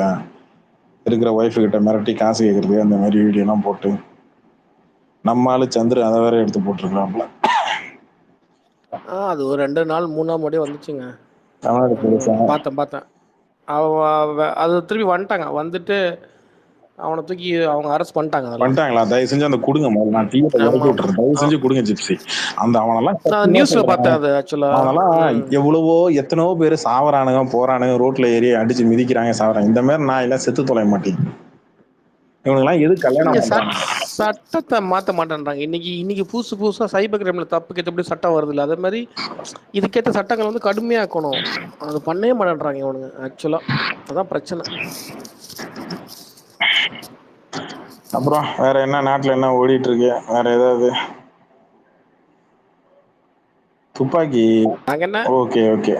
இருக்கிற ஒய்ஃபு கிட்ட மிரட்டி காசு கேட்கறது, அந்த மாதிரி வீடியோலாம் போட்டு நம்ம ஆளு சந்திர அதை வேற எடுத்து போட்டிருக்கலாம்ல. அது ஒரு 2 நாள் 3 நாள் முன்னாடியே வந்துச்சுங்க. பார்த்தேன். அது திருப்பி வந்துட்டாங்க. வந்துட்டு அவனை தூக்கி அவங்க அரெஸ்ட் பண்ணிட்டாங்களா? தயவு செஞ்சு அந்த கொடுங்க, நான் டிவில இறக்கி விட்டுறேன். தயவு செஞ்சு கொடுங்க ஜிப்சி. அந்த அவனெல்லாம் நியூஸ்ல பார்த்தேன். அது ஆக்சுவலா அவனெல்லாம் எத்தனையோ பேர் சாவறானுங்க, போறானுங்க, ரோட்ல ஏறி அடிச்சு மிதிக்கிறாங்க, சாவறாங்க. இந்த மாதிரி நான் எல்லாம் செத்து தொலை மாட்டேன். இவனுங்கெல்லாம் எது கல்யாணம் சட்டத்தை மாற்ற மாட்டேன்றாங்க. இன்னைக்கு புதுசா சைபர் கிரைம்ல தப்புக்கு எப்படி சட்டம் வருது இல்லை, அதே மாதிரி இதுக்கேற்ற சட்டங்கள் வந்து கடுமையாக்கணும். அது பண்ணவே மாட்டேன்றாங்க இவனுங்க. ஆக்சுவலா அதான் பிரச்சனை. அப்புறம் வேற என்ன நாட்டுல என்ன ஓடிட்டு இருக்கு? வேற ஏதாவது துப்பாக்கி? ஓகே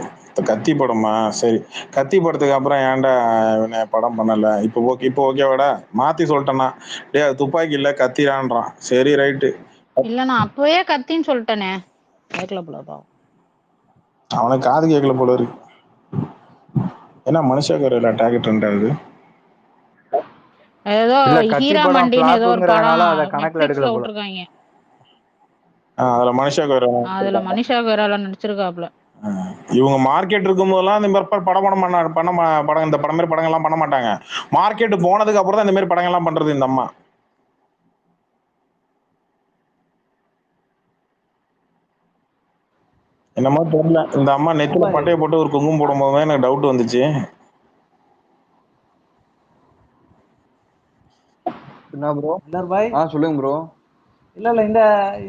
கத்தி படமா? சரி. கத்தி படத்துக்கு அப்புறம் ஏன்டா இவனை படம் பண்ணல? இப்போ ஓகேவாடா? மாத்தி சொல்லிட்டேன்னா, டேய் அது துப்பாக்கி இல்ல கத்திரான்றான். சரி ரைட்டு. இல்ல நான் அப்பவே கத்தின்னு சொல்லிட்டேனே. கேட்கல போலப்பா. அவனுக்கு காது கேட்கல போல இருக்கு. ஏன்னா மனுஷா கரையில அட்டாக் ட்ரெண்ட் ஆகுது. ஏதோ இல்ல கத்தி ஹீரா படம் மண்டின்னு ஏதோ ஒரு படம் ஃபிளாப்புங்கிறதுனால அதை கணக்குல நெட்ஃபிளிக்ஸ்ல எடுக்கல போல. விட்டுருக்காங்க. அதுல மனுஷா கரை அதுல மனிஷா கொய்ராலா நடிச்சிருக்காப்ல. இவங்க மார்க்கெட் இருக்கும்போதெல்லாம் இந்த மாதிரி படம் இந்த படம் மாதிரி படங்கள்லாம் பண்ண மாட்டாங்க. மார்க்கெட் போனதுக்கு அப்புறம் தான் இந்த மாதிரி படங்கள்லாம் பண்றது இந்த அம்மா. என்னமோ தெரியல, இந்த அம்மா நெத்தில பட்டையை போட்டு ஒரு குங்குமம் போடும்போது தான் எனக்கு டவுட் வந்துச்சு. என்ன ப்ரோ? பாய் சொல்லுங்க ப்ரோ. இல்ல இந்த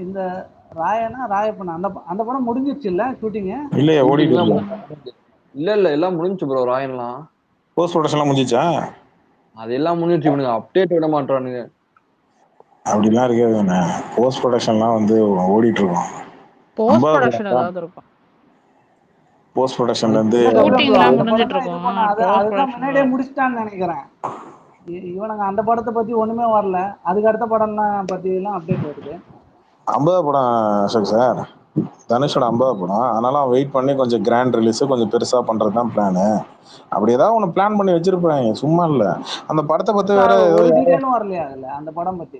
இந்த ராயப்பண்ணா அந்த படம் முடிஞ்சிருச்சு இல்ல ஷூட்டிங்? இல்லையா ஓடிட்டு இல்ல எல்லாம் முடிஞ்சுச்சு ப்ரோ. ராயன்லாம் போஸ்ட் ப்ரொடக்ஷன் எல்லாம் முடிஞ்சிச்சா? அதெல்லாம் முடிஞ்சிருச்சு. இவனுங்க அப்டேட் விட மாட்டானுங்க. அப்படிலாம் இருக்காதுண்ணே. போஸ்ட் ப்ரொடக்ஷன்லாம் வந்து ஓடிட்டு இருக்கோம். போஸ்ட் ப்ரொடக்ஷன் ஏதாவது இருக்கும். போஸ்ட் ப்ரொடக்ஷன்ல இருந்து ஷூட்டிங்லாம் முடிஞ்சிட்டு இருக்கும். அதுதான் முன்னாடியே முடிச்சிட்டான்னு நினைக்கிறேன். இவனுங்க அந்த படத்தை பத்தி ஒண்ணுமே வரல. அதுக்கு அடுத்த படம்லாம் பத்தி எல்லாம் அப்டேட் வருது. 50 படம் அசோக் சார், தனுஷோட 50 படம். அதனால வெயிட் பண்ணி கொஞ்சம் கிராண்ட் ரிலீஸ் கொஞ்சம் பெருசா பண்றது தான் பிளானு. அப்படி ஏதாவது ஒன்று பிளான் பண்ணி வச்சிருப்பாங்க, சும்மா இல்ல. அந்த படத்தை பத்தி வேற ஒரு டீடைலும் வரலையா அதுல அந்த படம் பத்தி?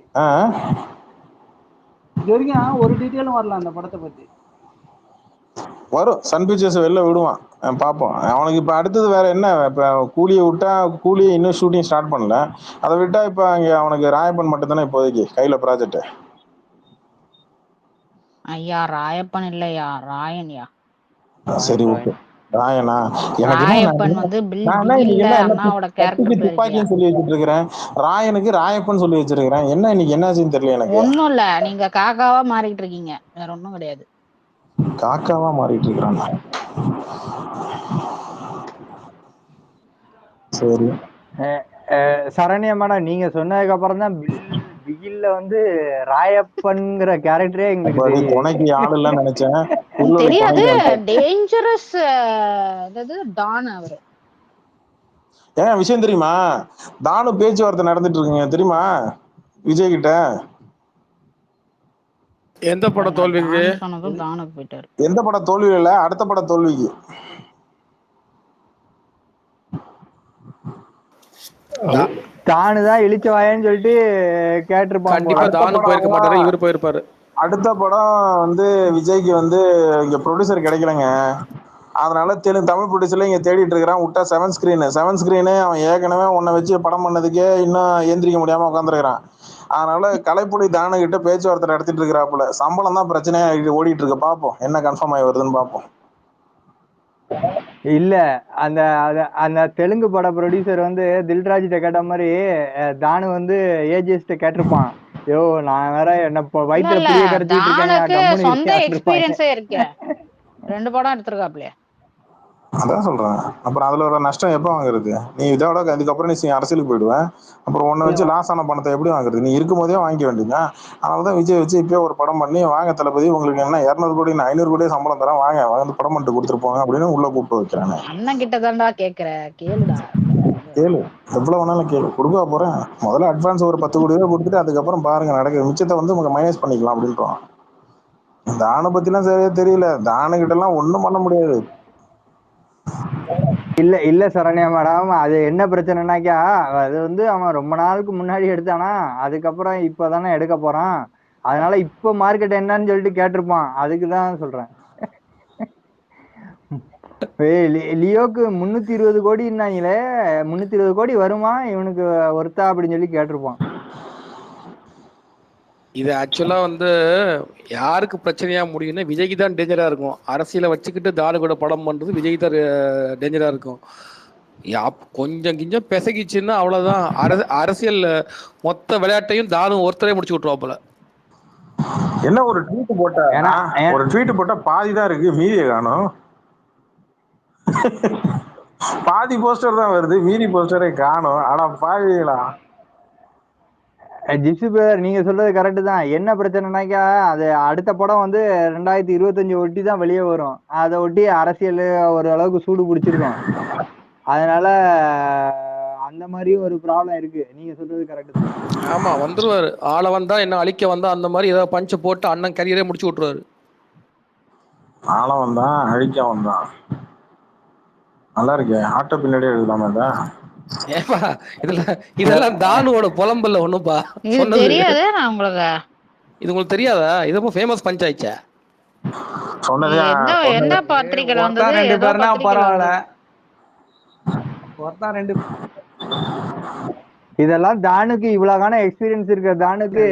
இது வரைக்கும் ஒரு டீடைலும் வரல அந்த படத்தை பத்தி. வரும், சன் பிக்சர்ஸ் வெளில விடுவான், பார்ப்போம். அவனுக்கு இப்போ அடுத்தது வேற என்ன? இப்போ கூலியை விட்டா, கூலி இன்னும் ஷூட்டிங் ஸ்டார்ட் பண்ணல. அதை விட்டா இப்போ அங்கே அவனுக்கு ராயப்பன் மட்டும் தானே இப்போதைக்கு கையில ப்ராஜெக்ட். ஐயா ராயப்பன் இல்லையா, ராயன்யா. சரி ஓகே, ராயனா. ராயப்பன் வந்து அண்ணாவோட கேரக்டர். துப்பாக்கின்னு சொல்லி வச்சிட்டு இருக்கிறேன், ராயனுக்கு ராயப்பன் சொல்லி வச்சிருக்கிறேன். என்ன இன்னைக்கு என்னாச்சுன்னு தெரியல எனக்கு. ஒண்ணும் இல்ல, நீங்க காக்காவா மாறிட்டு இருக்கீங்க, வேற ஒண்ணும் கிடையாது. காக்காவா மாறிட்டு இருக்கிறான். சரி சரண்யா மேடம், நீங்க சொன்னதுக்கு அப்புறம் தான் பிகில்ல வந்து ராயப்பன்ங்கிற கேரக்டரே எங்களுக்கு துணைக்கு ஆள் இல்லன்னு நினைச்சேன். தெரியாது. டேஞ்சரஸ் டான் அவரு. ஏன் விஷயம் தெரியுமா? தானு பேச்சுவார்த்தை நடந்துட்டு இருக்குங்க தெரியுமா விஜய் கிட்ட? எந்த படம் தோல்விக்கு? எந்த படம் தோல்வி இல்ல, அடுத்த படம் தோல்விக்கு. தானுதான் இழிச்ச வாயன்னு சொல்லிட்டு கேட்டிருப்பாரு. அடுத்த படம் வந்து விஜய்க்கு வந்து இங்க ப்ரொடியூசர் கிடைக்கலங்க. அதனால தமிழ் ப்ரொடியூசர்ல இங்க தேடிட்டு இருக்கிறான். விட்டா செவன் ஸ்கிரீனு அவன் ஏற்கனவே உன்னை வச்சு படம் பண்ணதுக்கே இன்னும் ஏந்திரிக்க முடியாம உட்காந்துருக்கிறான். அதனால கலைப்புலி தானு கிட்ட பேச்சுவார்த்தை நடத்திட்டு இருக்கிறாப்புல. சம்பளம் தான் பிரச்சனையா ஓடிட்டு இருக்கு. பார்ப்போம் என்ன கன்ஃபார்ம் ஆகி வருதுன்னு பார்ப்போம். இல்ல அந்த அந்த தெலுங்கு பட ப்ரொடியூசர் வந்து தில்ராஜ் கேட்ட மாதிரி தானு வந்து ஏஜிஎஸ் கேட்டிருப்பான். யோ நான் வேற என்ன வயிற்றுல புரிய கரைச்சிட்டு இருக்கேன். சொந்த எக்ஸ்பீரியன்ஸே இருக்கு, 2 படம் எடுத்திருக்காப்லையே. அதான் சொல்றேன். அப்புறம் அதுல ஒரு நஷ்டம் எப்ப வாங்குறது? நீ இதோட அதுக்கப்புறம் நீ அரசியலுக்கு போயிடுவேன். அப்புறம் உன்னை வச்சு லாஸ் ஆன பணத்தை எப்படி வாங்குறது? நீ இருக்கும் போதே வாங்கிக்க வேண்டியது. அதனாலதான் விஜய் வச்சு இப்பயே ஒரு படம் பண்ணி, வாங்க தளபதி உங்களுக்கு என்ன 200 கோடி 500 கோடி சம்பளம் தரேன், வாங்க வந்து படம் பண்ணிட்டு கொடுத்துருப்போங்க அப்படின்னு உள்ள கூப்பிட்டு வைக்கிறாங்க. அண்ணன் கிட்ட தான்டா கேக்குற, கேளுடா. கேளு, எவ்வளவு வேணாலும் கேளு, கொடுக்க போறேன். முதல்ல அட்வான்ஸ் ஒரு 10 கோடி ரூபாய் கொடுத்துட்டு அதுக்கப்புறம் பாருங்க நடக்குது, மிச்சத்தை வந்து உங்க மைனஸ் பண்ணிக்கலாம் அப்படின்றோம். தானை பத்திலாம் சரியா தெரியல. தானு கிட்ட எல்லாம் ஒண்ணும் பண்ண முடியாது. இல்ல சரண்யா மேடம், அது என்ன பிரச்சனைனாக்கா, அது வந்து அவன் ரொம்ப நாளுக்கு முன்னாடி எடுத்தானா, அதுக்கப்புறம் இப்பதானே எடுக்க போறான். அதனால இப்ப மார்க்கெட் என்னன்னு சொல்லிட்டு கேட்டிருப்பான். அதுக்குதான் சொல்றேன். லியோக்கு 320 கோடின்னாங்களே, 320 கோடி வருமா இவனுக்கு ஒருத்தா அப்படின்னு சொல்லி கேட்டிருப்பான். இது ஆக்சுவலா வந்து யாருக்கு பிரச்சனையா முடியும்னா விஜய்க்கு தான் டேஞ்சரா இருக்கும். அரசியலை வச்சுக்கிட்டு தானு கூட படம் பண்றது விஜய்க்கு தான் டேஞ்சரா இருக்கும். கொஞ்சம் கிஞ்சம் பெசகிச்சுன்னா அவ்வளவுதான். அரசியல் மொத்த விளையாட்டையும் தானு ஒருத்தரே முடிச்சு விட்டுருவாப்புல. என்ன ஒரு ட்வீட் போட்டா பாதிதான் இருக்கு, மீதியை காணும். பாதி போஸ்டர் தான் வருது, மீதி போஸ்டரை காணும். ஆனா பாதிங்களா ஜிப்சி பேர் நீங்க சொல்றது கரெக்ட் தான். என்ன பிரச்சனைனாக்கா அது அடுத்த படம் வந்து 2025 ஒட்டி தான் வெளியே வரும். அதை ஒட்டி அரசியல் ஒரு அளவுக்கு சூடு பிடிச்சிருக்கும். அதனால அந்த மாதிரியும் ஒரு ப்ராப்ளம் இருக்கு. நீங்க சொல்றது கரெக்ட் தான். ஆமா வந்துருவாரு. ஆளை வந்தா என்ன அழிக்க வந்தா அந்த மாதிரி ஏதாவது பஞ்ச போட்டு அண்ணன் கரியரே முடிச்சு விட்டுருவாரு. ஆள வந்தான் அழிக்க வந்தான். நல்லா இருக்கே. ஆட்டோ பின்னாடியே எழுதலாமா இத? ஏப்பா இதெல்லாம் தானுவோட புலம்பல்ல ஒண்ணுப்பா இது சொன்னது. தெரியாது நான் உங்களுக்கு. இது உங்களுக்கு தெரியாதா? இது ஃபேமஸ் பஞ்சாயிச்சா? சொன்னதே எந்த பத்திரிக்கையில ஒருத்தன் வந்தது? 2 ஏதோ பேர்னா பத்திரிக்கையில பரவாயில்ல. வந்தது. ஒருத்தன் 2 இதெல்லாம் தானுக்கு இவ்வளவுகான எக்ஸ்பீரியன்ஸ் இருக்க தானுக்கு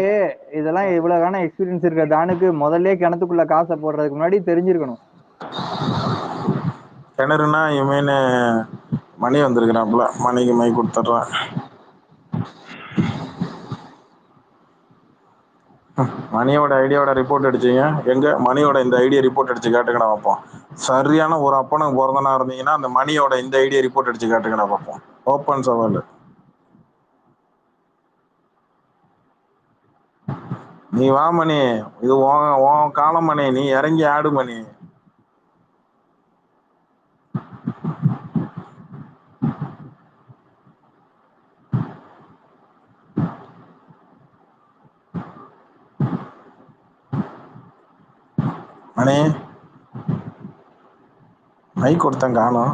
இதெல்லாம் இவ்வளவுகான எக்ஸ்பீரியன்ஸ் இருக்க தானுக்கு முதல்ல கிணத்துக்குள்ள காசை போடுறதுக்கு முன்னாடி தெரிஞ்சிருக்கணும். கிணறுனா இவனு மணி வந்திருக்கிறாப்புல. மணிக்கு மை கொடுத்துட்றேன். மணியோட ஐடியாவோட ரிப்போர்ட் அடிச்சிங்க. எங்க மணியோட இந்த ஐடியா ரிப்போர்ட் அடிச்சு காட்டுங்கடா பார்ப்போம். சரியான ஒரு அப்பனுக்கு பிறந்தனா இருந்தீங்கன்னா அந்த மணியோட இந்த ஐடியா ரிப்போர்ட் அடிச்சு காட்டுங்கடா பார்ப்போம். ஓப்பன் சவால். நீ வா மணி, இது உன் காலம் மணி, நீ இறங்கி ஆடு மணி. மணி மைக் கொடுத்தேன் காணும்.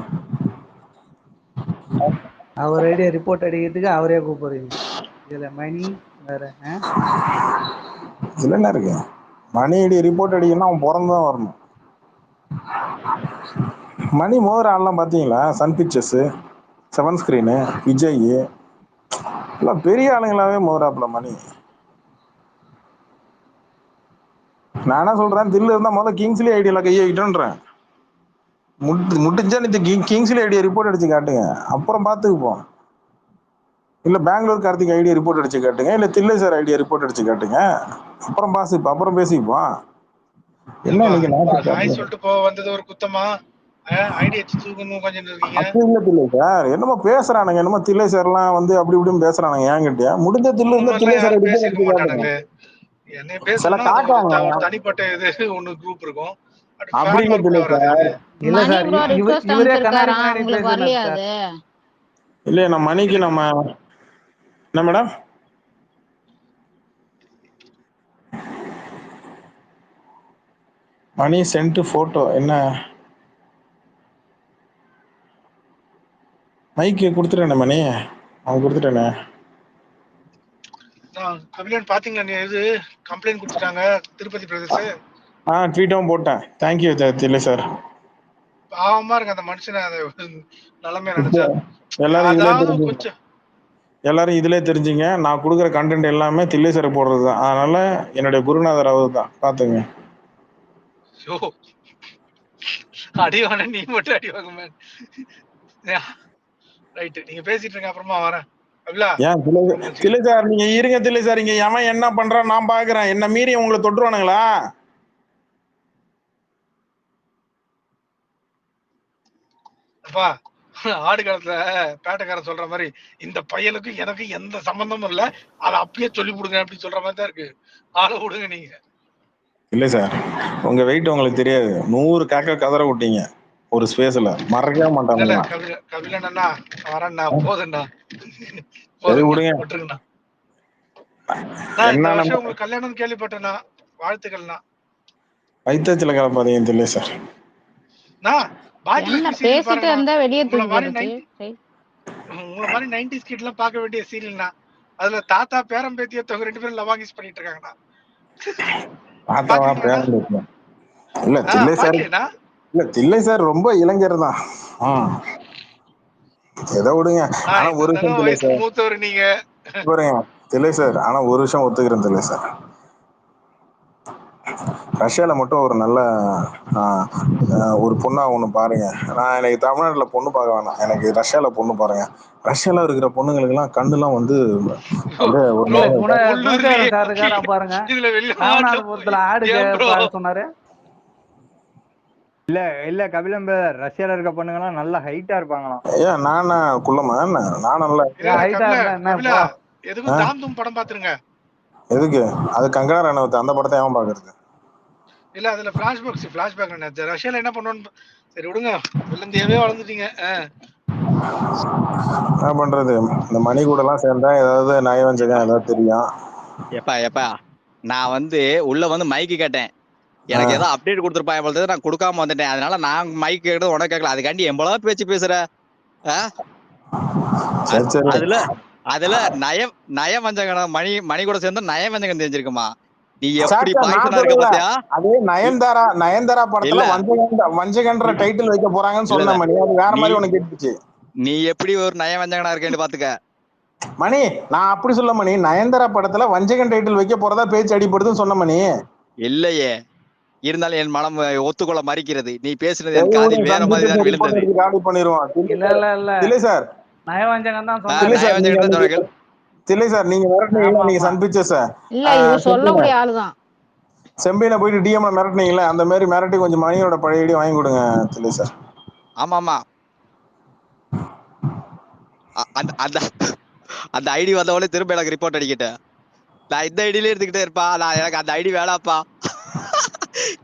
அவர் ஐடியா ரிப்போர்ட் அடிக்கிறதுக்கு அவரே கூப்பிடுறீங்க. இதுல மணி வேற இதுல என்ன இருக்கு? மணி ஐடியா ரிப்போர்ட் அடிக்கணும்னா அவன் பிறந்துதான் வரணும். மணி மோதிர ஆள்லாம் பாத்தீங்களா? சன் பிக்சர்ஸ், 7 ஸ்கிரீனு, விஜய் எல்லாம் பெரிய ஆளுங்களாவே மோதிராப்புல மணி. நான் என்ன சொல்றேன், தில்லு இருந்தா முதல்ல கிங்ஸ்லி ஐடியால கையை வைக்கிட்டோன்றேன். முடிஞ்சா நீ கிங்ஸ்லி ஐடியா ரிப்போர்ட் அடிச்சு காட்டுங்க, அப்புறம் பாத்துக்குப்போம். இல்ல பெங்களூர் கார்த்திக் ஐடியா ரிப்போர்ட் அடிச்சு காட்டுங்க, இல்ல தில்லை சார் ஐடியா ரிப்போர்ட் அடிச்சு காட்டுங்க, அப்புறம் அப்புறம் பேசிப்போம். என்ன ஹாய் சொல்லிட்டு போ வந்தது ஒரு குத்தமா? ஐடியா தூக்கணும் கொஞ்சம் இருக்கீங்க. அப்படி இல்ல தில்லை சார், என்னமோ பேசுறானுங்க, என்னமோ தில்லை சார் எல்லாம் வந்து அப்படி இப்படின்னு பேசுறானுங்க. ஏங்கிட்டயா முடிஞ்ச தில்லு இருந்தா தில்லை சார் ரிப்போர்ட் அடிச்சு காட்டுங்க. என்ன பேசணும் தனிப்பட்ட இது ஒண்ணு குரூப் இருக்கும். அப்படி இல்ல தில்லை சார். இல்ல சார் இவரே கண்ணாடி முன்னாடி பேசுறாரு. இல்ல நம்ம மணிக்கு நம்ம என்ன மேடம் மணி சென்ட் போட்டோ என்ன மைக்கு கொடுத்துட்டேனே மணி, அவன் கொடுத்துட்டேனே. கபிலன் பாத்தீங்களா? நீ இது கம்ப்ளைண்ட் கொடுத்துட்டாங்க திருப்பதி பிரதேச. ட்வீட்டும் போட்டேன். Thank you Thillai sir. பாவமா இருக்கு அந்த மனுஷனை நிலைமைய நினைச்சா. எல்லாரும் இதுல தெரிஞ்சுங்க, நான் கொடுக்குற கண்டென்ட் எல்லாமே தில்லை சார் போடுறதுதான். அதனால என்னுடைய குருநாதர் அவர் தான், பாத்துங்க. அடிவான நீ மட்டும் அடிவாங்க மேன். ரைட், நீங்க பேசிட்டு இருங்க, அப்புறமா வரேன். தில்லை சார் நீங்க இருங்க. தில்லை சார் இங்க எவன் என்ன பண்றான் நான் பாக்குறேன். என்ன மீறி உங்களை தொட்டுருவானுங்களா? அப்பா ஆடு காலத்துல பேட்டைக்காரன் சொல்ற மாதிரி இந்த பையனுக்கு எனக்கு எந்த சம்பந்தமும் இல்ல, அதை அப்பயே சொல்லி கொடுங்க அப்படின்னு சொல்ற மாதிரி தான் இருக்கு. ஆளை விடுங்க நீங்க. இல்ல சார், உங்க வெயிட் உங்களுக்கு தெரியாது. 100 காக்க கதற விட்டீங்க ஒரு ஸ்பேஸ்ல, மறக்கவே மாட்டாங்க. கபிலன் அண்ணா வரேண்ணா, போதுண்ணா, விட்டுருங்கண்ணா. இந்த வருஷம் உங்களுக்கு கல்யாணம் கேள்விப்பட்டேண்ணா, வாழ்த்துக்கள்ண்ணா. வைத்தச்சில கலப்பாதீங்க தில்லை சார். உங்களை மாதிரி 90s கிட் எல்லாம் பார்க்க வேண்டிய சீரியல்னா, அதுல தாத்தா பேரம் பேத்திய தொகை 2 பேரும் லவாங்கிஸ் பண்ணிட்டு இருக்காங்கண்ணா. இல்ல தில்லை சார், இல்ல தில்லை சார் ரொம்ப இளைஞர் தான். ஏதோ விடுங்க. ஆனா ஒரு விஷயம் மூத்தவர் நீங்க தில்லை சார், ஆனா ஒரு விஷயம் ஒத்துக்கிறேன் தில்லை சார். ரஷ்யால மட்டும் ஒரு நல்ல ஒரு பொண்ணா ஒண்ணு பாருங்க. நான் எனக்கு தமிழ்நாட்டுல பொண்ணு பார்க்க வேணாம், எனக்கு ரஷ்யால பொண்ணு பாருங்க. ரஷ்யால இருக்கிற பொண்ணுங்களுக்கு எல்லாம் கண்ணு எல்லாம் வந்து பாருங்க. சொன்னாரு. இல்ல கபிலன் ரஷ்யால இருக்க பொண்ணுங்க எல்லாம் நல்ல ஹைட்டா இருப்பாங்களாம். நானா குள்ளமா? நான் நல்லா எதுக்கும் தாம் தூம் படம் பாத்துருங்க. எதுக்கு அது கங்கனா ரணவத் அந்த படத்தை ஏன் பாக்குறது? இல்ல அதுல பிளாஷ்பேக் நினைச்சேன். ரஷ்யால என்ன பண்ணுவோன்னு சரி விடுங்க. வில்லந்தியாவே வளர்ந்துட்டீங்க. என்ன பண்றது, இந்த மணி கூட எல்லாம் சேர்ந்தா ஏதாவது நயவஞ்சகம் ஏதாவது தெரியும். எப்பா நான் வந்து உள்ள வந்து மைக்கு கேட்டேன், எனக்கு ஏதோ அப்டேட் கொடுத்துருப்பாங்க போல நான் கொடுக்காம வந்துட்டேன். அதனால நான் மைக் கேட்டது உனக்கு கேட்கல. அதுக்காண்டி எவ்வளவு பேச்சு பேசுற? அதுல நயவஞ்சகம் மணி கூட சேர்ந்து நயவஞ்சகம் தெரிஞ்சிருக்குமா? நீ எப்படி பாய்சனா இருக்க பாத்தியா? அதே நயன்தாரா படத்துல வஞ்சகன்ற டைட்டில் வைக்க போறாங்கன்னு சொன்ன மணி, அது வேற மாதிரி உனக்கு கேட்டுச்சு. நீ எப்படி ஒரு நயவஞ்சகனா இருக்கேன்னு பாத்துக்க மணி. நான் அப்படி சொல்ல மணி, நயன்தாரா படத்துல வஞ்சகன் டைட்டில் வைக்க போறதா பேச்சு அடிப்படுதுன்னு சொன்ன மணி. இல்லையே, இருந்தாலும் என் மனம் ஒத்துக்கொள்ள மறுக்கிறது. நீ பேசுனது என் காதில் வேற மாதிரி தான் விழுந்தது. இல்லை சார், நயவஞ்சகம் தான் சொன்னாங்க. தில்லை சார் நீங்க மிரட்டினீங்களா? நீங்க சன் பிக்சர்ஸ் இல்ல இவர் சொல்லக்கூடிய ஆளுதான் செம்பியில போயிட்டு டிஎம்ல மிரட்டினீங்களா? அந்த மாதிரி மிரட்டி கொஞ்சம் மணியோட பழைய ஐடி வாங்கி கொடுங்க தில்லை சார். ஆமா அந்த ஐடி வந்தவொடனே திரும்ப எனக்கு ரிப்போர்ட் அடிக்கிட்டேன். நான் இந்த ஐடியில எடுத்துக்கிட்டே இருப்பா. எனக்கு அந்த ஐடி வேணாப்பா.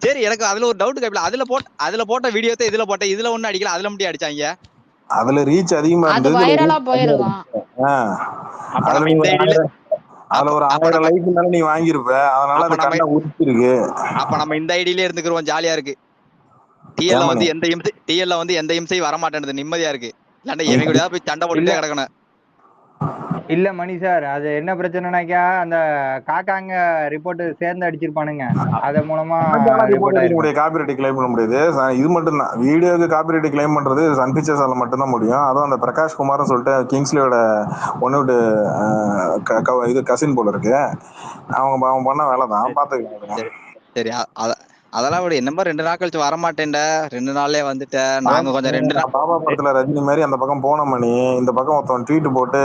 சரி, எனக்கு அதுல ஒரு டவுட் கேட்கல. அதுல போட்ட வீடியோத்தை இதுல போட்டேன். இதுல ஒண்ணு அடிக்கல, அதுல மட்டும் அடிச்சாங்க. அதுல ரீச் அதிகமா இருந்தது, வைரலா போயிருக்கும். அதுல ஒரு 1000 லைக் மேல நீ வாங்கிருப்ப, அதனால அது கண்ணை உரிச்சிருக்கு. அப்ப நம்ம இந்த ஐடியிலே இருந்துக்கிறோம், ஜாலியா இருக்கு. டிஎல்ல வந்து எந்த இம்சையும் வர மாட்டேன்னுது, நிம்மதியா இருக்கு. இல்லாண்டா இவங்க கூட போய் சண்டை போட்டுட்டே கிடக்கணும். இல்ல மணி சார், அது என்ன பிரச்சனைனாக்கா அந்த காக்காங்க ரிப்போர்ட் சேர்ந்து அடிச்சிருப்பானுங்க, அத மூலமா காப்பிரைட் கிளைம் பண்ண முடியாது. இது மட்டும் தான் வீடியோக்கு காப்பிரைட் கிளைம் பண்றது சன் பிக்சர்ஸால மட்டும் தான் முடியும். அதுவும் அந்த பிரகாஷ் குமார்னு சொல்லிட்டு கிங்ஸ்லியோட ஒன்னு இது கசின் போல இருக்கு, அவன் பண்ண வேலை தான் பாத்துக்கலாம். சரி, அதெல்லாம் விட என்ன மாதிரி 2 நாள் கழிச்சு வரமாட்டேன்டா, 2 நாள்லயே வந்துட்டேன். நாங்க கொஞ்சம் 2 நாள் பாபா படத்துல ரஜினி மாதிரி அந்த பக்கம் போன மணி, இந்த பக்கம் ஒருத்தன் ட்வீட் போட்டு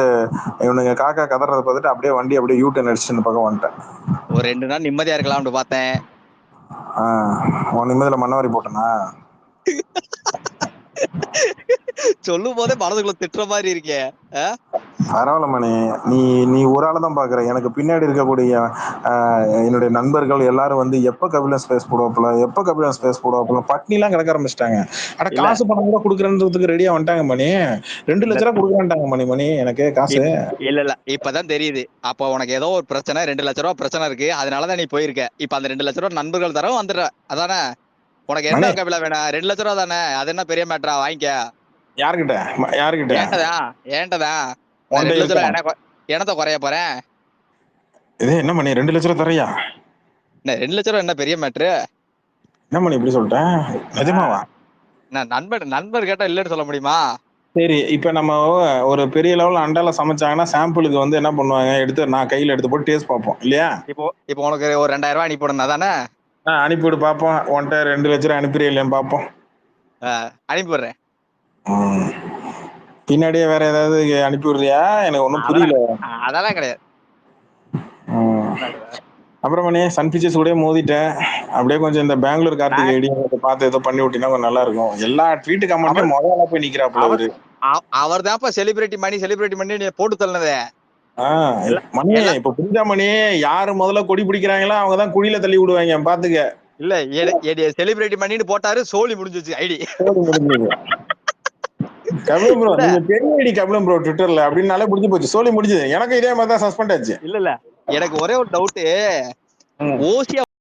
இவனுங்க காக்கா கதறத பார்த்துட்டு அப்படியே வண்டி அப்படியே யூட்டன் அடிச்சு இந்த பக்கம் வந்துட்டேன். ஒரு 2 நாள் நிம்மதியா இருக்கலாம்னு பார்த்தேன். நிம்மதியில மண்ணவாரி போட்டனா சொல்லும் போதே மனதுக்குள்ள திட்டுற மாதிரி இருக்கே. பரவாயில்ல மணி, நீ ஒரு ஆளை தான் பாக்குற. எனக்கு பின்னாடி இருக்கக்கூடிய என்னுடைய நண்பர்கள் எல்லாரும் வந்து எப்ப கபிலன் ஸ்பேஸ் போடுவாப்புல பட்னி எல்லாம் கிடக்க ஆரம்பிச்சிட்டாங்க. அட காசு பணம் கூட குடுக்கறதுக்கு ரெடியா வந்துட்டாங்க மணி. 2 லட்ச ரூபா கொடுக்குறான்ட்டாங்க மணி எனக்கு காசு. இல்ல இப்பதான் தெரியுது. அப்ப உனக்கு ஏதோ ஒரு பிரச்சனை, 2 லட்ச ரூபா பிரச்சனை இருக்கு, அதனாலதான் நீ போயிருக்க. இப்ப அந்த 2 லட்ச ரூபா நண்பர்கள் தர வந்துடுற, அதானே? உனக்கு என்ன கபிலா வேணா? 2 லட்ச ரூபா தானே, அது என்ன பெரிய மேட்டரா? வாங்கிக்க. யாருகிட்ட? ஏன்டதா 2 லட்ச ரூபா எனத்த குறைய போறேன். இது என்ன மணி 2 லட்ச ரூபா தரையா? 2 லட்ச ரூபா என்ன பெரிய மேட்ரு? என்ன மணி இப்படி சொல்லிட்டேன்? நிஜமாவா? நண்பர் கேட்டா இல்லன்னு சொல்ல முடியுமா? சரி, இப்ப நம்ம ஒரு பெரிய லெவல்ல அண்டால சமைச்சாங்கன்னா சாம்பிளுக்கு வந்து என்ன பண்ணுவாங்க, எடுத்து நான் கையில எடுத்து போட்டு டேஸ்ட் பார்ப்போம் இல்லையா? இப்போ உனக்கு ஒரு 2000 ரூபாய் அனுப்பிவிடணும், அதானே? அனுப்பிவிடு பாப்போம். உன்கிட்ட 2 லட்ச ரூபா அனுப்பிடுறியா இல்லையா பாப்போம். அனுப்பிவிடுறேன். பின்னாடியே வேற ஏதாவது அனுப்பி விடுறியா? எனக்கு ஒன்னும் புரியல. அதெல்லாம் கிடையாது. அப்புறம் மணி சன் பிக்சர்ஸ் கூட மோதிட்டேன். அப்படியே கொஞ்சம் இந்த பெங்களூர் கார்த்திக் ஐடி பார்த்து ஏதோ பண்ணி விட்டீங்கன்னா கொஞ்சம் நல்லா இருக்கும். எல்லா ட்வீட் கமெண்ட்லயும் முதல்ல போய் நிக்கிறாப்ல அவரு. அவர் தான்ப்பா செலிபிரிட்டி பண்ணி நீ போட்டு தள்ளனதே. மணி இப்ப புரிஞ்சா மணி, யாரு முதல்ல கொடி பிடிக்கிறாங்களோ அவங்கதான் குழியில தள்ளி விடுவாங்க பாத்துக்க. இல்ல செலிபிரிட்டி பண்ணிட்டு போட்டாரு, சோலி முடிஞ்சிச்சு ஐடி. கபிலன் ப்ரோ நீங்க பெரிய ஐடி கபிலன் ப்ரோ ட்விட்டர்ல அப்படினாலே முடிஞ்சு போச்சு, சோலி முடிஞ்சது. எனக்கு இதே மாதிரி தான் சஸ்பெண்ட் ஆச்சு. இல்ல எனக்கு ஒரே ஒரு டவுட், ஓசியா